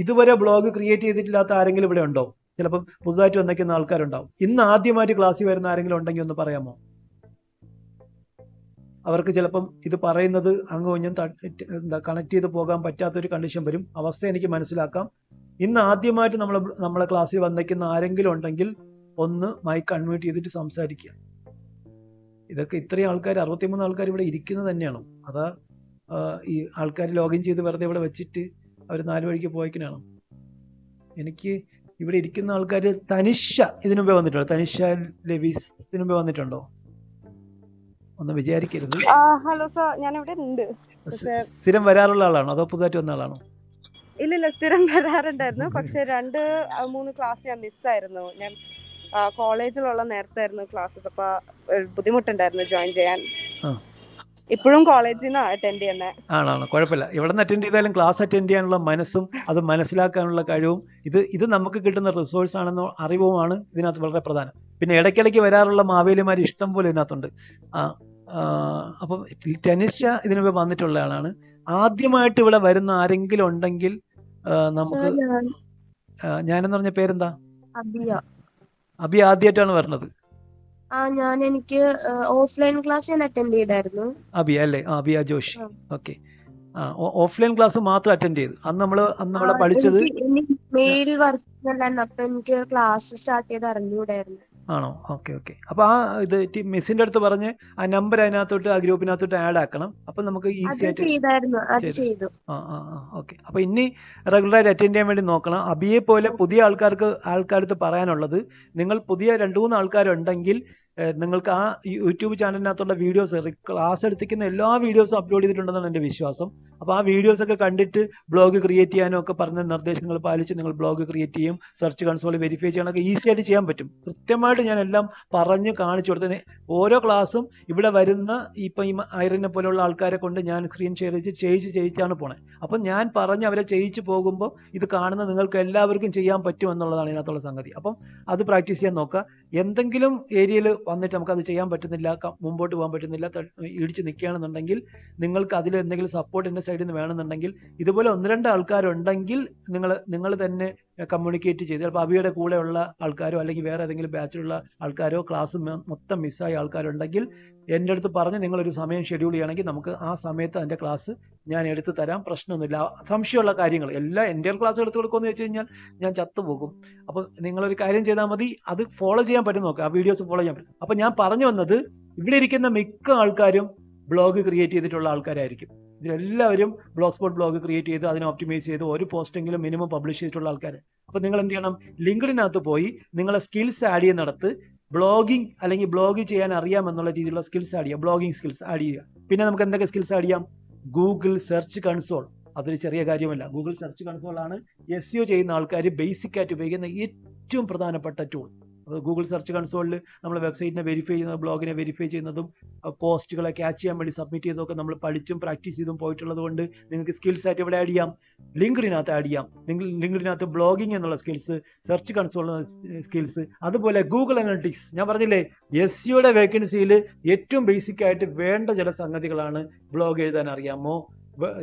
ഇതുവരെ ബ്ലോഗ് ക്രിയേറ്റ് ചെയ്തിട്ടില്ലാത്ത ആരെങ്കിലും ഇവിടെ ഉണ്ടോ? ചിലപ്പം പുതുതായിട്ട് വന്നിരിക്കുന്ന ആൾക്കാരുണ്ടാവും. ഇന്ന് ആദ്യമായിട്ട് ക്ലാസ്സിൽ വരുന്ന ആരെങ്കിലും ഉണ്ടെങ്കിൽ ഒന്ന് പറയാമോ? അവർക്ക് ചിലപ്പം ഇത് പറയുന്നത് അങ്ങ് കൊഞ്ഞും കണക്ട് ചെയ്ത് പോകാൻ പറ്റാത്തൊരു കണ്ടീഷൻ വരും. അവസ്ഥ എനിക്ക് മനസ്സിലാക്കാം. ഇന്ന് ആദ്യമായിട്ട് നമ്മളെ ക്ലാസ്സിൽ വന്നിരിക്കുന്ന ആരെങ്കിലും ഉണ്ടെങ്കിൽ ഒന്ന് മൈക്ക് അൺമ്യൂട്ട് ചെയ്തിട്ട് സംസാരിക്കുക. ഇതൊക്കെ ഇത്രയും ആൾക്കാർ, 63 ആൾക്കാർ ഇവിടെ ഇരിക്കുന്നത് തന്നെയാണോ? അതാ ഈ ആൾക്കാർ ലോഗിൻ ചെയ്ത് വെറുതെ ഇവിടെ വെച്ചിട്ട് അവർ 4 വഴിക്ക് പോയിക്കണാണോ? എനിക്ക് ഇവിടെ ഇരിക്കുന്ന ആൾക്കാർ, തനിഷ ഇതിനു മുമ്പേ വന്നിട്ടുണ്ടോ? തനിഷ ലെവീസ് ഇതിനു മുമ്പേ വന്നിട്ടുണ്ടോ? ഒന്ന് വിചാരിക്കരുത്. ഹലോ സർ, ഞാൻ ഇവിടെ ഉണ്ട്. സ്ഥിരം വരാറുള്ള ആളാണോ അതോ പുതുതായിട്ട് വന്ന ആളാണോ? ഇല്ലില്ല, സ്ഥിരം വരാറുണ്ടായിരുന്നു. പക്ഷെ 2-3 ക്ലാസ് ഞാൻ മിസ്സായിരുന്നു. ഞാൻ കോളേജിലുള്ള നേരത്തായിരുന്നു ക്ലാസ്സസ്. അപ്പൊ ബുദ്ധിമുട്ടുണ്ടായിരുന്നു ജോയിൻ ചെയ്യാൻ. ഇപ്പോഴും കോളേജിൽ നിന്ന് അറ്റൻഡ് ചെയ്യുന്നത്. ആണോ? കുഴപ്പമില്ല. ഇവിടെ നിന്ന് അറ്റൻഡ് ചെയ്താലും ക്ലാസ് അറ്റൻഡ് ചെയ്യാനുള്ള മനസ്സും അത് മനസ്സിലാക്കാനുള്ള കഴിവും ഇത് നമുക്ക് കിട്ടുന്ന റിസോഴ്സ് ആണെന്ന അറിവുമാണ് ഇതിനകത്ത് വളരെ പ്രധാനം. പിന്നെ ഇടയ്ക്കിടയ്ക്ക് വരാറുള്ള മാവേലിമാർ ഇഷ്ടം പോലെ ഇതിനകത്തുണ്ട്. അപ്പം ടെനിഷ ഇതിനു മുമ്പ് വന്നിട്ടുള്ള ആളാണ്. ആദ്യമായിട്ട് ഇവിടെ വരുന്ന ആരെങ്കിലും ഉണ്ടെങ്കിൽ നമുക്ക് ഞാൻ ഞാനെന്ന് പറഞ്ഞ പേരെന്താ? അബിയ. അബി ആദ്യമായിട്ടാണ് വരുന്നത്. എനിക്ക് ഓഫ്ലൈൻ ക്ലാസ് ഞാൻ അറ്റൻഡ് ചെയ്തായിരുന്നു. അബിയ അല്ലേ? അബിയ ജോഷി. ആ. ഓക്കെ. ഓഫ്ലൈൻ ക്ലാസ് മാത്രം അറ്റൻഡ് ചെയ്തു. അന്ന് നമ്മളെ പഠിച്ചത് എനിക്ക് മെയിൽ വർക്ക് അല്ലായിരുന്നു, അപ്പൊ എനിക്ക് ക്ലാസ് സ്റ്റാർട്ട് ചെയ്ത് അറിഞ്ഞൂടായിരുന്നു. ആണോ? Okay okay. അപ്പൊ മിസ്സിന്റെ അടുത്ത് പറഞ്ഞ് ആ നമ്പർ അതിനകത്തോട്ട് ആ ഗ്രൂപ്പിനകത്തോട്ട് ആഡ് ആക്കണം. അപ്പൊ നമുക്ക് ഈസി അത് ആയിട്ട് ചെയ്തായിരുന്നു, അത് ചെയ്തു. ചെയ്തു. ഓക്കെ. അപ്പൊ ഇനി റെഗുലറായിട്ട് അറ്റൻഡ് ചെയ്യാൻ വേണ്ടി നോക്കണം. അബിയെ പോലെ പുതിയ ആൾക്കാർക്ക് പറയാനുള്ളത്, നിങ്ങൾ പുതിയ 2-3 ആൾക്കാരുണ്ടെങ്കിൽ നിങ്ങൾക്ക് ആ യൂട്യൂബ് ചാനലിനകത്തുള്ള വീഡിയോസ്, ക്ലാസ് എടുത്തിരിക്കുന്ന എല്ലാ വീഡിയോസും അപ്ലോഡ് ചെയ്തിട്ടുണ്ടെന്നാണ് എൻ്റെ വിശ്വാസം. അപ്പോൾ ആ വീഡിയോസ് ഒക്കെ കണ്ടിട്ട് ബ്ലോഗ് ക്രിയേറ്റ് ചെയ്യാനും ഒക്കെ പറഞ്ഞ നിർദ്ദേശങ്ങൾ പാലിച്ച് നിങ്ങൾ ബ്ലോഗ് ക്രിയേറ്റ് ചെയ്യും. സെർച്ച് കൺസോൾ വെരിഫൈ ചെയ്യാനൊക്കെ ഈസി ആയിട്ട് ചെയ്യാൻ പറ്റും. കൃത്യമായിട്ട് ഞാൻ എല്ലാം പറഞ്ഞ് കാണിച്ചു കൊടുത്തത്. ഓരോ ക്ലാസ്സും ഇവിടെ വരുന്ന ഇപ്പം ഈ ഐറിനെ പോലെയുള്ള ആൾക്കാരെ കൊണ്ട് ഞാൻ സ്ക്രീൻ ഷെയർ ചെയ്യിച്ചാണ് പോണത്. അപ്പം ഞാൻ പറഞ്ഞ് അവരെ ചെയ്യിച്ച് പോകുമ്പോൾ ഇത് കാണുന്ന നിങ്ങൾക്ക് എല്ലാവർക്കും ചെയ്യാൻ പറ്റും എന്നുള്ളതാണ് ഇതിനകത്തുള്ള സംഗതി. അപ്പം അത് പ്രാക്ടീസ് ചെയ്യാൻ നോക്കുക. എന്തെങ്കിലും ഏരിയയിൽ വന്നിട്ട് നമുക്കത് ചെയ്യാൻ പറ്റുന്നില്ല, മുമ്പോട്ട് പോകാൻ പറ്റുന്നില്ല, ഇടിച്ച് നിൽക്കുകയാണെന്നുണ്ടെങ്കിൽ നിങ്ങൾക്ക് അതിൽ എന്തെങ്കിലും സപ്പോർട്ട് എൻ്റെ സൈഡിൽ നിന്ന് വേണമെന്നുണ്ടെങ്കിൽ ഇതുപോലെ 1-2 ആൾക്കാരുണ്ടെങ്കിൽ നിങ്ങൾ തന്നെ കമ്മ്യൂണിക്കേറ്റ് ചെയ്ത്, ചിലപ്പോൾ അബിയുടെ കൂടെയുള്ള ആൾക്കാരോ അല്ലെങ്കിൽ വേറെ ഏതെങ്കിലും ബാച്ചിലുള്ള ആൾക്കാരോ ക്ലാസ് മൊത്തം മിസ്സായ ആൾക്കാരുണ്ടെങ്കിൽ എൻ്റെ അടുത്ത് പറഞ്ഞ് നിങ്ങളൊരു സമയം ഷെഡ്യൂൾ ചെയ്യുകയാണെങ്കിൽ നമുക്ക് ആ സമയത്ത് അതിൻ്റെ ക്ലാസ് ഞാൻ എടുത്തു തരാം. പ്രശ്നമൊന്നുമില്ല. സംശയമുള്ള കാര്യങ്ങൾ എല്ലാം എൻ്റെ ക്ലാസ് എടുത്തു കൊടുക്കുമെന്ന് വെച്ച് കഴിഞ്ഞാൽ ഞാൻ ചത്തുപോകും. അപ്പോൾ നിങ്ങളൊരു കാര്യം ചെയ്താൽ മതി, അത് ഫോളോ ചെയ്യാൻ പറ്റും നോക്കുക, ആ വീഡിയോസ് ഫോളോ ചെയ്യാൻ പറ്റും. അപ്പം ഞാൻ പറഞ്ഞു വന്നത്, ഇവിടെ ഇരിക്കുന്ന മിക്ക ആൾക്കാരും ബ്ലോഗ് ക്രിയേറ്റ് ചെയ്തിട്ടുള്ള ആൾക്കാരായിരിക്കും. ഇതിലെല്ലാവരും ബ്ലോഗ് സ്പോട്ട് ബ്ലോഗ് ക്രിയേറ്റ് ചെയ്ത് അതിനെ ഒപ്റ്റിമൈസ് ചെയ്ത് ഒരു പോസ്റ്റെങ്കിലും മിനിമം പബ്ലിഷ് ചെയ്തിട്ടുള്ള ആൾക്കാർ. അപ്പോൾ നിങ്ങൾ എന്ത് ചെയ്യണം? ലിങ്ക്ഡിനകത്ത് പോയി നിങ്ങളെ സ്കിൽസ് ആഡ് ചെയ്യുന്നിടത്ത് ബ്ലോഗിംഗ് അല്ലെങ്കിൽ ബ്ലോഗ് ചെയ്യാൻ അറിയാമെന്നുള്ള രീതിയിലുള്ള സ്കിൽസ് ആഡ് ചെയ്യുക, ബ്ലോഗിംഗ് സ്കിൽസ് ആഡ് ചെയ്യുക. പിന്നെ നമുക്ക് എന്തൊക്കെ സ്കിൽസ് ആഡ് ചെയ്യാം? ഗൂഗിൾ സെർച്ച് കൺസോൾ, അതൊരു ചെറിയ കാര്യമല്ല. ഗൂഗിൾ സെർച്ച് കൺസോൾ ആണ് SEO ചെയ്യുന്ന ആൾക്കാർ ബേസിക് ആയിട്ട് ഉപയോഗിക്കുന്ന ഏറ്റവും പ്രധാനപ്പെട്ട ടൂൾ. അപ്പോൾ ഗൂഗിൾ സെർച്ച് കൺസോളിൽ നമ്മൾ വെബ്സൈറ്റിനെ വെരിഫൈ ചെയ്യുന്നതും ബ്ലോഗിനെ വെരിഫൈ ചെയ്യുന്നതും പോസ്റ്റുകളെ ക്യാച്ച് ചെയ്യാൻ വേണ്ടി സബ്മിറ്റ് ചെയ്തതൊക്കെ നമ്മൾ പഠിച്ചും പ്രാക്ടീസ് ചെയ്തും പോയിട്ടുള്ളത് കൊണ്ട് നിങ്ങൾക്ക് സ്കിൽസ് ആയിട്ട് ഇവിടെ ആഡ് ചെയ്യാം. ലിങ്ക്ഡിനകത്ത് ആഡ് ചെയ്യാം. ലിങ്ക്ഡിനകത്ത് ബ്ലോഗിംഗ് എന്നുള്ള സ്കിൽസ്, സെർച്ച് കൺസോൾ സ്കിൽസ്, അതുപോലെ ഗൂഗിൾ അനലിറ്റിക്സ്. ഞാൻ പറഞ്ഞില്ലേ, SEOയുടെ വേക്കൻസിയിൽ ഏറ്റവും ബേസിക് ആയിട്ട് വേണ്ട ചില സംഗതികളാണ്. ബ്ലോഗ് എഴുതാൻ അറിയാമോ,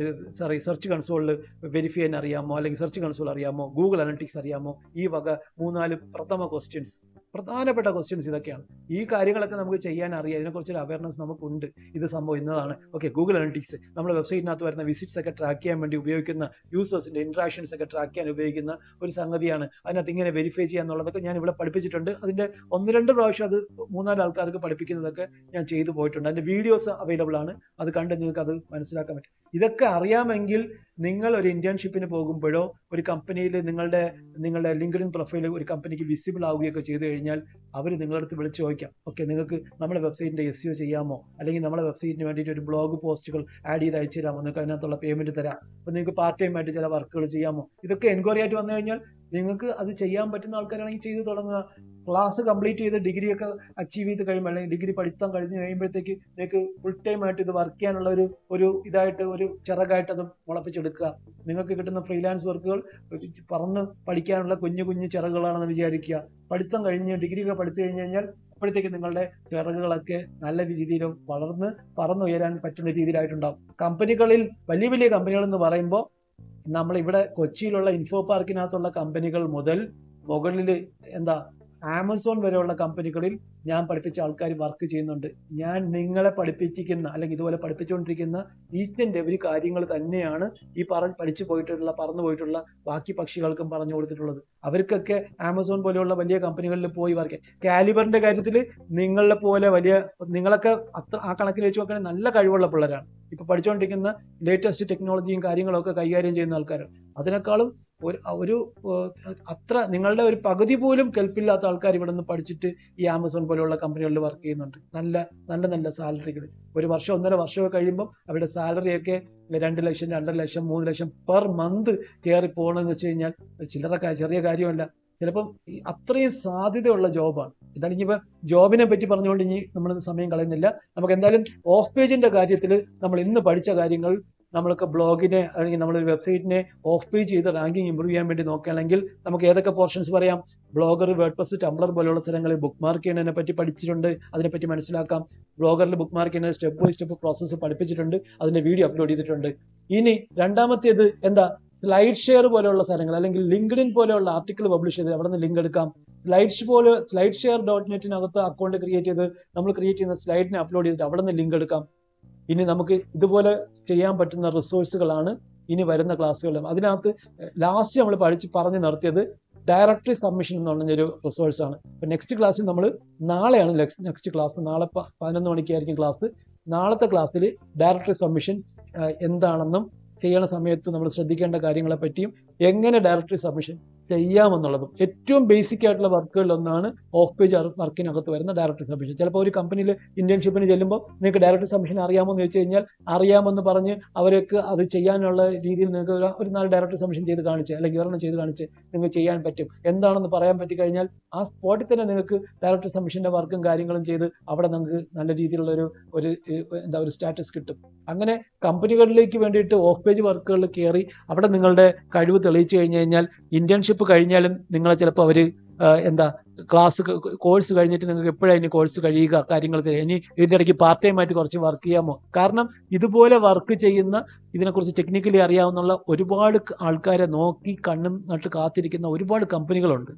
സെർച്ച് കൺസോളിൽ വെരിഫൈ ചെയ്യാൻ അറിയാമോ, അല്ലെങ്കിൽ സെർച്ച് കൺസോൾ അറിയാമോ, ഗൂഗിൾ അനലിറ്റിക്സ് അറിയാമോ, ഈ വക 3-4 പ്രധാനപ്പെട്ട ക്വസ്റ്റ്യൻസ് ഇതൊക്കെയാണ്. ഈ കാര്യങ്ങളൊക്കെ നമുക്ക് ചെയ്യാൻ അറിയാം. ഇതിനെക്കുറിച്ചൊരു അവയർനെസ് നമുക്കുണ്ട്. ഇത് സംഭവം ഇന്നതാണ്. ഓക്കെ, ഗൂഗിൾ അനലിറ്റിക്സ് നമ്മൾ വെബ്സൈറ്റിനകത്ത് വരുന്ന വിസിറ്റ്സ് ഒക്കെ ട്രാക്ക് ചെയ്യാൻ വേണ്ടി ഉപയോഗിക്കുന്ന, യൂസേഴ്സിന്റെ ഇന്ററാക്ഷൻസ് ഒക്കെ ട്രാക്ക് ചെയ്യാൻ ഉപയോഗിക്കുന്ന ഒരു സംഗതിയാണ്. അതിനകത്ത് ഇങ്ങനെ വെരിഫൈ ചെയ്യാന്നുള്ളതൊക്കെ ഞാൻ ഇവിടെ പഠിപ്പിച്ചിട്ടുണ്ട്. അതിന്റെ 1-2 പ്രാവശ്യം അത് 3-4 ആൾക്കാർക്ക് പഠിപ്പിക്കുന്നതൊക്കെ ഞാൻ ചെയ്തു പോയിട്ടുണ്ട്. അതിന്റെ വീഡിയോസ് അവൈലബിൾ ആണ്. അത് കണ്ട് നിങ്ങൾക്ക് അത് മനസ്സിലാക്കാൻ പറ്റും. ഇതൊക്കെ അറിയാമെങ്കിൽ നിങ്ങൾ ഒരു ഇന്റേൺഷിപ്പിന് പോകുമ്പോഴോ ഒരു കമ്പനിയിൽ നിങ്ങളുടെ ലിങ്ക്ഡിൻ പ്രൊഫൈൽ ഒരു കമ്പനിക്ക് വിസിബിൾ ആവുകയൊക്കെ ചെയ്തു കഴിഞ്ഞാൽ അവർ നിങ്ങളുടെ അടുത്ത് വിളിച്ച് ചോദിക്കാം, ഓക്കെ നിങ്ങൾക്ക് നമ്മുടെ വെബ്സൈറ്റിന്റെ SEO ചെയ്യാമോ, അല്ലെങ്കിൽ നമ്മുടെ വെബ്സൈറ്റിന് വേണ്ടിയിട്ട് ഒരു ബ്ലോഗ് പോസ്റ്റുകൾ ആഡ് ചെയ്ത് അയച്ചു തരാമോ, നിങ്ങൾക്ക് അതിനകത്തുള്ള പേയ്മെന്റ് തരാം, അപ്പോൾ നിങ്ങൾക്ക് പാർട്ട് ടൈം ആയിട്ട് ചില വർക്കുകൾ ചെയ്യാമോ. ഇതൊക്കെ എൻക്വയറി ആയിട്ട് വന്നു കഴിഞ്ഞാൽ നിങ്ങൾക്ക് അത് ചെയ്യാൻ പറ്റുന്ന ആൾക്കാരാണെങ്കിൽ ചെയ്തു തുടങ്ങുക. ക്ലാസ് കംപ്ലീറ്റ് ചെയ്ത് ഡിഗ്രി ഒക്കെ അച്ചീവ് ചെയ്ത് കഴിയുമ്പോൾ, അല്ലെങ്കിൽ ഡിഗ്രി പഠിത്തം കഴിഞ്ഞ് കഴിയുമ്പോഴത്തേക്ക് നിങ്ങൾക്ക് ഫുൾ ടൈം ആയിട്ട് ഇത് വർക്ക് ചെയ്യാനുള്ള ഒരു ഇതായിട്ട്, ഒരു ചിറകായിട്ട് അത് മുളപ്പിച്ചെടുക്കുക. നിങ്ങൾക്ക് കിട്ടുന്ന ഫ്രീലാൻസ് വർക്കുകൾ പറന്ന് പഠിക്കാനുള്ള കുഞ്ഞു ചിറകുകളാണെന്ന് വിചാരിക്കുക. പഠിത്തം കഴിഞ്ഞ് ഡിഗ്രി ഒക്കെ പഠിച്ചു കഴിഞ്ഞ് കഴിഞ്ഞാൽ അപ്പോഴത്തേക്ക് നിങ്ങളുടെ ചിറകുകളൊക്കെ നല്ല രീതിയിൽ പറന്നുയരാൻ പറ്റുന്ന രീതിയിലായിട്ടുണ്ടാവും. കമ്പനികളിൽ വലിയ കമ്പനികൾ എന്ന് പറയുമ്പോൾ നമ്മളിവിടെ കൊച്ചിയിലുള്ള ഇൻഫോ പാർക്കിനകത്തുള്ള കമ്പനികൾ മുതൽ മുകളിൽ ആമസോൺ വരെയുള്ള കമ്പനികളിൽ ഞാൻ പഠിപ്പിച്ച ആൾക്കാർ വർക്ക് ചെയ്യുന്നുണ്ട്. ഞാൻ നിങ്ങളെ പഠിപ്പിക്കുന്ന അല്ലെങ്കിൽ ഇതുപോലെ പഠിപ്പിച്ചുകൊണ്ടിരിക്കുന്ന ഈച്ച് ആൻഡ് എവരി കാര്യങ്ങൾ തന്നെയാണ് ഈ പറന്നു പോയിട്ടുള്ള ബാക്കി പക്ഷികൾക്കും പറഞ്ഞു കൊടുത്തിട്ടുള്ളത്. അവർക്കൊക്കെ ആമസോൺ പോലെയുള്ള വലിയ കമ്പനികളിൽ പോയി വർക്ക്. കാലിബറിന്റെ കാര്യത്തിൽ നിങ്ങളെ പോലെ നിങ്ങളൊക്കെ ആ കണക്കിൽ വെച്ച് നോക്കുകയാണെങ്കിൽ നല്ല കഴിവുള്ള പിള്ളേരാണ്. ഇപ്പൊ പഠിച്ചുകൊണ്ടിരിക്കുന്ന ലേറ്റസ്റ്റ് ടെക്നോളജിയും കാര്യങ്ങളൊക്കെ കൈകാര്യം ചെയ്യുന്ന ആൾക്കാരാണ്. അതിനേക്കാളും അത്ര നിങ്ങളുടെ ഒരു പകുതി പോലും കെൽപ്പില്ലാത്ത ആൾക്കാർ ഇവിടെ നിന്ന് പഠിച്ചിട്ട് ഈ ആമസോൺ പോലെയുള്ള കമ്പനികളിൽ വർക്ക് ചെയ്യുന്നുണ്ട്. നല്ല സാലറികൾ. ഒരു വർഷം 1.5 വർഷമൊക്കെ കഴിയുമ്പോൾ അവരുടെ സാലറിയൊക്കെ 2 ലക്ഷം 2.5 ലക്ഷം 3 ലക്ഷം പെർ മന്ത് കയറി പോകണമെന്ന് വെച്ച് കഴിഞ്ഞാൽ ചെറിയ കാര്യമല്ല. ചിലപ്പം അത്രയും സാധ്യതയുള്ള ജോബാണ്. എന്നാൽ ഇനിയിപ്പോൾ ജോബിനെ പറ്റി പറഞ്ഞുകൊണ്ട് ഇനി നമ്മൾ സമയം കളയുന്നില്ല. നമുക്ക് എന്തായാലും ഓഫ് പേജിന്റെ കാര്യത്തിൽ നമ്മൾ ഇന്ന് പഠിച്ച കാര്യങ്ങൾ നമ്മൾക്ക് ബ്ലോഗിനെ അല്ലെങ്കിൽ നമ്മളൊരു വെബ്സൈറ്റിനെ ഓഫ് പേജ് ചെയ്ത് റാങ്കിങ് ഇമ്പ്രൂവ് ചെയ്യാൻ വേണ്ടി നോക്കുകയാണെങ്കിൽ നമുക്ക് ഏതൊക്കെ പോർഷൻസ് പറയാം? ബ്ലോഗർ, വേർഡ്പ്രസ്, ടംബ്ലർ പോലെയുള്ള സ്ഥലങ്ങളിൽ ബുക്ക് മാർക്ക് ചെയ്യുന്നതിനെ പറ്റി പഠിച്ചിട്ടുണ്ട്. അതിനെപ്പറ്റി മനസ്സിലാക്കാം. ബ്ലോഗറിൽ ബുക്ക് മാർക്ക് ചെയ്യുന്ന സ്റ്റെപ്പ് ബൈ സ്റ്റെപ്പ് പ്രോസസ്സ് പഠിപ്പിച്ചിട്ടുണ്ട്. അതിന്റെ വീഡിയോ അപ്ലോഡ് ചെയ്തിട്ടുണ്ട്. ഇനി രണ്ടാമത്തേത് സ്ലൈഡ് ഷെയർ പോലെയുള്ള സ്ഥലങ്ങൾ അല്ലെങ്കിൽ ലിങ്ക്ഡിൻ പോലെയുള്ള ആർട്ടിക്കിൾ പബ്ലിഷ് ചെയ്ത് അവിടെ നിന്ന് ലിങ്ക് എടുക്കാം. സ്ലൈഡ് ഷെയർ .നെറ്റിനകത്ത് അക്കൗണ്ട് ക്രിയേറ്റ് ചെയ്ത് നമ്മൾ ക്രിയേറ്റ് ചെയ്യുന്ന സ്ലൈഡിനെ അപ്ലോഡ് ചെയ്തിട്ട് അവിടെ നിന്ന് ലിങ്ക് എടുക്കാം. ഇനി നമുക്ക് ഇതുപോലെ ചെയ്യാൻ പറ്റുന്ന റിസോഴ്സുകളാണ് ഇനി വരുന്ന ക്ലാസ്സുകൾ. അതിനകത്ത് ലാസ്റ്റ് നമ്മൾ പറഞ്ഞു നിർത്തിയത് ഡയറക്ടറി സബ്മിഷൻ എന്ന് പറഞ്ഞൊരു റിസോഴ്സ് ആണ്. ഇപ്പൊ നെക്സ്റ്റ് ക്ലാസ്സിൽ നമ്മൾ നാളെയാണ് നെക്സ്റ്റ് ക്ലാസ്. നാളെ 11 മണിക്കായിരിക്കും ക്ലാസ്. നാളത്തെ ക്ലാസ്സിൽ ഡയറക്ടറി സബ്മിഷൻ എന്താണെന്നും ചെയ്യണ സമയത്ത് നമ്മൾ ശ്രദ്ധിക്കേണ്ട കാര്യങ്ങളെ പറ്റിയും എങ്ങനെ ഡയറക്ടറി സബ്മിഷൻ ചെയ്യാമെന്നുള്ളതും ഏറ്റവും ബേസിക് ആയിട്ടുള്ള വർക്കുകളിൽ ഒന്നാണ് ഓഫ് പേജ് വർക്കിനകത്ത് വരുന്ന ഡയറക്ടറി സബ്മിഷൻ. ചിലപ്പോൾ ഒരു കമ്പനിയിൽ ഇന്റേൺഷിപ്പിന് ചെല്ലുമ്പോൾ നിങ്ങൾക്ക് ഡയറക്ടറി സബ്മിഷൻ അറിയാമോ എന്ന് ചോദിച്ചു കഴിഞ്ഞാൽ അറിയാമെന്ന് പറഞ്ഞ് അവർക്ക് അത് ചെയ്യാനുള്ള രീതിയിൽ നിങ്ങൾക്ക് ഒരു 4 ഡയറക്ടറി സബ്മിഷൻ ചെയ്ത് കാണിച്ച് അല്ലെങ്കിൽ ഒരെണ്ണം ചെയ്ത് കാണിച്ച് നിങ്ങൾക്ക് ചെയ്യാൻ പറ്റും. എന്താണെന്ന് പറയാൻ പറ്റി കഴിഞ്ഞാൽ ആ സ്പോട്ടിൽ തന്നെ നിങ്ങൾക്ക് ഡയറക്ടറി സബ്മിഷന്റെ വർക്കും കാര്യങ്ങളും ചെയ്ത് അവിടെ നിങ്ങൾക്ക് നല്ല രീതിയിലുള്ള ഒരു സ്റ്റാറ്റസ് കിട്ടും. അങ്ങനെ കമ്പനികളിലേക്ക് വേണ്ടിയിട്ട് ഓഫ് പേജ് വർക്കുകളിൽ കയറി അവിടെ നിങ്ങളുടെ കഴിവ് തെളിയിച്ചു കഴിഞ്ഞാൽ ഇന്റേൺഷിപ്പ് കഴിഞ്ഞാലും നിങ്ങളെ ചിലപ്പോൾ അവർ കോഴ്സ് കഴിഞ്ഞിട്ട് നിങ്ങൾക്ക് എപ്പോഴാണ് ഇനി കോഴ്സ് കഴിയുക, കാര്യങ്ങൾ ഇനി ഇതിൻ്റെ ഇടയ്ക്ക് പാർട്ട് ടൈം ആയിട്ട് കുറച്ച് വർക്ക് ചെയ്യാമോ. കാരണം ഇതുപോലെ വർക്ക് ചെയ്യുന്ന ഇതിനെക്കുറിച്ച് ടെക്നിക്കലി അറിയാവുന്ന ഒരുപാട് ആൾക്കാരെ നോക്കി കണ്ണും നട്ട് കാത്തിരിക്കുന്ന ഒരുപാട് കമ്പനികളുണ്ട്.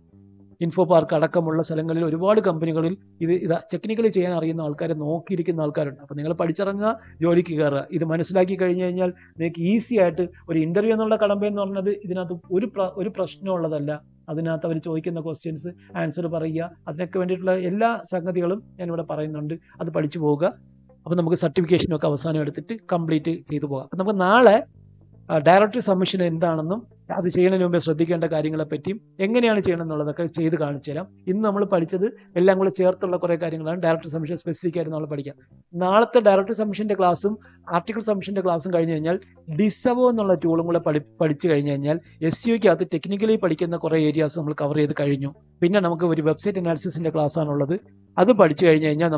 ഇൻഫോ പാർക്ക് അടക്കമുള്ള സ്ഥലങ്ങളിൽ ഒരുപാട് കമ്പനികളിൽ ഇത് ടെക്നിക്കലി ചെയ്യാൻ അറിയുന്ന ആൾക്കാരെ നോക്കിയിരിക്കുന്ന ആൾക്കാരുണ്ട്. അപ്പോൾ നിങ്ങൾ പഠിച്ചിറങ്ങുക, ജോലിക്ക് കയറുക. ഇത് മനസ്സിലാക്കി കഴിഞ്ഞു കഴിഞ്ഞാൽ നിങ്ങൾക്ക് ഈസി ആയിട്ട് ഒരു ഇന്റർവ്യൂ എന്നുള്ള കടമ്പ എന്ന് പറഞ്ഞത് ഇതിനകത്ത് ഒരു പ്രശ്നമുള്ളതല്ല. അതിനകത്ത് അവർ ചോദിക്കുന്ന ക്വസ്റ്റ്യൻസ് ആൻസർ പറയുക, അതിനൊക്കെ വേണ്ടിയിട്ടുള്ള എല്ലാ സംഗതികളും ഞാനിവിടെ പറയുന്നുണ്ട്. അത് പഠിച്ചു പോവുക. അപ്പോൾ നമുക്ക് സർട്ടിഫിക്കേഷനൊക്കെ അവസാനം എടുത്തിട്ട് കംപ്ലീറ്റ് ചെയ്തു പോകാം. അപ്പം നമുക്ക് നാളെ ഡയറക്ടറി സബ്മിഷൻ എന്താണെന്നും അത് ചെയ്യുന്നതിന് മുമ്പേ ശ്രദ്ധിക്കേണ്ട കാര്യങ്ങളെ പറ്റിയും എങ്ങനെയാണ് ചെയ്യണം എന്നുള്ളതൊക്കെ ചെയ്ത് കാണിച്ചു തരാം. ഇന്ന് നമ്മൾ പഠിച്ചത് എല്ലാം കൂടെ ചേർത്തുള്ള കുറേ കാര്യങ്ങളാണ്. ഡയറക്ടറി സബ്മിഷൻ സ്പെസിഫിക് ആയിട്ട് നമ്മൾ പഠിക്കാം. നാളത്തെ ഡയറക്ടറി സബ്മിഷന്റെ ക്ലാസ്സും ആർട്ടിക്കിൾ സബ്മിഷന്റെ ക്ലാസ്സും കഴിഞ്ഞ് കഴിഞ്ഞാൽ ഡിസവോ എന്നുള്ള ടൂളും കൂടെ പഠിച്ചു കഴിഞ്ഞ് കഴിഞ്ഞാൽ SEOയ്ക്കകത്ത് ടെക്നിക്കലി പഠിക്കുന്ന കുറേ ഏരിയാസ് നമ്മൾ കവർ ചെയ്ത് കഴിഞ്ഞു. പിന്നെ നമുക്ക് ഒരു വെബ്സൈറ്റ് അനാലിസിസിന്റെ ക്ലാസ് ആണുള്ളത്. അത് പഠിച്ചു കഴിഞ്ഞ് കഴിഞ്ഞാൽ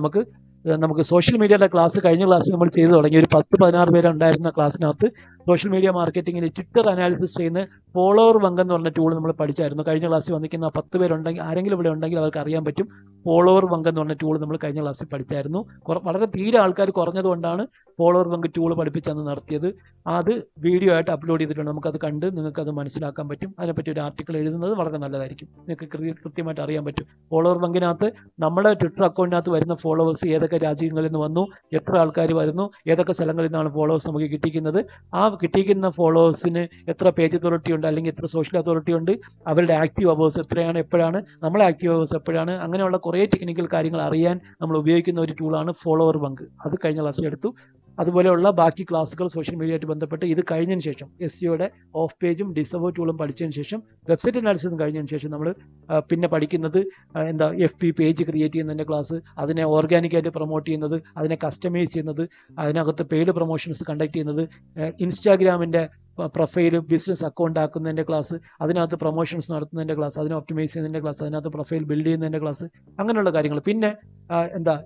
നമുക്ക് സോഷ്യൽ മീഡിയയുടെ ക്ലാസ് കഴിഞ്ഞ ക്ലാസ്സിൽ നമ്മൾ ചെയ്തു തുടങ്ങി. ഒരു 10-16 പേര് ഉണ്ടായിരുന്ന ക്ലാസ്സിനകത്ത് സോഷ്യൽ മീഡിയ മാർക്കറ്റിംഗിൽ ട്വിറ്റർ അനാലിസിസ് ചെയ്യുന്ന ഫോളോവർ വങ്ക് എന്ന് പറഞ്ഞ ടൂൾ നമ്മൾ പഠിച്ചായിരുന്നു. കഴിഞ്ഞ ക്ലാസ്സിൽ വന്നിരിക്കുന്ന 10 പേരുണ്ടെങ്കിൽ ആരെങ്കിലും ഇവിടെ ഉണ്ടെങ്കിൽ അവർക്ക് അറിയാൻ പറ്റും. ഫോളോവർ വങ്ക് എന്ന് പറഞ്ഞ ടൂൾ നമ്മൾ കഴിഞ്ഞ ക്ലാസ്സിൽ പഠിച്ചായിരുന്നു. വളരെ തീരെ ആൾക്കാർ കുറഞ്ഞതുകൊണ്ടാണ് ഫോളോവർ വങ്ക് ടൂൾ പഠിപ്പിച്ചന്ന് നടത്തിയത്. അത് വീഡിയോ ആയിട്ട് അപ്ലോഡ് ചെയ്തിട്ടുണ്ട്. നമുക്കത് കണ്ട് നിങ്ങൾക്കത് മനസ്സിലാക്കാൻ പറ്റും. അതിനെപ്പറ്റി ഒരു ആർട്ടിക്കിൾ എഴുതുന്നത് വളരെ നല്ലതായിരിക്കും. നിങ്ങൾക്ക് കൃത്യമായിട്ട് അറിയാൻ പറ്റും. ഫോളോവർ വങ്കിനകത്ത് നമ്മുടെ ട്വിറ്റർ അക്കൗണ്ടിനകത്ത് വരുന്ന ഫോളോവേഴ്സ് ഏതൊക്കെ രാജ്യങ്ങളിൽ നിന്ന് വന്നു, എത്ര ആൾക്കാർ വരുന്നു, ഏതൊക്കെ സ്ഥലങ്ങളിൽ നിന്നാണ് ഫോളോവേഴ്സ് നമുക്ക് കിട്ടിയിരിക്കുന്നത്, ആ കിട്ടിയിരിക്കുന്ന ഫോളോവേഴ്സിന് എത്ര പേജ് അതോറിറ്റി ഉണ്ട് അല്ലെങ്കിൽ എത്ര സോഷ്യൽ അതോറിറ്റി ഉണ്ട്, അവരുടെ ആക്റ്റീവ് അവേഴ്സ് എത്രയാണ്, എപ്പോഴാണ് നമ്മളെ ആക്റ്റീവ് അവേഴ്സ് എപ്പോഴാണ്, അങ്ങനെയുള്ള കുറേ ടെക്നിക്കൽ കാര്യങ്ങൾ അറിയാൻ നമ്മൾ ഉപയോഗിക്കുന്ന ഒരു ടൂളാണ് ഫോളോവർ വങ്ക്. അത് കഴിഞ്ഞ ക്ലാസ്സിൽ എടുത്തു. അതുപോലെയുള്ള ബാക്കി ക്ലാസ്സുകൾ സോഷ്യൽ മീഡിയയായിട്ട് ബന്ധപ്പെട്ട് ഇത് കഴിഞ്ഞതിന് ശേഷം SEOയുടെ ഓഫ് പേജും ഡിസവോ ടൂളും പഠിച്ചതിന് ശേഷം വെബ്സൈറ്റ് അനാലിസിസും കഴിഞ്ഞതിന് ശേഷം നമ്മൾ പിന്നെ പഠിക്കുന്നത് FB പേജ് ക്രിയേറ്റ് ചെയ്യുന്നതിൻ്റെ ക്ലാസ്, അതിനെ ഓർഗാനിക്കായിട്ട് പ്രൊമോട്ട് ചെയ്യുന്നത്, അതിനെ കസ്റ്റമൈസ് ചെയ്യുന്നത്, അതിനകത്ത് പെയ്ഡ് പ്രൊമോഷൻസ് കണ്ടക്ട് ചെയ്യുന്നത്, ഇൻസ്റ്റാഗ്രാമിൻ്റെ പ്രൊഫൈൽ ബിസിനസ് അക്കൗണ്ട് ആക്കുന്നതിൻ്റെ ക്ലാസ്, അതിനകത്ത് പ്രൊമോഷൻസ് നടത്തുന്നതിൻ്റെ ക്ലാസ്, അതിനെ ഒപ്റ്റിമൈസ് ചെയ്യുന്നതിൻ്റെ ക്ലാസ്, അതിനകത്ത് പ്രൊഫൈൽ ബിൽഡ് ചെയ്യുന്നതിൻ്റെ ക്ലാസ്, അങ്ങനെയുള്ള കാര്യങ്ങൾ. പിന്നെ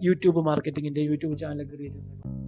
യൂട്യൂബ് മാർക്കറ്റിങ്ങിൻ്റെ യൂട്യൂബ് ചാനൽ ക്രിയേറ്റ് ചെയ്യുന്നത്.